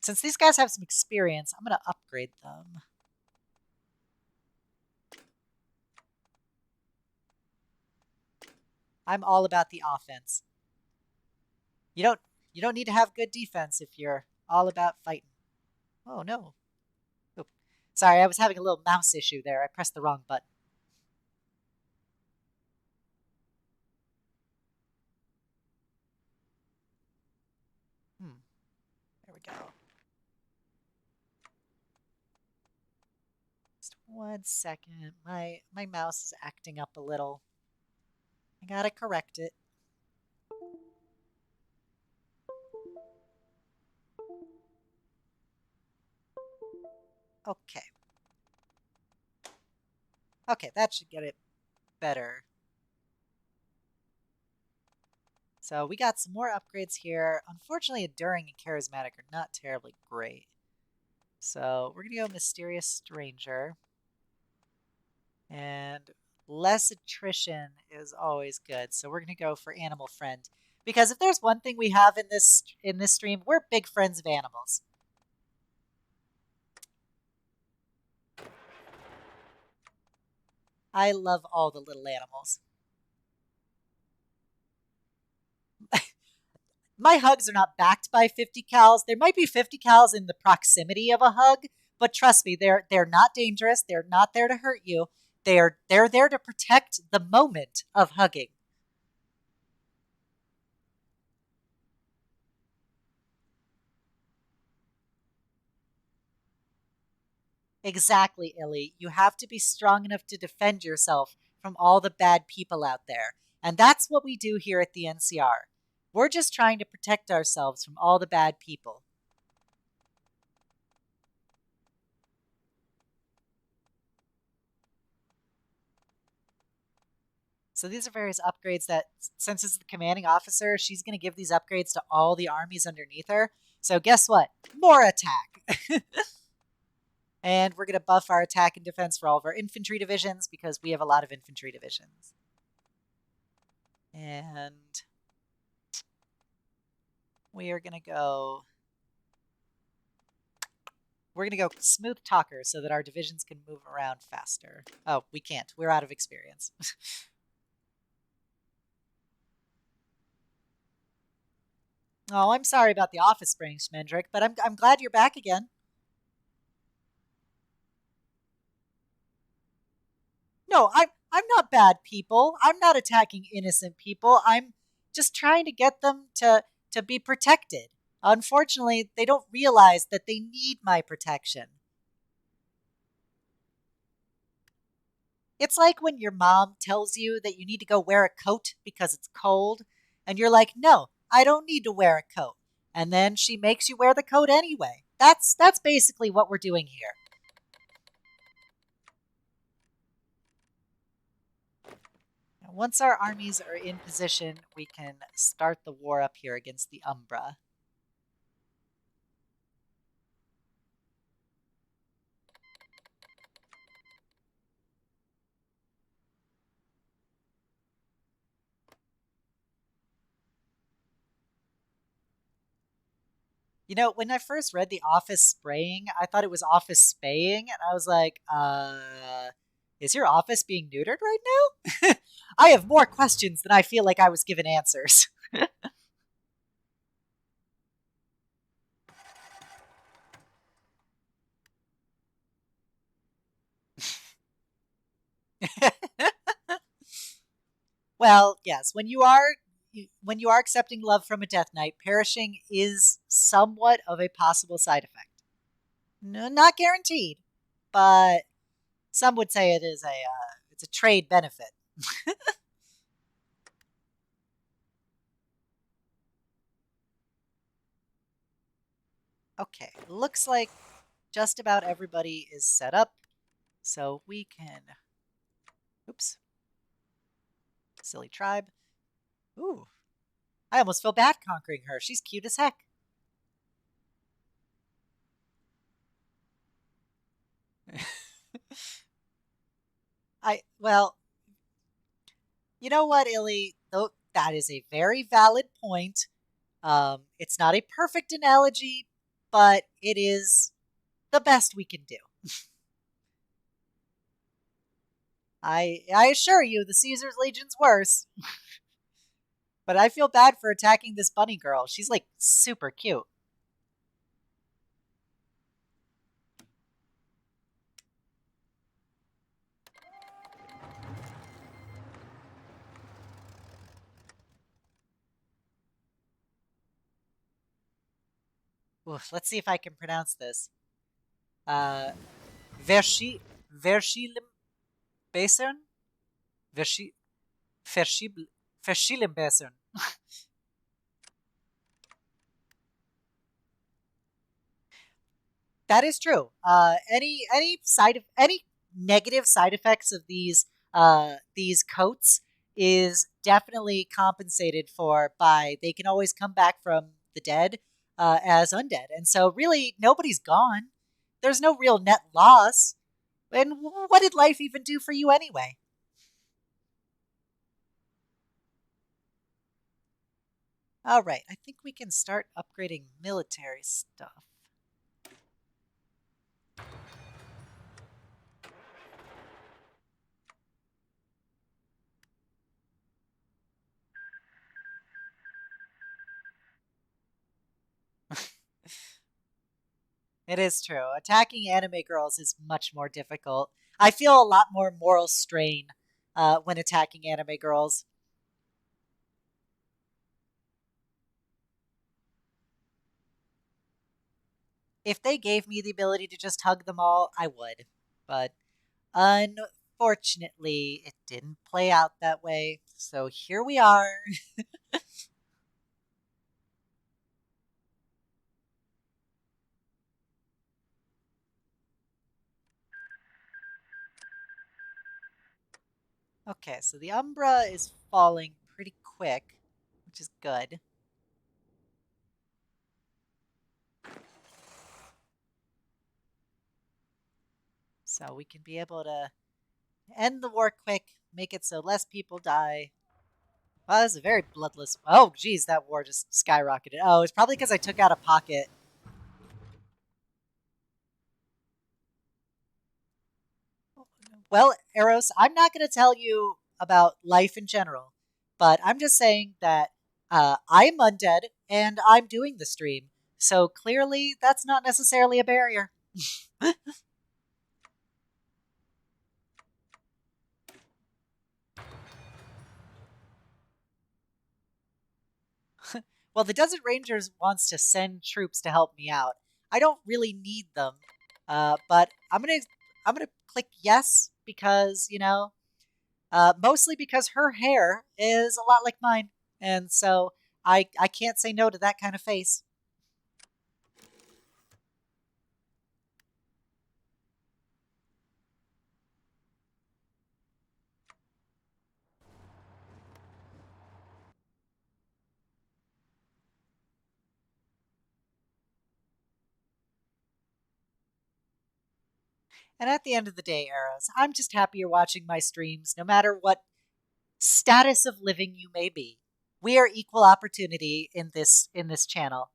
Since these guys have some experience, I'm going to upgrade them. I'm all about the offense. You don't need to have good defense if you're all about fighting. Oh no. Oop. Sorry, I was having a little mouse issue there. I pressed the wrong button. There we go. Just 1 second. My mouse is acting up a little. I gotta correct it. Okay. Okay, that should get it better. So we got some more upgrades here. Unfortunately, Enduring and Charismatic are not terribly great. So we're going to go Mysterious Stranger. And less attrition is always good. So we're going to go for Animal Friend. Because if there's one thing we have in this stream, we're big friends of animals. I love all the little animals. My hugs are not backed by 50 cals. There might be 50 cals in the proximity of a hug, but trust me, they're not dangerous. They're not there to hurt you. They're there to protect the moment of hugging. Exactly, Illy. You have to be strong enough to defend yourself from all the bad people out there. And that's what we do here at the NCR. We're just trying to protect ourselves from all the bad people. So these are various upgrades that, since it's the commanding officer, she's going to give these upgrades to all the armies underneath her. So guess what? More attack. And we're going to buff our attack and defense for all of our infantry divisions because we have a lot of infantry divisions. And we are going to go... We're going to go Smooth Talker so that our divisions can move around faster. Oh, we can't. We're out of experience. Oh, I'm sorry about the office spraying, Schmendrick, but I'm glad you're back again. No, I'm not bad people. I'm not attacking innocent people. I'm just trying to get them to be protected. Unfortunately, they don't realize that they need my protection. It's like when your mom tells you that you need to go wear a coat because it's cold, and you're like, "No, I don't need to wear a coat." And then she makes you wear the coat anyway. That's basically what we're doing here. Now, once our armies are in position, we can start the war up here against the Umbra. You know, when I first read The Office Spraying, I thought it was Office Spaying, and I was like, is your office being neutered right now? I have more questions than I feel like I was given answers. Well, yes, when you are accepting love from a Death Knight, perishing is somewhat of a possible side effect. No, not guaranteed, but Some would say it is it's a trade benefit. Okay, looks like just about everybody is set up, so we can. Oops, silly tribe. Ooh, I almost feel bad conquering her. She's cute as heck. Well, you know what, Illy? Though that is a very valid point. It's not a perfect analogy, but it is the best we can do. I assure you, the Caesar's Legion's worse. But I feel bad for attacking this bunny girl. She's like super cute. Oof, let's see if I can pronounce this. Uh, Verschi Verschilimbeson? Verschi Verschilimbeson. That is true. Any negative side effects of these coats is definitely compensated for by they can always come back from the dead as undead, and so really nobody's gone. There's no real net loss. And what did life even do for you anyway? All right, I think we can start upgrading military stuff. It is true. Attacking anime girls is much more difficult. I feel a lot more moral strain when attacking anime girls. If they gave me the ability to just hug them all, I would. But unfortunately, it didn't play out that way. So here we are. Okay, so the Umbra is falling pretty quick, which is good. So we can be able to end the war quick, make it so less people die. Wow, that's a very bloodless. Oh, geez, that war just skyrocketed. Oh, it's probably because I took out a pocket. Well, Eros, I'm not going to tell you about life in general, but I'm just saying that I'm undead and I'm doing the stream. So clearly, that's not necessarily a barrier. Well, the Desert Rangers wants to send troops to help me out. I don't really need them, but I'm gonna click yes because mostly because her hair is a lot like mine, and so I can't say no to that kind of face. And at the end of the day, Arrows, I'm just happy you're watching my streams, no matter what status of living you may be. We are equal opportunity in this channel.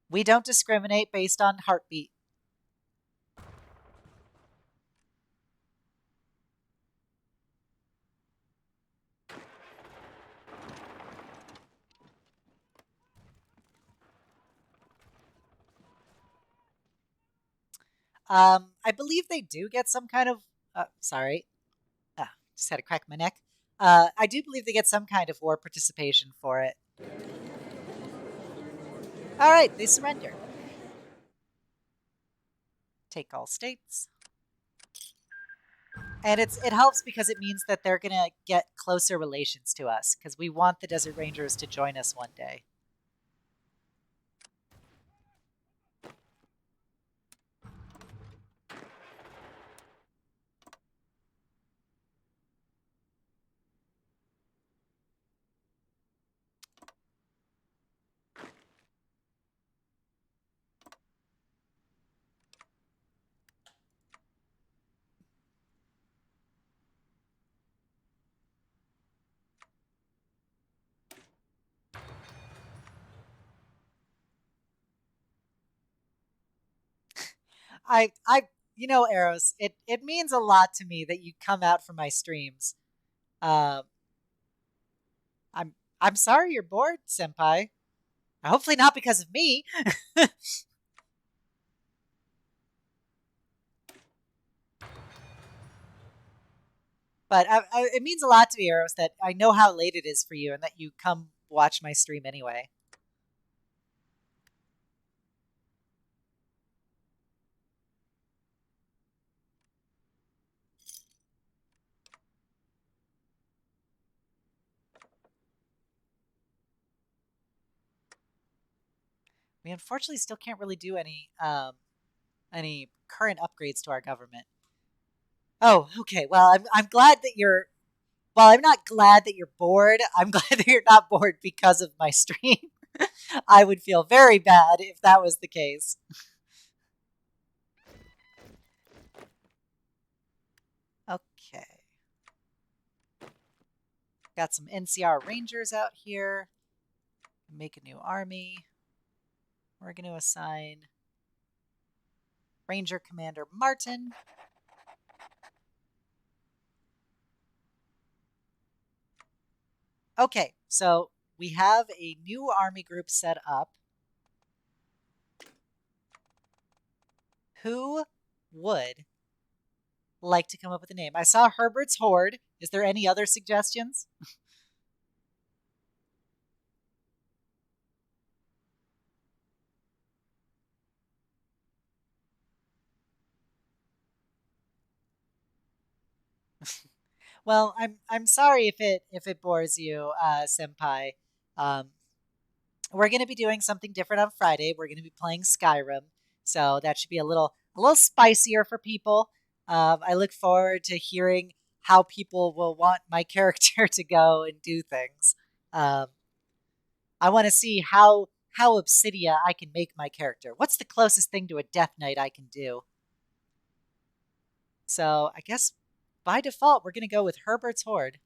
We don't discriminate based on heartbeat. I believe they do get some kind of. Sorry, just had to crack my neck. I do believe they get some kind of war participation for it. All right, they surrender. Take all states. And it helps because it means that they're gonna get closer relations to us because we want the Desert Rangers to join us one day. I you know, Eros, it means a lot to me that you come out for my streams. Um, I'm sorry you're bored, senpai. Hopefully not because of me. But it means a lot to me, Eros, that I know how late it is for you and that you come watch my stream anyway. We unfortunately still can't really do any current upgrades to our government. Oh, okay. Well, I'm glad that you're. Well, I'm not glad that you're bored. I'm glad that you're not bored because of my stream. I would feel very bad if that was the case. Okay. Got some NCR Rangers out here. Make a new army. We're going to assign Ranger Commander Martin. Okay, so we have a new army group set up. Who would like to come up with a name? I saw Herbert's Horde. Is there any other suggestions? Well, I'm sorry if it bores you, senpai. Um, we're going to be doing something different on Friday. We're going to be playing Skyrim, so that should be a little spicier for people. I look forward to hearing how people will want my character to go and do things. Um, I want to see how Obsidia I can make my character. What's the closest thing to a Death Knight I can do? So I guess by default we're going to go with Herbert's Horde.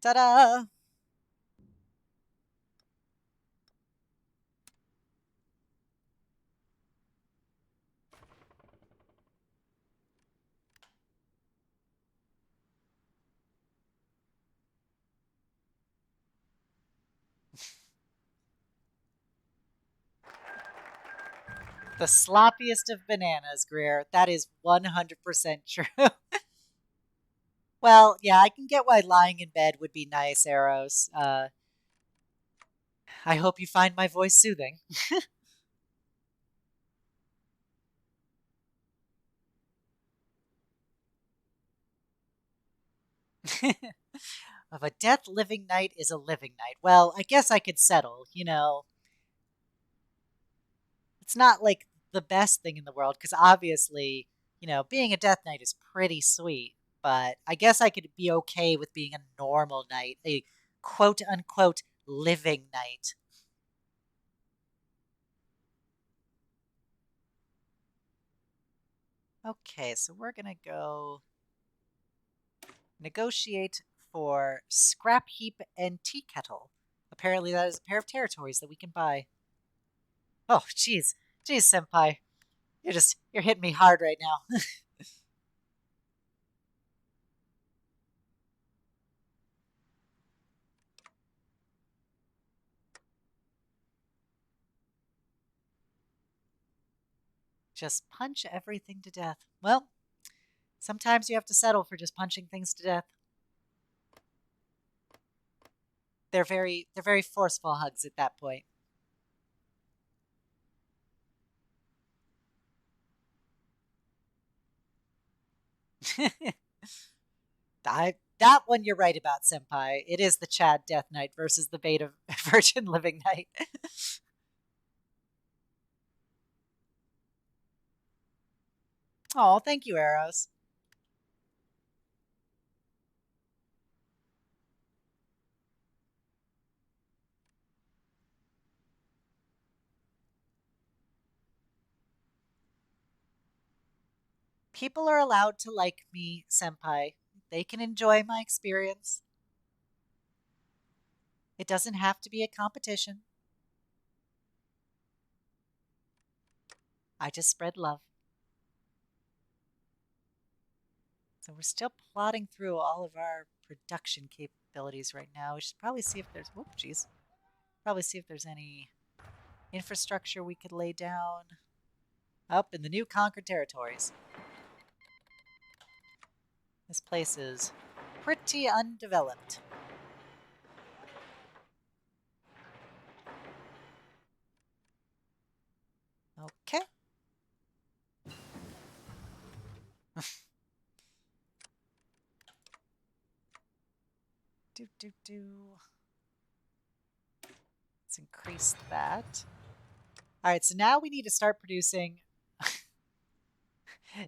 Ta-da! The sloppiest of bananas, Greer. That is 100% true. Well, yeah, I can get why lying in bed would be nice, Eros. I hope you find my voice soothing. Of a death living knight is a living knight. Well, I guess I could settle. You know, it's not like the best thing in the world because obviously, you know, being a death knight is pretty sweet. But I guess I could be okay with being a normal knight, a quote unquote living knight. Okay, so we're gonna go negotiate for scrap heap and tea kettle. Apparently, that is a pair of territories that we can buy. Oh, jeez, jeez, senpai, you're hitting me hard right now. Just punch everything to death. Well, sometimes you have to settle for just punching things to death. They're very forceful hugs at that point. That one you're right about, Senpai. It is the Chad Death Knight versus the Beta Virgin Living Knight. Oh, thank you, Arrows. People are allowed to like me, Senpai. They can enjoy my experience. It doesn't have to be a competition. I just spread love. So we're still plotting through all of our production capabilities right now. We should probably see if there's, whoop, geez. Probably see if there's any infrastructure we could lay down up in the new conquered territories. This place is pretty undeveloped. Okay. Do. Let's increase that. All right, so now we need to start producing.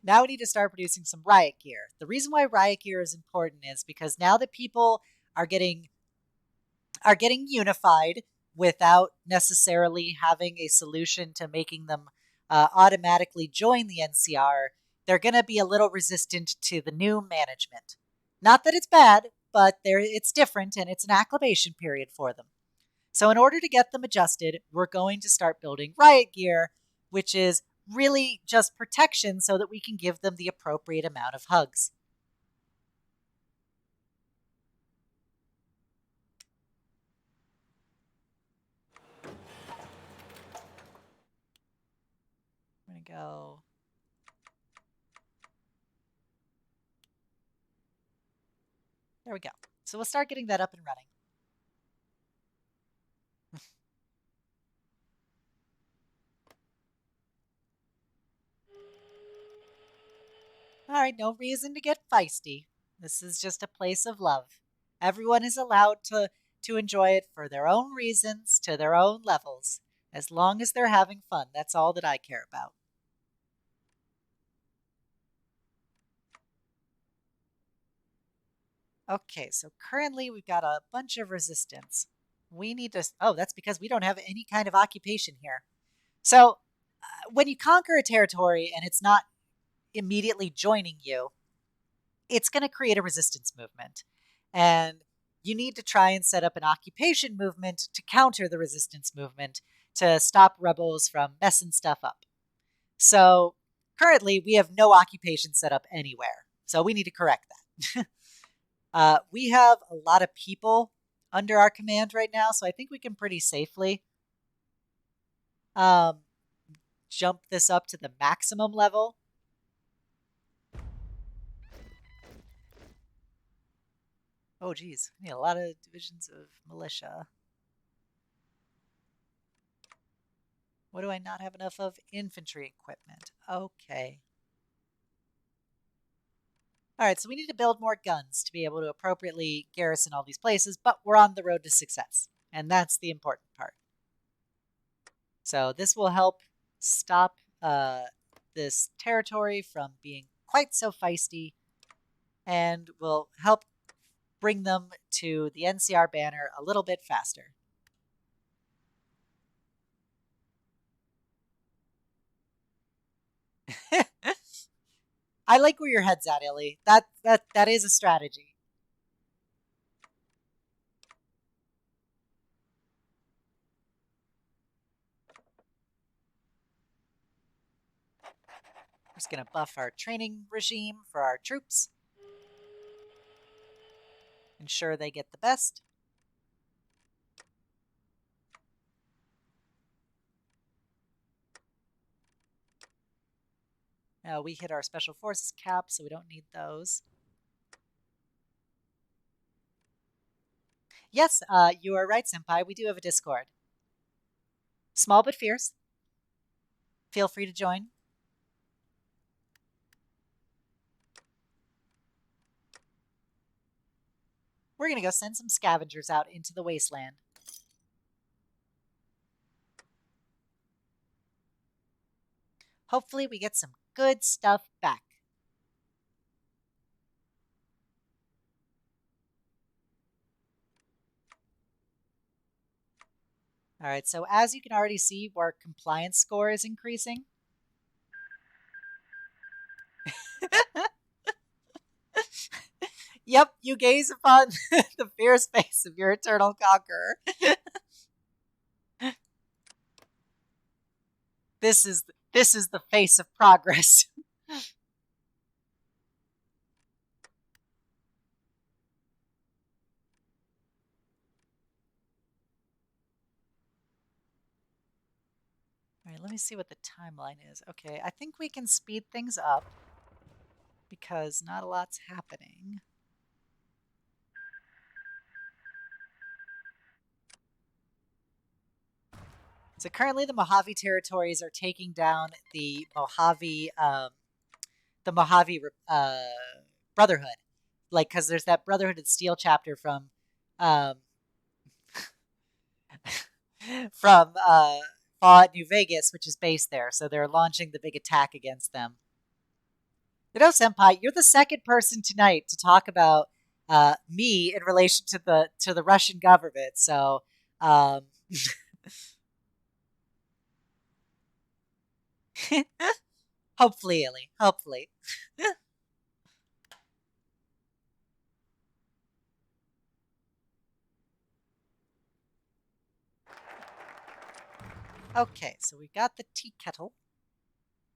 Now we need to start producing some riot gear. The reason why riot gear is important is because now that people are getting unified without necessarily having a solution to making them automatically join the NCR, they're going to be a little resistant to the new management. Not that it's bad, but it's different and it's an acclimation period for them. So in order to get them adjusted, we're going to start building riot gear, which is really just protection so that we can give them the appropriate amount of hugs. I'm going to go. There we go. So we'll start getting that up and running. All right, no reason to get feisty. This is just a place of love. Everyone is allowed to enjoy it for their own reasons, to their own levels. As long as they're having fun, that's all that I care about. Okay, so currently we've got a bunch of resistance. We need to, oh, that's because we don't have any kind of occupation here. So when you conquer a territory and it's not immediately joining you, it's going to create a resistance movement. And you need to try and set up an occupation movement to counter the resistance movement to stop rebels from messing stuff up. So currently, we have no occupation set up anywhere. So we need to correct that. We have a lot of people under our command right now, so I think we can pretty safely um, jump this up to the maximum level. Oh, geez. We need a lot of divisions of militia. What do I not have enough of? Infantry equipment. Okay. All right, so we need to build more guns to be able to appropriately garrison all these places, but we're on the road to success, and that's the important part. So this will help stop this territory from being quite so feisty, and will help bring them to the NCR banner a little bit faster. I like where your head's at, Illy. That is a strategy. We're just gonna buff our training regime for our troops. Ensure they get the best. We hit our special forces cap, so we don't need those. Yes, you are right, Senpai. We do have a Discord. Small but fierce. Feel free to join. We're going to go send some scavengers out into the wasteland. Hopefully we get some good stuff back. All right, so as you can already see, our compliance score is increasing. Yep, you gaze upon the fierce face of your eternal conqueror. This is the face of progress. All right, let me see what the timeline is. Okay, I think we can speed things up because not a lot's happening. So currently the Mojave territories are taking down the Mojave Brotherhood. Like, because there's that Brotherhood of Steel chapter um, from Fallout New Vegas, which is based there. So they're launching the big attack against them. You know, Senpai, you're the second person tonight to talk about me in relation to the Russian government. So, hopefully, Illy, hopefully. Okay, so we've got the tea kettle.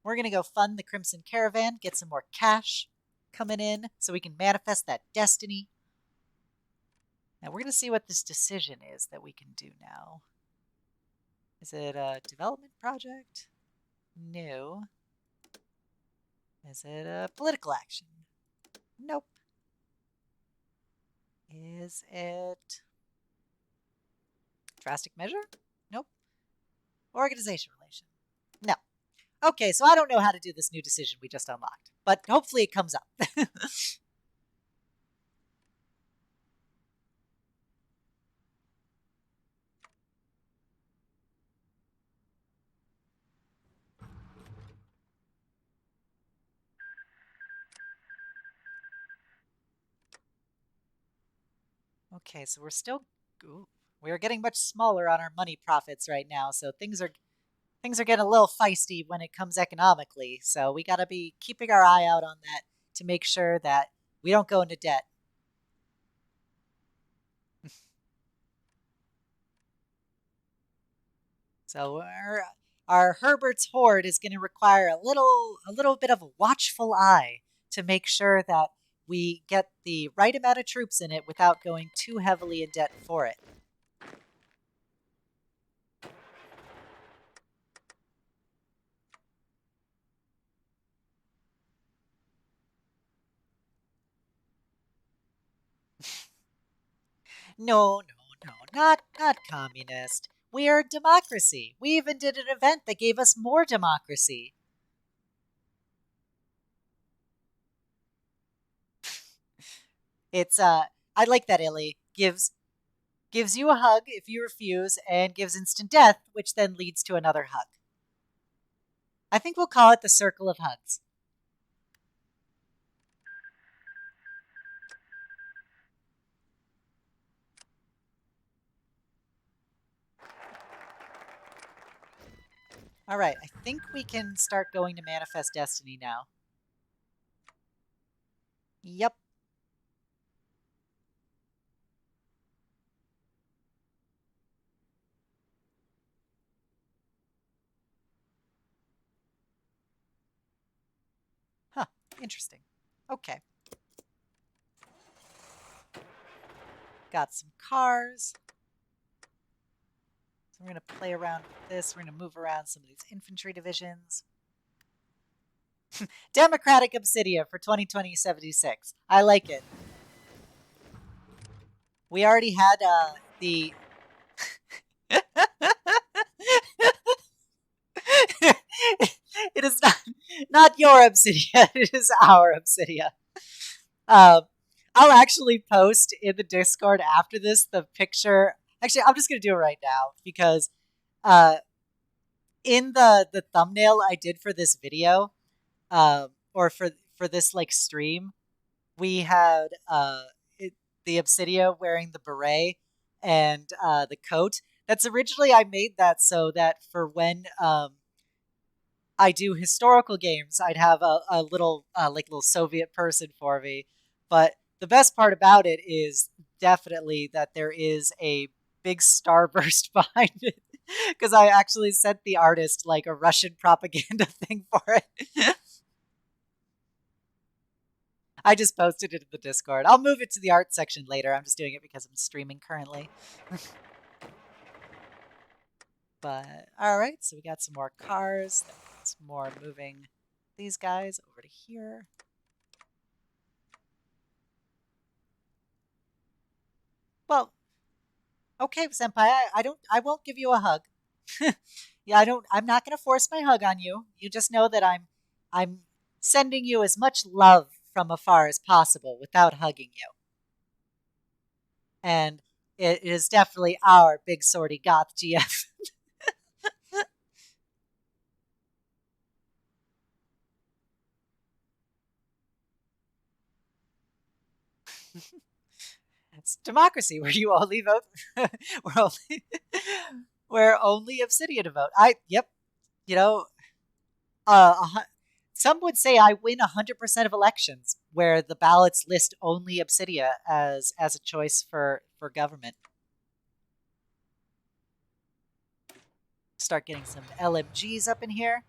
We're gonna go fund the Crimson Caravan, get some more cash coming in, so we can manifest that destiny. Now we're gonna see what this decision is that we can do now. Is it a development project? No. Is it a political action? Nope. Is it drastic measure? Nope. Organization relation? No. Okay, so I don't know how to do this new decision we just unlocked, but hopefully it comes up. Okay, so we're still we are getting much smaller on our money profits right now, so things are getting a little feisty when it comes economically. So we got to be keeping our eye out on that to make sure that we don't go into debt. So our Herbert's horde is going to require a little bit of a watchful eye to make sure that we get the right amount of troops in it without going too heavily in debt for it. No, no, no, not communist. We are democracy. We even did an event that gave us more democracy. It's I like that Illy gives you a hug if you refuse and gives instant death, which then leads to another hug. I think we'll call it the circle of hugs. All right, I think we can start going to Manifest Destiny now. Yep. Huh, interesting. Okay. Got some cars. So we're going to play around with this. We're going to move around some of these infantry divisions. Democratic Obsidia for 2020-76. I like it. We already had the... It is not your Obsidia. It is our Obsidia. I'll actually post in the Discord after this the picture. Actually, I'm just gonna do it right now because uh, in the thumbnail I did for this video, or for this like stream, we had the Obsidia wearing the beret and the coat. That's originally I made that so that for when I do historical games, I'd have a little like little Soviet person for me. But the best part about it is definitely that there is a big starburst behind it because I actually sent the artist like a Russian propaganda thing for it. I just posted it in the Discord. I'll move it to the art section later. I'm just doing it because I'm streaming currently. But all right, so we got some more cars. Then we got some more moving these guys over to here. Well, okay, senpai, I won't give you a hug. Yeah, I'm not gonna force my hug on you. You just know that I'm sending you as much love from afar as possible without hugging you. And it is definitely our big sorty goth GF. It's democracy where you only vote where only where only Obsidian vote. Yep, you know, uh, some would say I win 100% of elections where the ballots list only Obsidia as a choice for government. Start getting some LMGs up in here.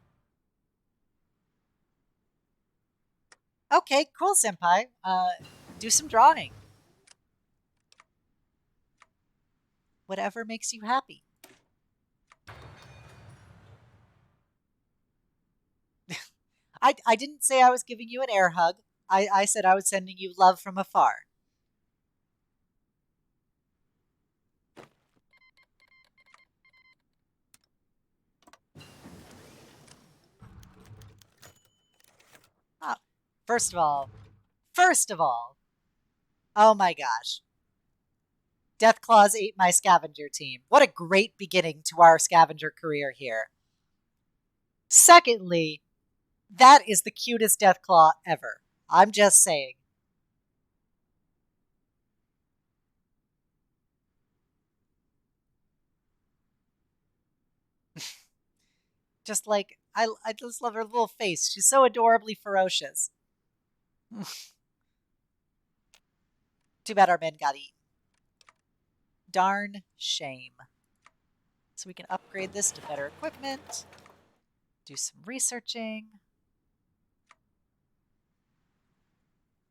Okay, cool, senpai. Do some drawing. Whatever makes you happy. I didn't say I was giving you an air hug. I said I was sending you love from afar. Oh, first of all, oh my gosh. Deathclaws ate my scavenger team. What a great beginning to our scavenger career here. Secondly, that is the cutest Deathclaw ever. I'm just saying. Just like, I just love her little face. She's so adorably ferocious. Too bad our men got eaten. Darn shame. So we can upgrade this to better equipment, do some researching.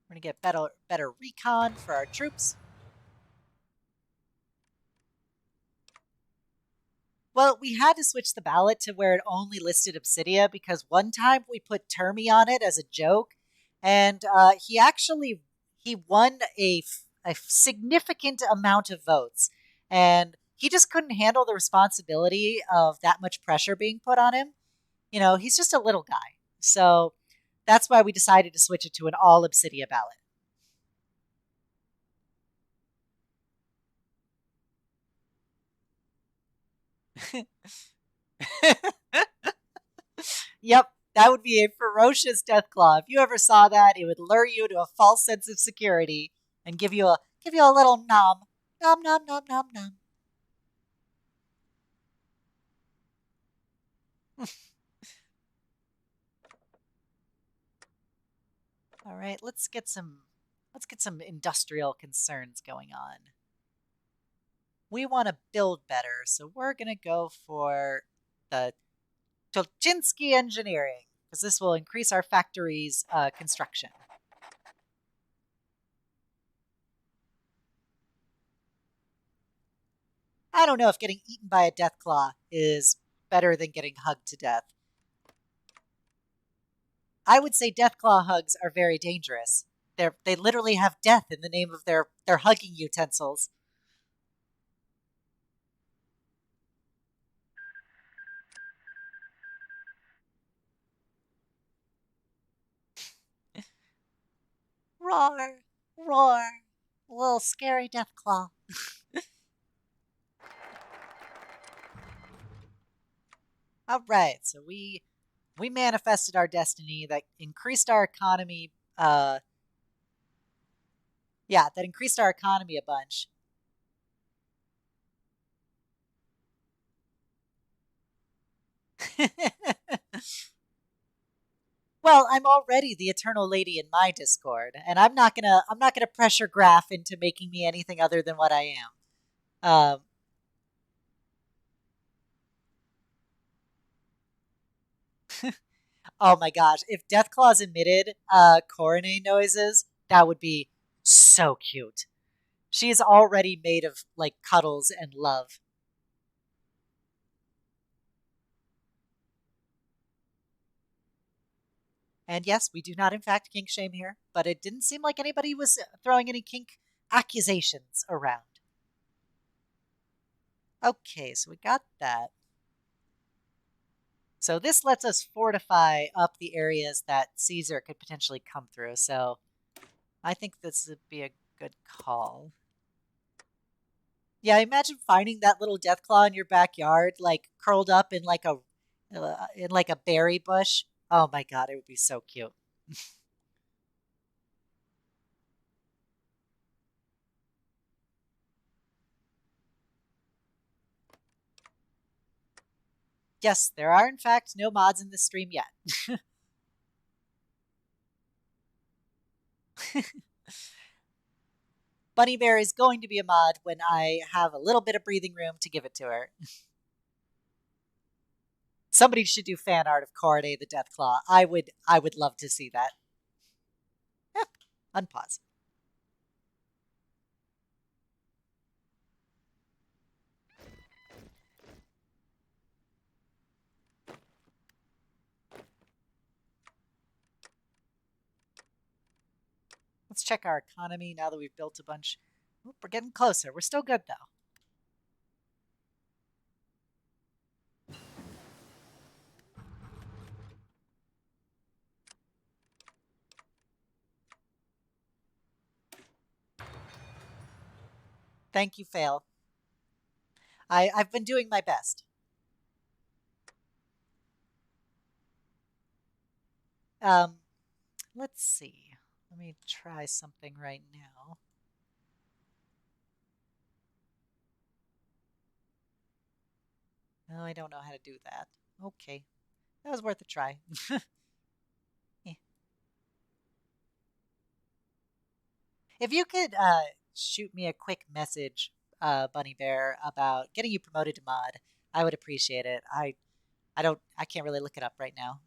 We're going to get better recon for our troops. Well, we had to switch the ballot to where it only listed Obsidia because one time we put Termy on it as a joke, and he won a significant amount of votes, and he just couldn't handle the responsibility of that much pressure being put on him. You know, he's just a little guy, so that's why we decided to switch it to an all Obsidia ballot. Yep, that would be a ferocious death claw. If you ever saw that, it would lure you to a false sense of security and give you a little nom nom. All right, let's get some industrial concerns going on. We want to build better, so we're gonna go for the Tolchinsky engineering because this will increase our factory's construction. I don't know if getting eaten by a death claw is better than getting hugged to death. I would say deathclaw hugs are very dangerous. They literally have death in the name of their hugging utensils. Roar, Roar. Little scary Deathclaw. All right, so we manifested our destiny that increased our economy. Yeah, that increased our economy a bunch. Well, I'm already the eternal lady in my Discord, and I'm not gonna pressure Graph into making me anything other than what I am. Oh my gosh, if Deathclaws emitted coronet noises, that would be so cute. She is already made of like cuddles and love. And yes, we do not in fact kink shame here, but it didn't seem like anybody was throwing any kink accusations around. Okay, so we got that. So this lets us fortify up the areas that Caesar could potentially come through. So I think this would be a good call. Yeah, imagine finding that little death claw in your backyard, like curled up in like a berry bush. Oh my god, it would be so cute. Yes, there are in fact no mods in this stream yet. Bunny Bear is going to be a mod when I have a little bit of breathing room to give it to her. Somebody should do fan art of Corday the Deathclaw. I would love to see that. Yep. Unpause. Let's check our economy now that we've built a bunch. Oop, we're getting closer. We're still good though. Thank you, Fail. I've been doing my best. Um, let's see. Let me try something right now. No, I don't know how to do that. Okay, that was worth a try. Eh. If you could shoot me a quick message, Bunny Bear, about getting you promoted to mod, I would appreciate it. I can't really look it up right now.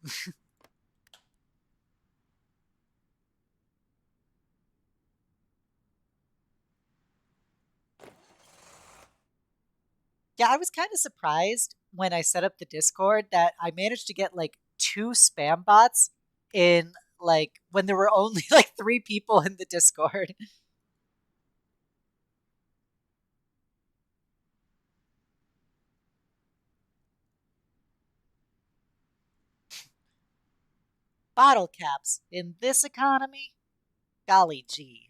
Yeah, I was kind of surprised when I set up the Discord that I managed to get like two spam bots in like when there were only like three people in the Discord. Bottle caps in this economy? Golly gee.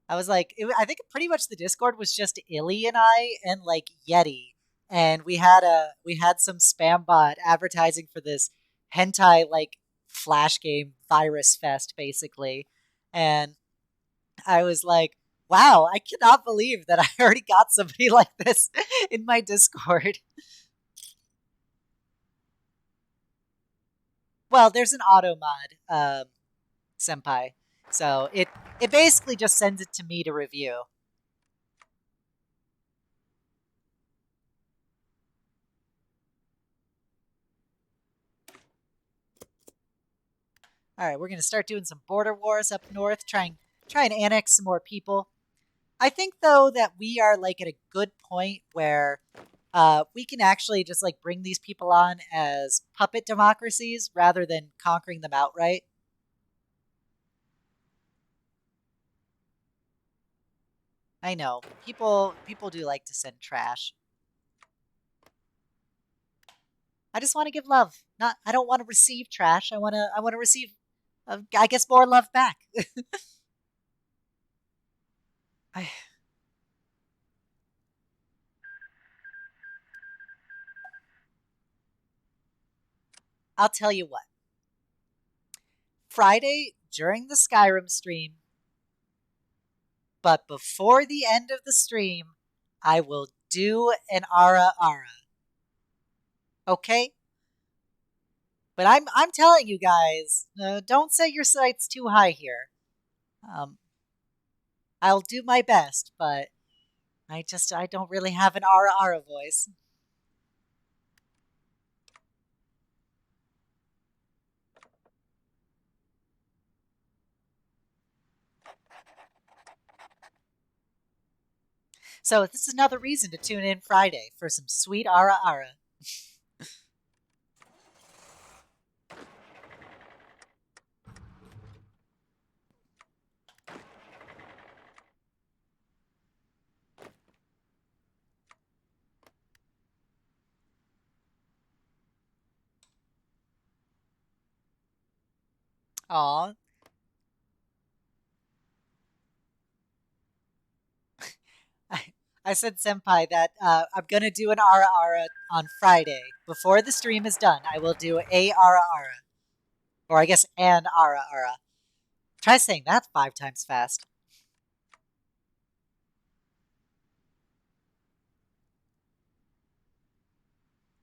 I was like, I think pretty much the Discord was just Illy and I and like Yeti, and we had some spam bot advertising for this hentai like flash game virus fest basically, and I was like, wow, I cannot believe that I already got somebody like this in my Discord. Well, there's an auto mod, senpai, so it basically just sends it to me to review. All right, we're gonna start doing some border wars up north, try and annex some more people. I think though that we are like at a good point where we can actually just like bring these people on as puppet democracies rather than conquering them outright. I know people do like to send trash. I just want to give love. Not I don't want to receive trash. I want to receive I guess more love back. I I'll tell you what. Friday during the Skyrim stream, but before the end of the stream, I will do an Ara Ara. Okay? But I'm telling you guys, don't set your sights too high here. Um, I'll do my best, but I don't really have an Ara Ara voice. So this is another reason to tune in Friday for some sweet Ara Ara. Aw. I, I said senpai that I'm gonna do an Ara Ara on Friday. Before the stream is done, I will do a Ara Ara. Or I guess an Ara Ara. Try saying that 5 times fast.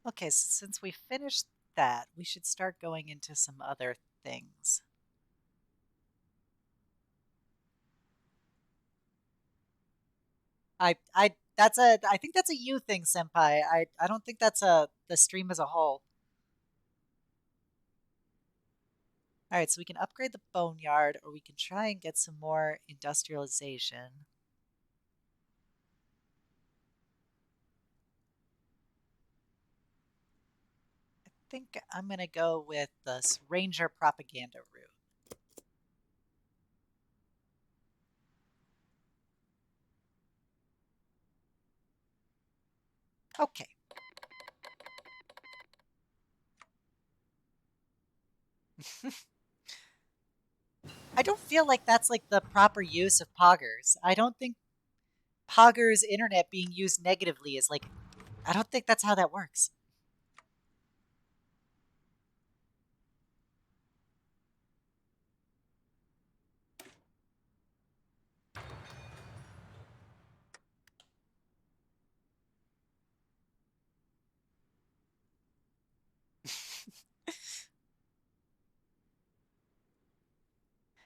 Okay, so since we finished that, we should start going into some other things. I think that's a you thing, senpai. I don't think that's a the stream as a whole. All right, so we can upgrade the boneyard, or we can try and get some more industrialization. I think I'm gonna go with the ranger propaganda route. Okay. I don't feel like that's like the proper use of poggers. I don't think poggers internet being used negatively is like I don't think that's how that works.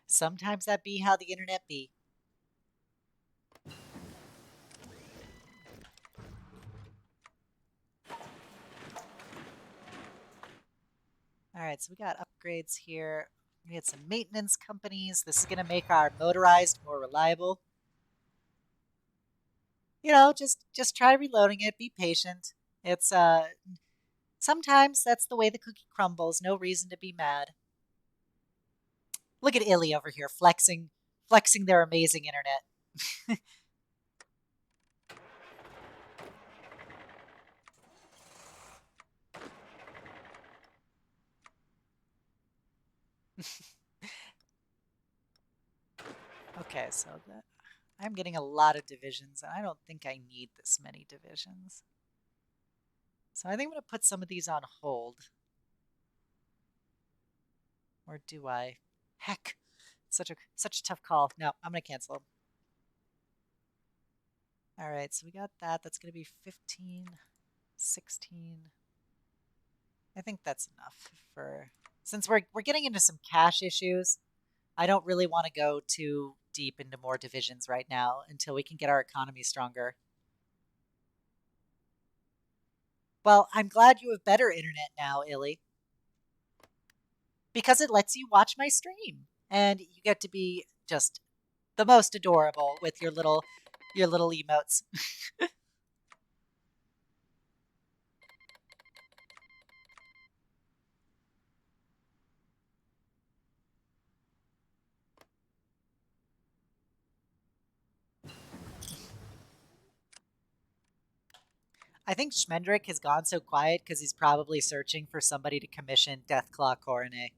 Sometimes that be how the internet be. All right, so we got upgrades here. We had some maintenance companies. This is going to make our motorized more reliable. Just try reloading it. Be patient. It's sometimes that's the way the cookie crumbles. No reason to be mad. Look at Illy over here flexing their amazing internet. Okay, so that I'm getting a lot of divisions, and I don't think I need this many divisions. So I think I'm going to put some of these on hold. Or do I? Heck, such a tough call. No, I'm going to cancel. All right, so we got that. That's going to be 15, 16. I think that's enough for since we're getting into some cash issues. I don't really want to go too deep into more divisions right now until we can get our economy stronger. Well, I'm glad you have better internet now, Illy, because it lets you watch my stream and you get to be just the most adorable with your little emotes. I think Schmendrick has gone so quiet because he's probably searching for somebody to commission Deathclaw Coronet.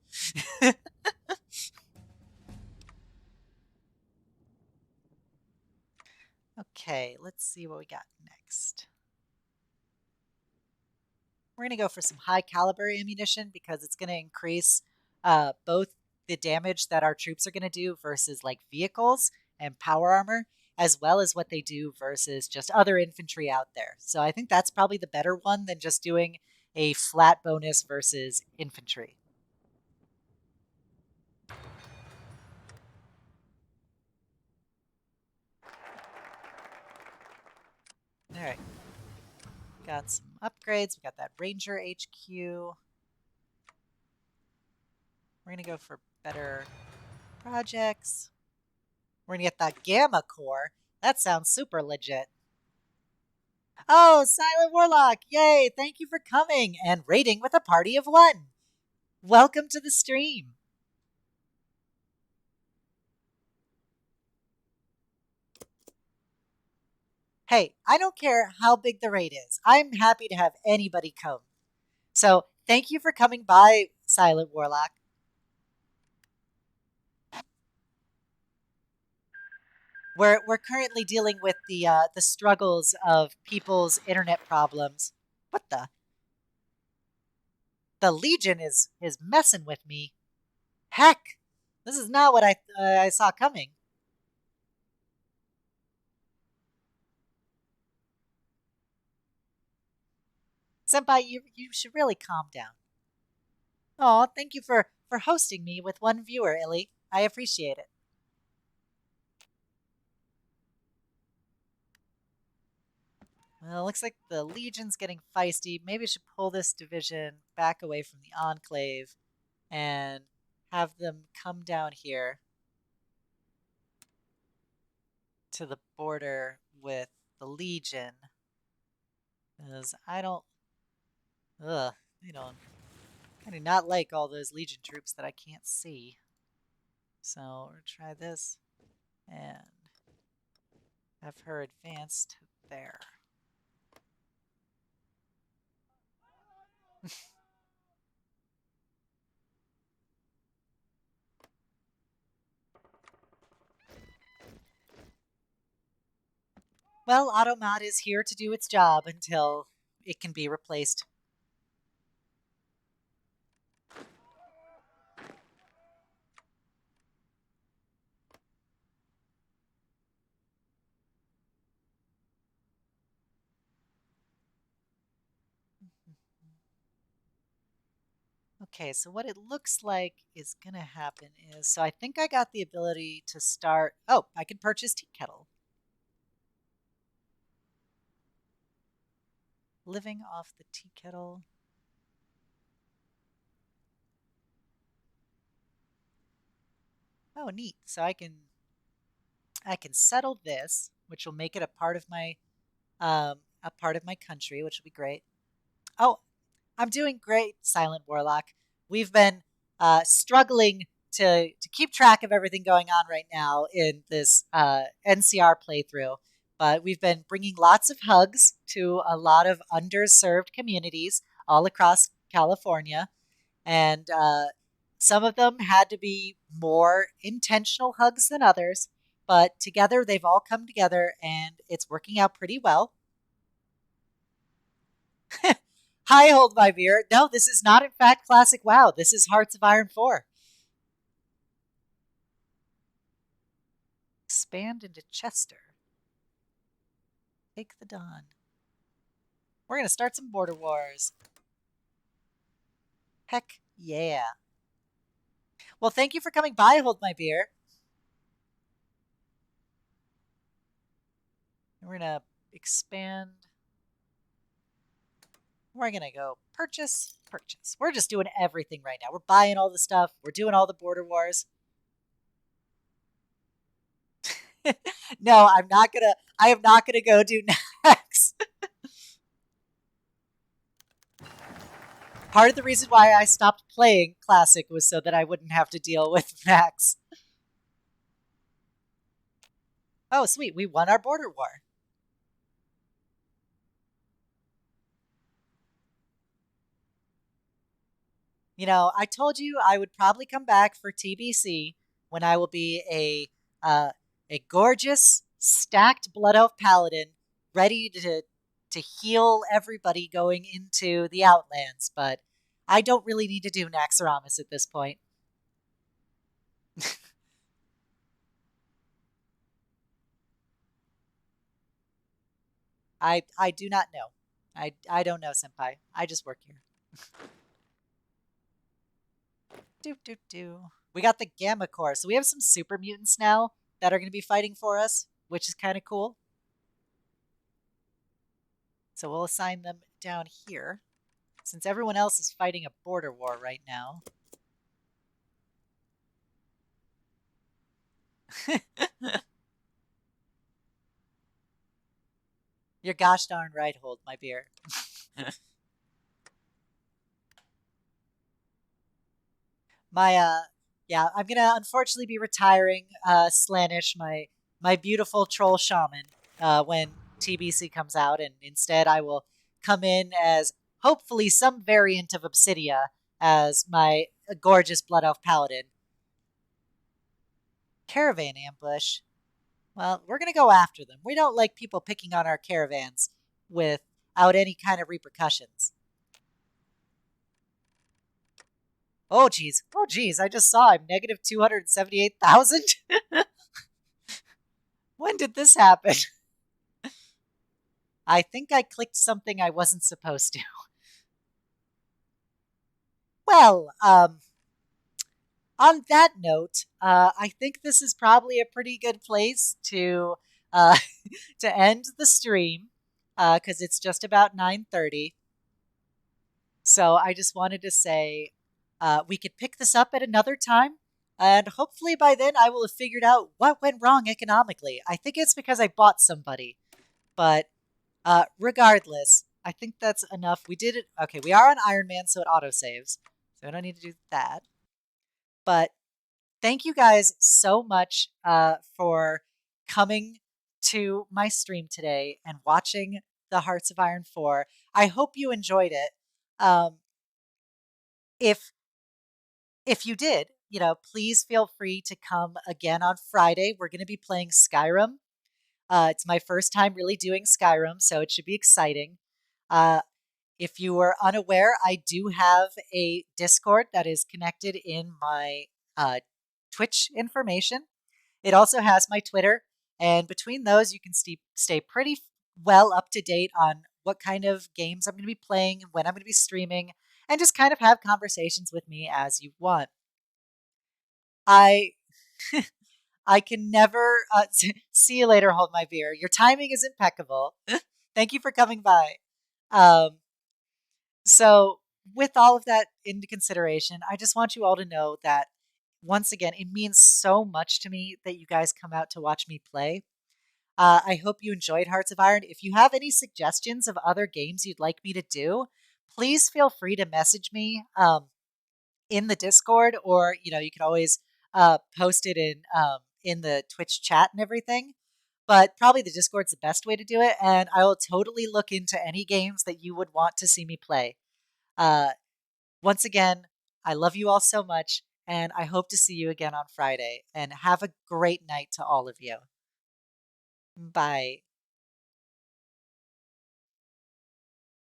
Okay, let's see what we got next. We're going to go for some high caliber ammunition because it's going to increase both the damage that our troops are going to do versus like vehicles and power armor, as well as what they do versus just other infantry out there. So I think that's probably the better one than just doing a flat bonus versus infantry. All right, got some upgrades. We got that Ranger HQ. We're going to go for better projects. We're going to get that Gamma Core. That sounds super legit. Oh, Silent Warlock! Yay! Thank you for coming and raiding with a party of one. Welcome to the stream. Hey, I don't care how big the raid is. I'm happy to have anybody come. So thank you for coming by, Silent Warlock. We're currently dealing with the struggles of people's internet problems. What the Legion is messing with me. Heck, this is not what I saw coming. Senpai, you should really calm down. Oh, thank you for hosting me with one viewer, Illy. I appreciate it. Well, looks like the Legion's getting feisty. Maybe we should pull this division back away from the Enclave and have them come down here to the border with the Legion. Because I don't... Ugh, I do not like all those Legion troops that I can't see. So we'll try this and have her advance to there. Well, Automod is here to do its job until it can be replaced. Okay, so what it looks like is going to happen is, so I think I got the ability to start, oh, I can purchase tea kettle. Living off the tea kettle. Oh, neat. So I can settle this, which will make it a part of my country, which will be great. Oh, I'm doing great, Silent Warlock. We've been struggling to keep track of everything going on right now in this NCR playthrough, but we've been bringing lots of hugs to a lot of underserved communities all across California, and some of them had to be more intentional hugs than others, but together they've all come together and it's working out pretty well. Hi, hold my beer. No, this is not in fact classic WoW. This is Hearts of Iron 4. Expand into Chester. Take the Dawn. We're going to start some border wars. Heck yeah. Well, thank you for coming by, hold my beer. We're going to expand. We're going to go purchase. We're just doing everything right now. We're buying all the stuff. We're doing all the border wars. No, I am not gonna go do Nax. Part of the reason why I stopped playing Classic was so that I wouldn't have to deal with Max. Oh, sweet. We won our border war. I told you I would probably come back for TBC when I will be a gorgeous stacked Blood Elf Paladin ready to heal everybody going into the Outlands, but I don't really need to do Naxxramas at this point. I do not know. I don't know, Senpai. I just work here. Do do do. We got the Gamma Core, so we have some super mutants now that are going to be fighting for us, which is kind of cool. So we'll assign them down here, since everyone else is fighting a border war right now. You're gosh darn right, hold my beer. My yeah, I'm gonna unfortunately be retiring Slanish, my beautiful troll shaman, when TBC comes out, and instead I will come in as hopefully some variant of Obsidia as my gorgeous Blood Elf Paladin. Caravan ambush. Well, we're gonna go after them. We don't like people picking on our caravans without any kind of repercussions. Oh geez, I just saw I'm negative 278,000. When did this happen? I think I clicked something I wasn't supposed to. Well, on that note, I think this is probably a pretty good place to uh, to end the stream because it's just about 9:30. So I just wanted to say we could pick this up at another time. And hopefully by then I will have figured out what went wrong economically. I think it's because I bought somebody. But regardless, I think that's enough. We did it. Okay, we are on Iron Man, so it autosaves. So I don't need to do that. But thank you guys so much for coming to my stream today and watching the Hearts of Iron 4. I hope you enjoyed it. Um, if if you did, please feel free to come again on Friday. We're going to be playing Skyrim. It's my first time really doing Skyrim, so it should be exciting. Uh, if you were unaware, I do have a Discord that is connected in my uh, Twitch information. It also has my Twitter, and between those, you can stay pretty well up to date on what kind of games I'm going to be playing, when I'm going to be streaming, and just kind of have conversations with me as you want. I I can never see you later. Hold my beer. Your timing is impeccable. Thank you for coming by. Um, so, with all of that into consideration, I just want you all to know that once again, it means so much to me that you guys come out to watch me play. I hope you enjoyed Hearts of Iron. If you have any suggestions of other games you'd like me to do, please feel free to message me in the Discord, or you can always post it in the Twitch chat and everything. But probably the Discord's the best way to do it, and I will totally look into any games that you would want to see me play. Uh, Once again, I love you all so much, and I hope to see you again on Friday. And have a great night to all of you. Bye.